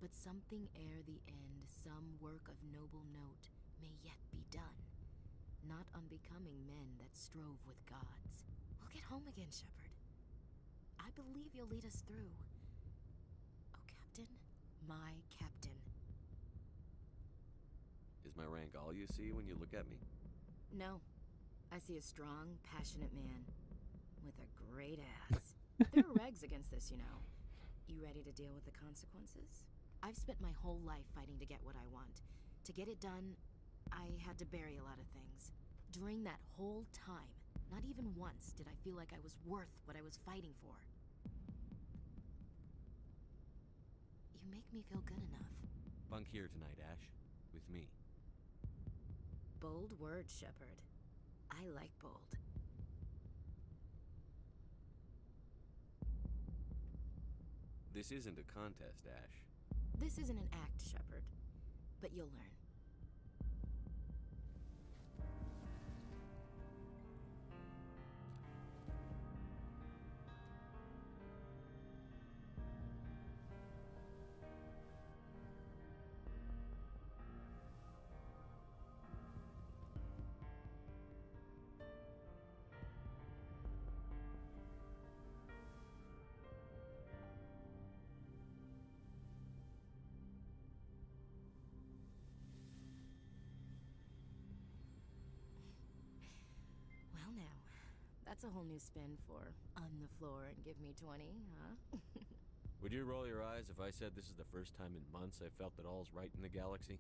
But something ere the end, some work of noble note, may yet be done. Not unbecoming men that strove with gods. We'll get home again, Shepard. I believe you'll lead us through. Oh, Captain, my captain. Is my rank all you see when you look at me? No. I see a strong, passionate man. With a great ass. There are regs against this, you know. You ready to deal with the consequences? I've spent my whole life fighting to get what I want. To get it done, I had to bury a lot of things. During that whole time, not even once did I feel like I was worth what I was fighting for. You make me feel good enough. Bunk here tonight, Ash. With me. Bold words, Shepard. I like bold. This isn't a contest, Ash. This isn't an act, Shepard. But you'll learn. Well now, that's a whole new spin for on the floor and give me 20, huh? Would you roll your eyes if I said this is the first time in months I felt that all's right in the galaxy?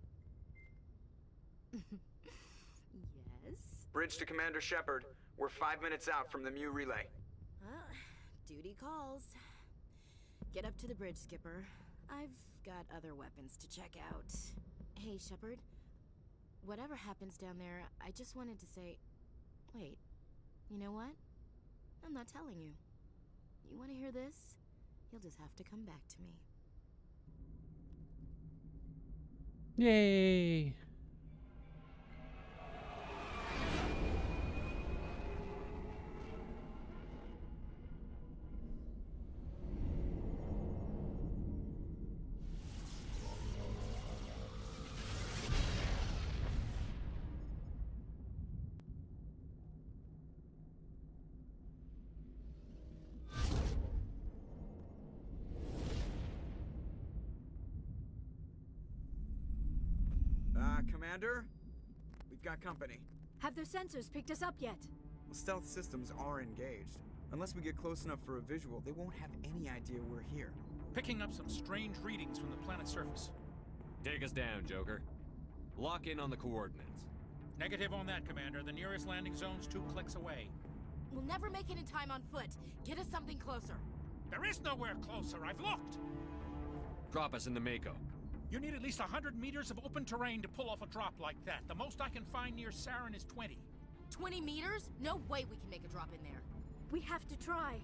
Yes? Bridge to Commander Shepard. We're 5 minutes out from the Mu relay. Duty calls. Get up to the bridge, Skipper. I've got other weapons to check out. Hey, Shepard. Whatever happens down there, I just wanted to say... Wait, you know what? I'm not telling you. You want to hear this? You'll just have to come back to me. Yay! Commander? We've got company. Have their sensors picked us up yet? Well, stealth systems are engaged. Unless we get close enough for a visual, they won't have any idea we're here. Picking up some strange readings from the planet's surface. Take us down, Joker. Lock in on the coordinates. Negative on that, Commander. The nearest landing zone's 2 clicks away. We'll never make it in time on foot. Get us something closer. There is nowhere closer. I've looked. Drop us in the Mako. You need at least 100 meters of open terrain to pull off a drop like that. The most I can find near Saren is 20. 20 meters? No way we can make a drop in there. We have to try.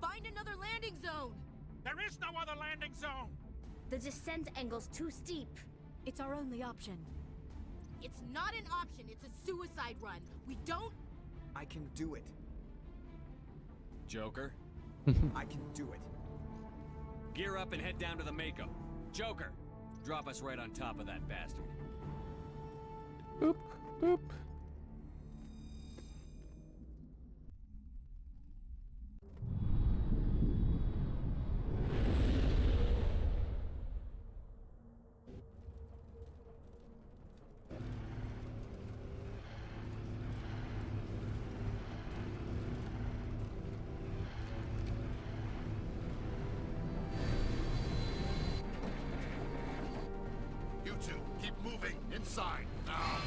Find another landing zone! There is no other landing zone! The descent angle's too steep. It's our only option. It's not an option, it's a suicide run. We don't... I can do it. Joker? I can do it. Gear up and head down to the Mako. Joker, drop us right on top of that bastard. Boop, boop. moving inside now.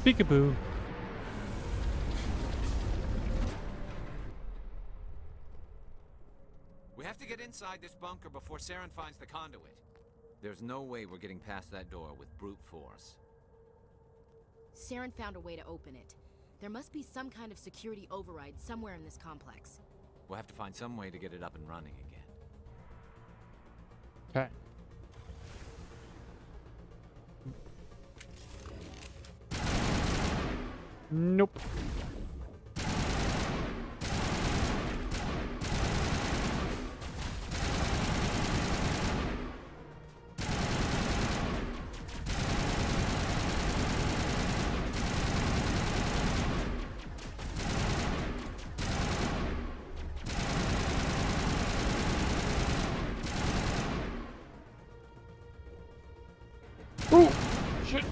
Peekaboo. We have to get inside this bunker before Saren finds the conduit. There's no way we're getting past that door with brute force. Saren found a way to open it. There must be some kind of security override somewhere in this complex. We'll have to find some way to get it up and running again. Okay. Nope. Oh, shit.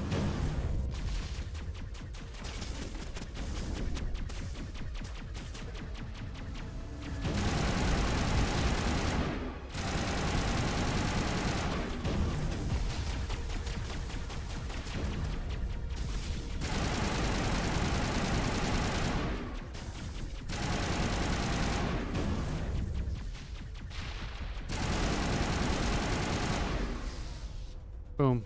Boom.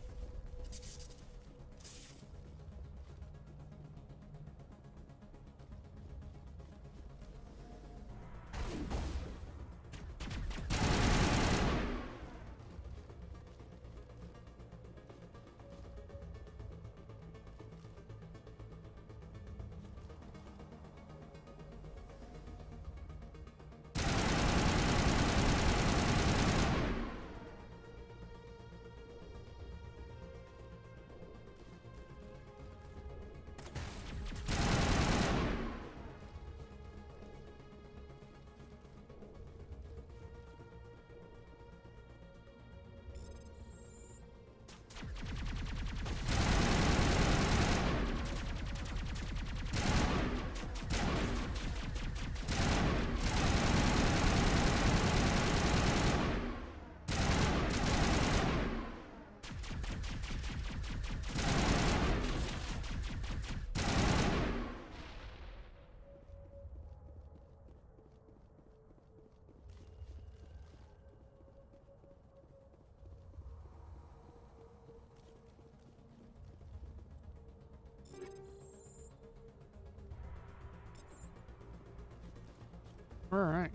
All right.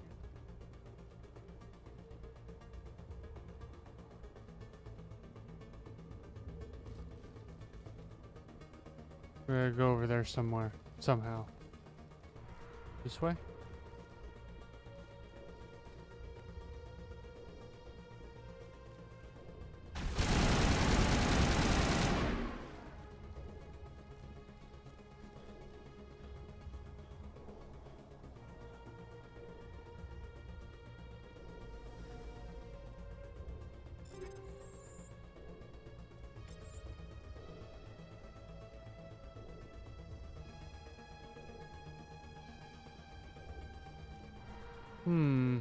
We're gonna go over there somewhere, somehow. This way? Hmm.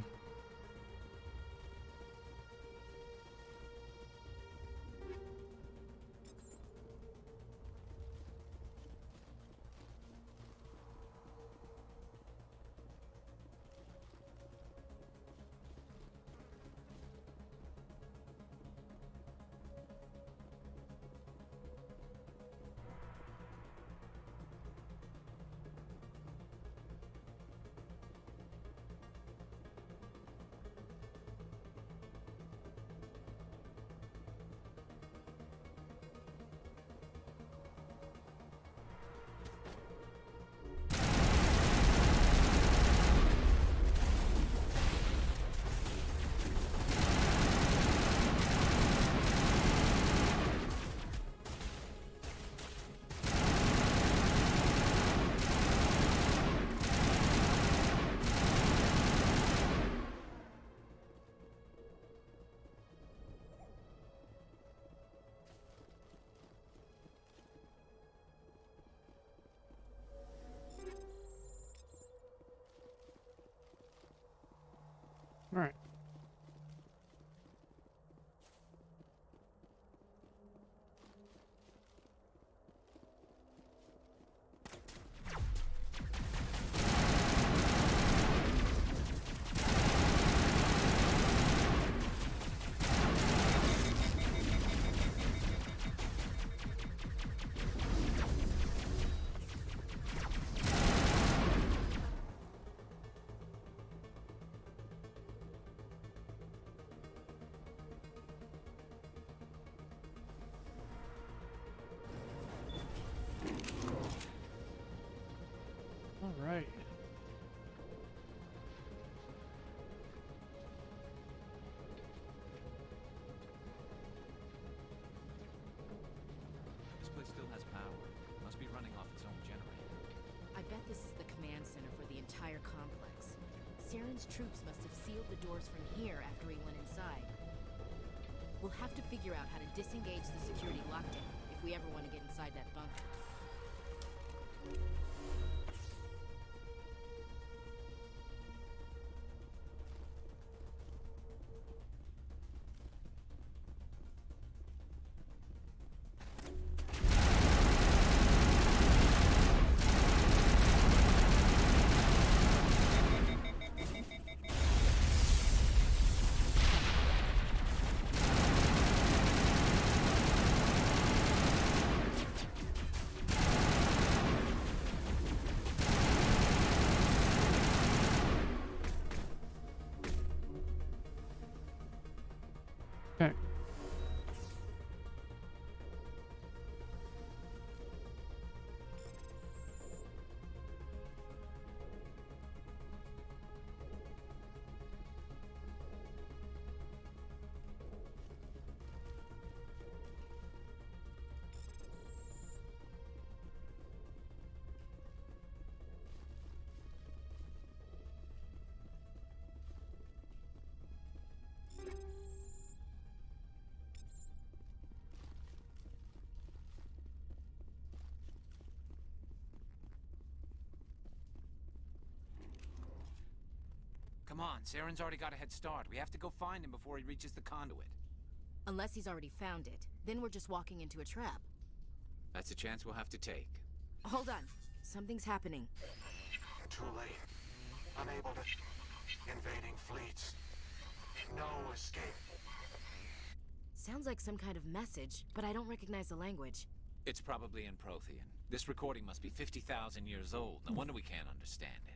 bet this is the command center for the entire complex. Saren's troops must have sealed the doors from here after he went inside. We'll have to figure out how to disengage the security lockdown if we ever want to get inside that bunker. Okay. Come on, Saren's already got a head start. We have to go find him before he reaches the conduit. Unless he's already found it. Then we're just walking into a trap. That's a chance we'll have to take. Hold on. Something's happening. Too late. Unable to... Invading fleets. No escape. Sounds like some kind of message, but I don't recognize the language. It's probably in Prothean. This recording must be 50,000 years old. No wonder we can't understand it.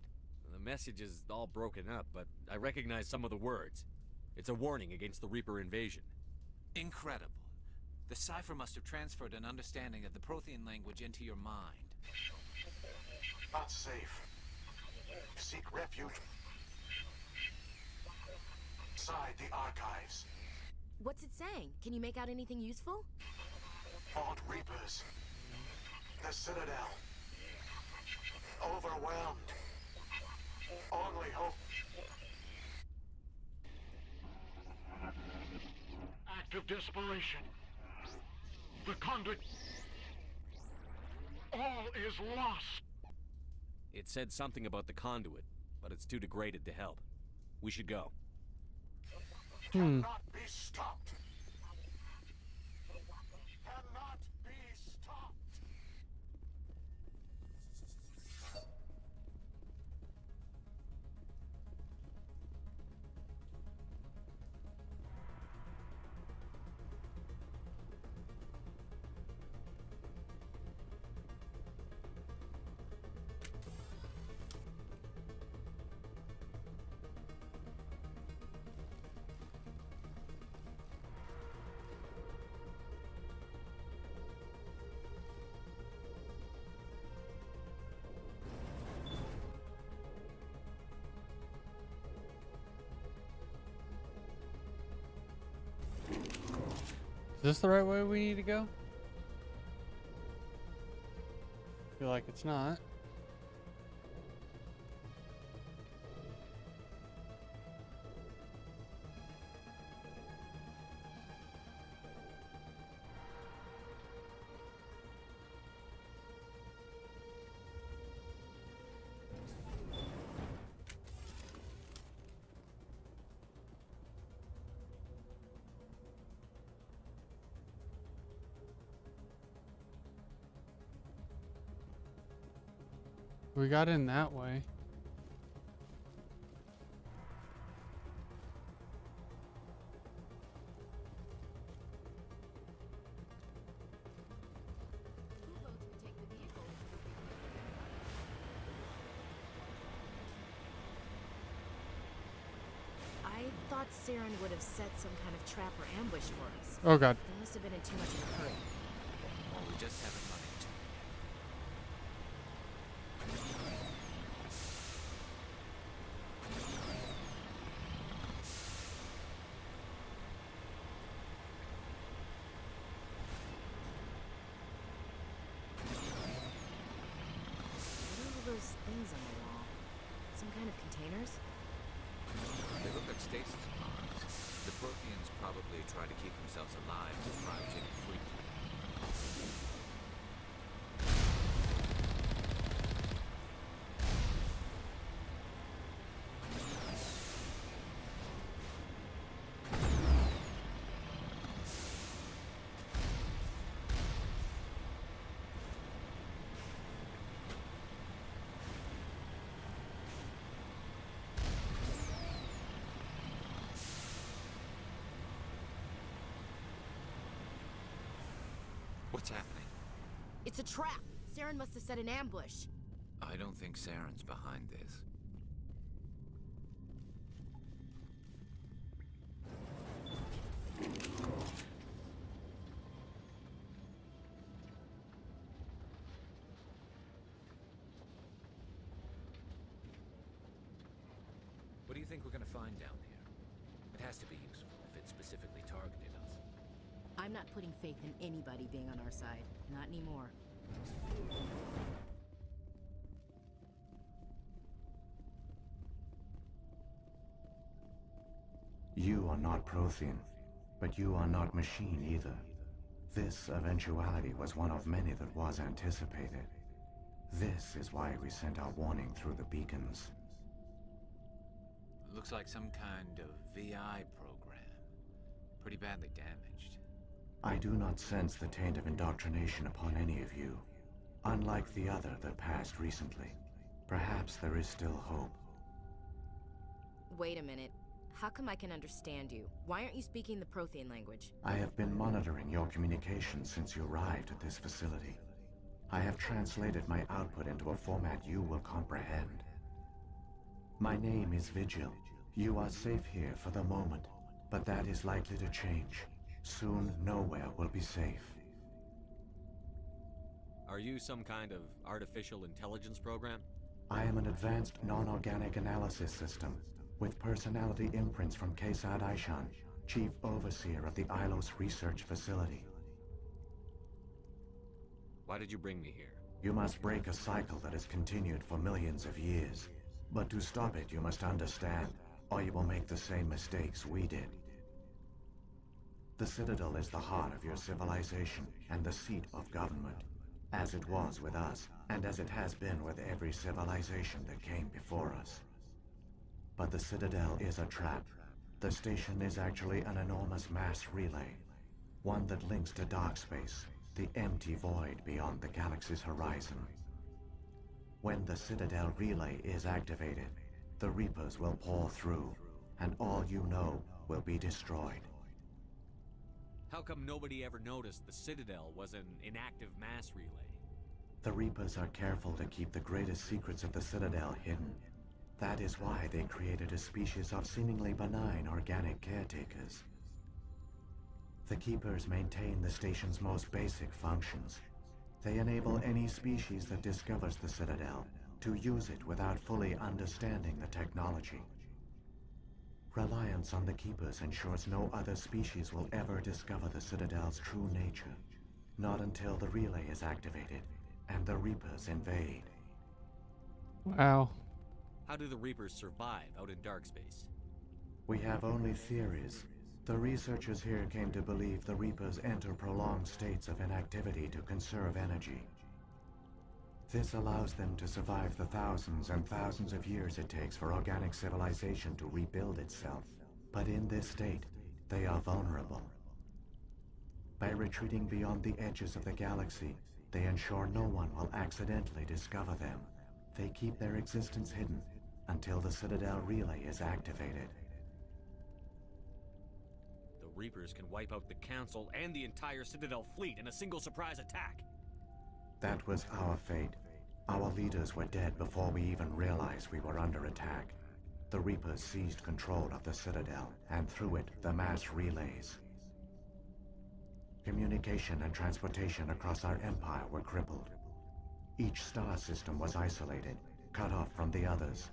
The message is all broken up, but I recognize some of the words. It's a warning against the Reaper invasion. Incredible. The cipher must have transferred an understanding of the Prothean language into your mind. Not safe. Seek refuge inside the archives. What's it saying? Can you make out anything useful? Fought Reapers. The Citadel. Overwhelmed. Only hope. Act of desperation. The conduit. All is lost. It said something about the conduit, but it's too degraded to help. We should go. Cannot be stopped. Cannot be stopped. Is this the right way we need to go? Feel like it's not. We got in that way. I thought Saren would have set some kind of trap or ambush for us. Oh god. They must have been in too much of a hurry. Or we just haven't run into him. What are those things on the wall. Some kind of containers? They look like stasis pods. The Protheans probably try to keep themselves alive with cryogenic freedom. What's happening? It's a trap! Saren must have set an ambush. I don't think Saren's behind this. What do you think we're gonna find down here? It has to be useful if it specifically targeted us. I'm not putting faith in anybody being on our side. Not anymore. You are not Prothean, but you are not machine either. This eventuality was one of many that was anticipated. This is why we sent our warning through the beacons. Looks like some kind of VI program. Pretty badly damaged. I do not sense the taint of indoctrination upon any of you. Unlike the other that passed recently. Perhaps there is still hope. Wait a minute. How come I can understand you? Why aren't you speaking the Prothean language? I have been monitoring your communications since you arrived at this facility. I have translated my output into a format you will comprehend. My name is Vigil. You are safe here for the moment, but that is likely to change. Soon, nowhere will be safe. Are you some kind of artificial intelligence program? I am an advanced non-organic analysis system, with personality imprints from Kesad Aishan, Chief Overseer of the Ilos Research Facility. Why did you bring me here? You must break a cycle that has continued for millions of years. But to stop it, you must understand, or you will make the same mistakes we did. The Citadel is the heart of your civilization and the seat of government, as it was with us, and as it has been with every civilization that came before us. But the Citadel is a trap. The station is actually an enormous mass relay, one that links to dark space, the empty void beyond the galaxy's horizon. When the Citadel relay is activated, the Reapers will pour through, and all you know will be destroyed. How come nobody ever noticed the Citadel was an inactive mass relay? The Reapers are careful to keep the greatest secrets of the Citadel hidden. That is why they created a species of seemingly benign organic caretakers. The Keepers maintain the station's most basic functions. They enable any species that discovers the Citadel to use it without fully understanding the technology. Reliance on the Keepers ensures no other species will ever discover the Citadel's true nature. Not until the relay is activated and the Reapers invade. Wow. How do the Reapers survive out in dark space? We have only theories. The researchers here came to believe the Reapers enter prolonged states of inactivity to conserve energy. This allows them to survive the thousands and thousands of years it takes for organic civilization to rebuild itself. But in this state, they are vulnerable. By retreating beyond the edges of the galaxy, they ensure no one will accidentally discover them. They keep their existence hidden until the Citadel relay is activated. The Reapers can wipe out the Council and the entire Citadel fleet in a single surprise attack. That was our fate. Our leaders were dead before we even realized we were under attack. The Reapers seized control of the Citadel, and through it, the mass relays. Communication and transportation across our empire were crippled. Each star system was isolated, cut off from the others.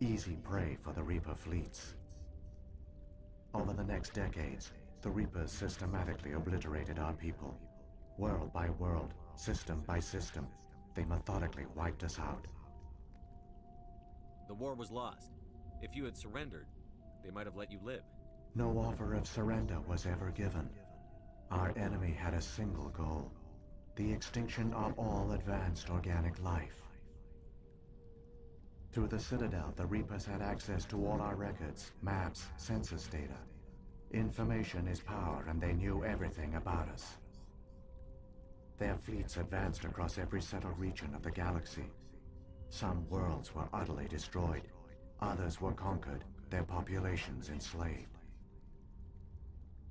Easy prey for the Reaper fleets. Over the next decades, the Reapers systematically obliterated our people. World by world, system by system, they methodically wiped us out. The war was lost. If you had surrendered, they might have let you live. No offer of surrender was ever given. Our enemy had a single goal: the extinction of all advanced organic life. Through the Citadel, the Reapers had access to all our records, maps, census data. Information is power, and they knew everything about us. Their fleets advanced across every settled region of the galaxy. Some worlds were utterly destroyed. Others were conquered, their populations enslaved.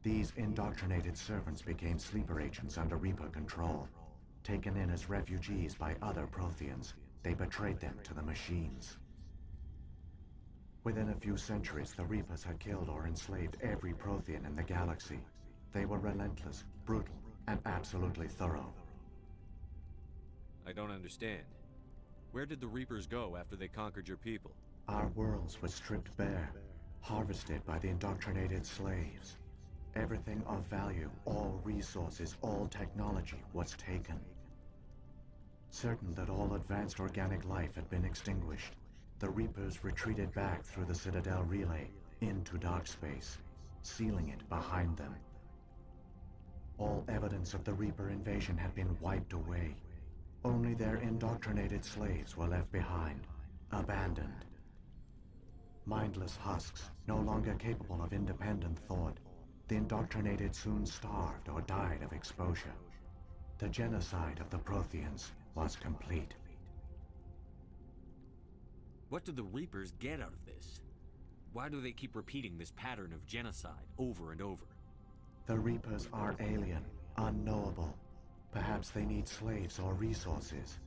These indoctrinated servants became sleeper agents under Reaper control. Taken in as refugees by other Protheans, they betrayed them to the machines. Within a few centuries, the Reapers had killed or enslaved every Prothean in the galaxy. They were relentless, brutal, and absolutely thorough. I don't understand. Where did the Reapers go after they conquered your people? Our worlds were stripped bare, harvested by the indoctrinated slaves. Everything of value, all resources, all technology was taken. Certain that all advanced organic life had been extinguished, the Reapers retreated back through the Citadel relay into dark space, sealing it behind them. All evidence of the Reaper invasion had been wiped away. Only their indoctrinated slaves were left behind, abandoned. Mindless husks, no longer capable of independent thought, the indoctrinated soon starved or died of exposure. The genocide of the Protheans was complete. What do the Reapers get out of this? Why do they keep repeating this pattern of genocide over and over? The Reapers are alien, unknowable. Perhaps they need slaves or resources.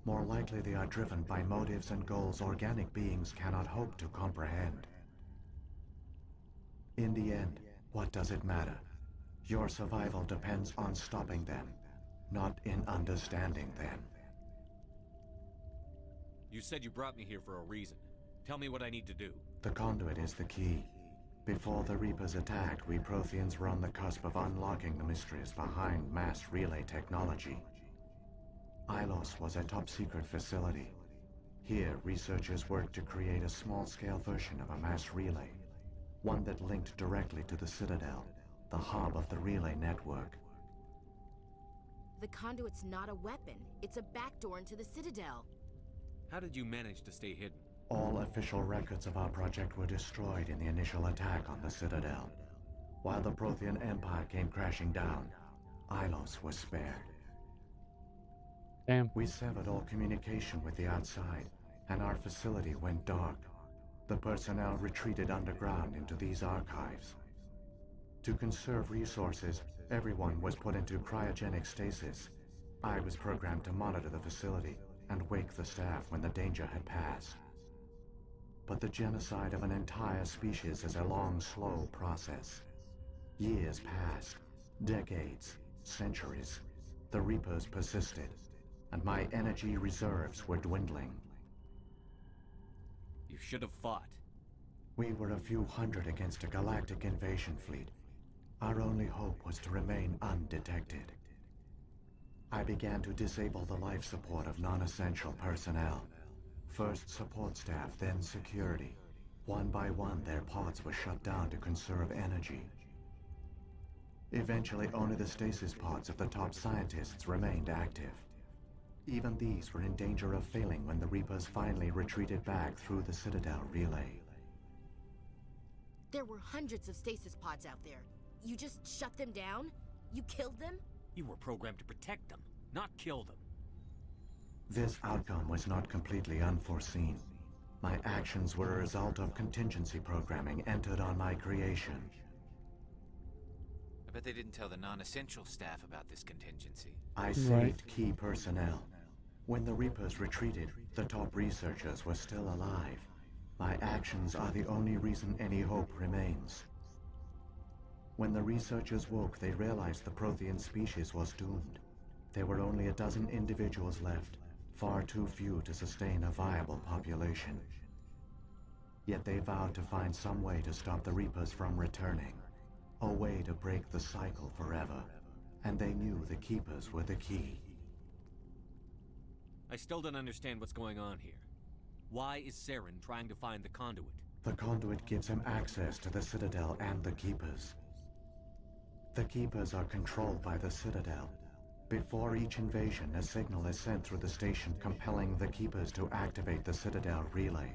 More likely they are driven by motives and goals organic beings cannot hope to comprehend. In the end, what does it matter? Your survival depends on stopping them, not in understanding them. You said you brought me here for a reason. Tell me what I need to do. The conduit is the key. Before the Reapers attacked, we Protheans were on the cusp of unlocking the mysteries behind mass relay technology. Ilos was a top-secret facility. Here, researchers worked to create a small-scale version of a mass relay, one that linked directly to the Citadel, the hub of the relay network. The conduit's not a weapon. It's a backdoor into the Citadel. How did you manage to stay hidden? All official records of our project were destroyed in the initial attack on the Citadel. While the Prothean Empire came crashing down, Ilos was spared. Damn. We severed all communication with the outside, and our facility went dark. The personnel retreated underground into these archives. To conserve resources, everyone was put into cryogenic stasis. I was programmed to monitor the facility and wake the staff when the danger had passed. But the genocide of an entire species is a long, slow process. Years passed, decades, centuries. The Reapers persisted, and my energy reserves were dwindling. You should have fought. We were a few hundred against a galactic invasion fleet. Our only hope was to remain undetected. I began to disable the life support of non-essential personnel. First support staff, then security. One by one, their pods were shut down to conserve energy. Eventually, only the stasis pods of the top scientists remained active. Even these were in danger of failing when the Reapers finally retreated back through the Citadel relay. There were hundreds of stasis pods out there. You just shut them down? You killed them? You were programmed to protect them, not kill them. This outcome was not completely unforeseen. My actions were a result of contingency programming entered on my creation. I bet they didn't tell the non-essential staff about this contingency. I saved key personnel. When the Reapers retreated, the top researchers were still alive. My actions are the only reason any hope remains. When the researchers woke, they realized the Prothean species was doomed. There were only a dozen individuals left, far too few to sustain a viable population. Yet they vowed to find some way to stop the Reapers from returning, a way to break the cycle forever, and they knew the Keepers were the key. I still don't understand what's going on here. Why is Saren trying to find the conduit? The conduit gives him access to the Citadel and the Keepers. The Keepers are controlled by the Citadel. Before each invasion, a signal is sent through the station compelling the Keepers to activate the Citadel relay.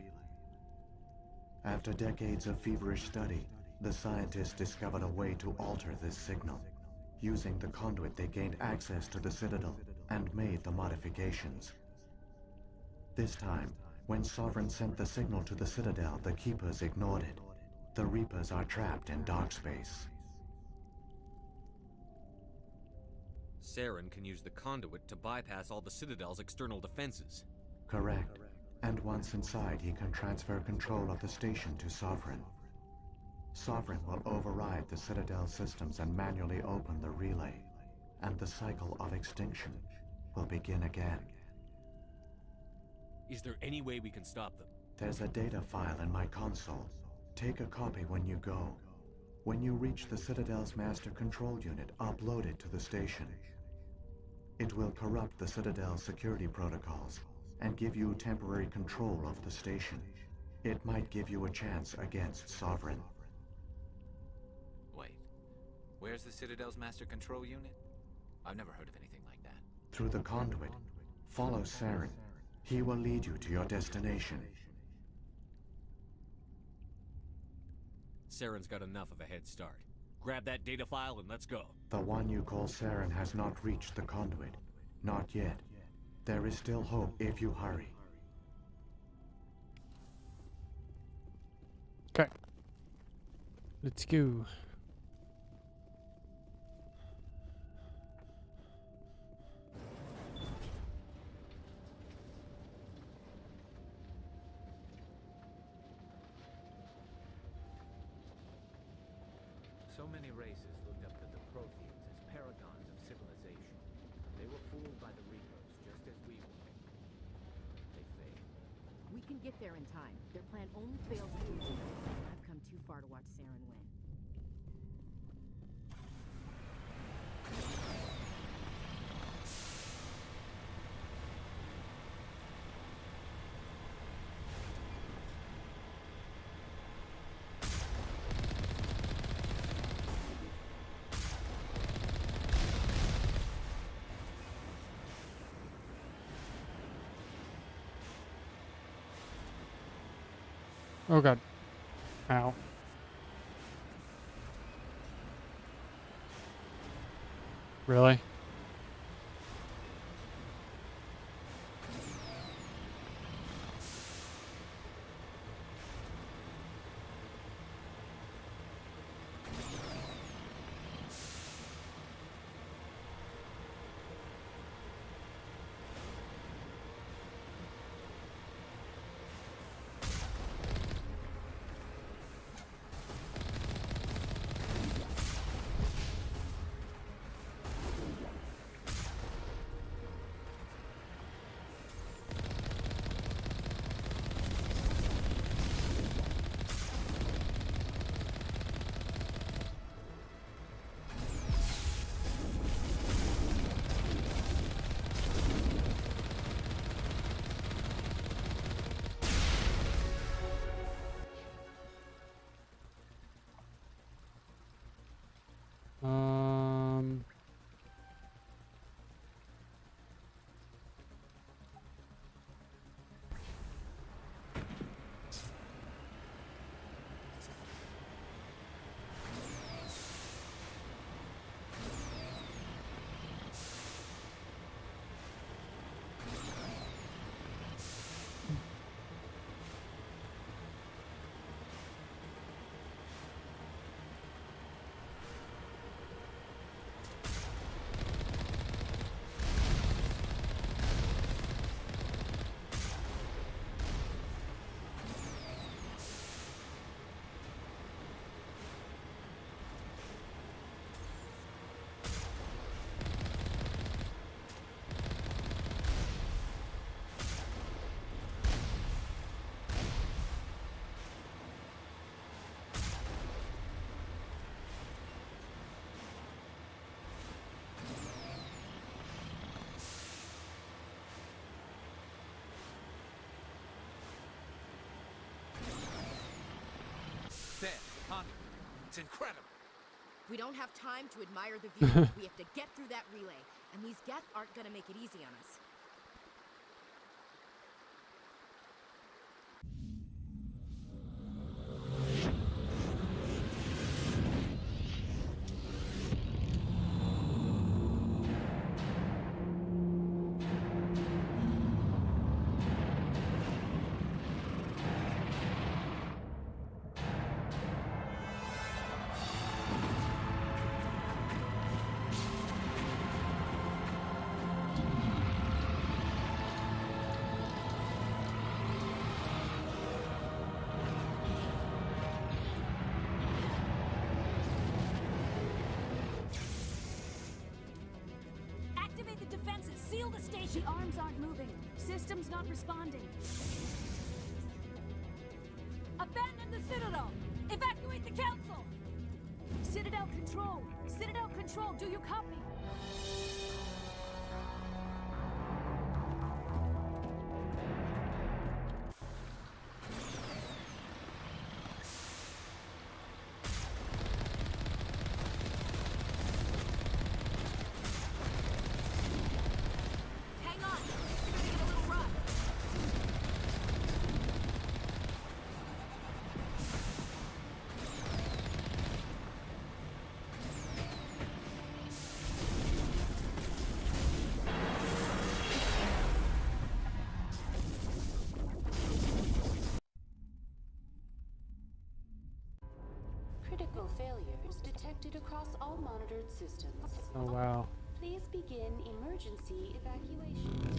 After decades of feverish study, the scientists discovered a way to alter this signal. Using the conduit, they gained access to the Citadel and made the modifications. This time, when Sovereign sent the signal to the Citadel, the Keepers ignored it. The Reapers are trapped in dark space. Saren can use the conduit to bypass all the Citadel's external defenses. Correct. And once inside, he can transfer control of the station to Sovereign. Sovereign will override the Citadel systems and manually open the relay, and the cycle of extinction will begin again. Is there any way we can stop them? There's a data file in my console. Take a copy when you go. When you reach the Citadel's master control unit, upload it to the station. It will corrupt the Citadel's security protocols and give you temporary control of the station. It might give you a chance against Sovereign. Wait, where's the Citadel's master control unit? I've never heard of anything like that. Through the conduit, follow Saren. He will lead you to your destination. Saren's got enough of a head start. Grab that data file and let's go. The one you call Saren has not reached the conduit. Not yet. There is still hope if you hurry. Okay. Let's go. So many races looked up to the Protheans as paragons of civilization. They were fooled by the Reapers, just as we were. They failed. We can get there in time. Their plan only fails if we do. I've come too far to watch Saren win. Oh god. Ow. Really? conduit. It's incredible. We don't have time to admire the view. We have to get through that relay, and these Geth aren't gonna make it easy on us. Activate the defenses! Seal the station! The arms aren't moving. Systems not responding. Abandon the Citadel! Evacuate the Council! Citadel Control! Citadel Control, do you copy? Hang on! You're gonna get a little rough. Critical failures detected across all monitored systems. Oh, wow. Please begin emergency evacuation.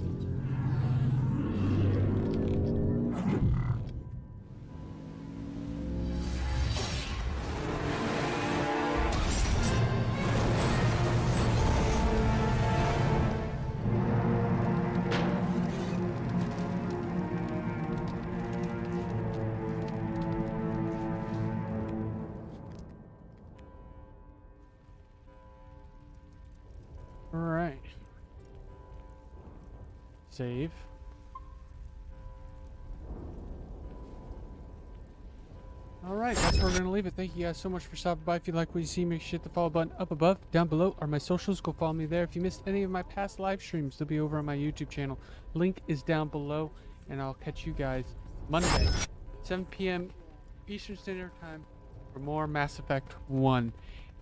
All right. Save. All right, that's where we're gonna leave it. Thank you guys so much for stopping by. If you like what you see, make sure to hit the follow button up above. Down below are my socials. Go follow me there. If you missed any of my past live streams, they'll be over on my YouTube channel. Link is down below, and I'll catch you guys Monday, 7 p.m. Eastern Standard Time for more Mass Effect 1.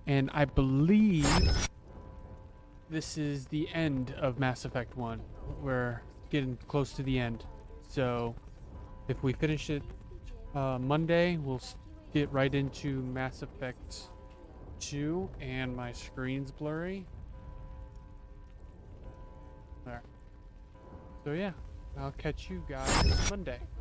And I believe this is the end of Mass Effect 1. We're getting close to the end. So if we finish it Monday, we'll get right into Mass Effect 2, and my screen's blurry. There. So yeah, I'll catch you guys Monday.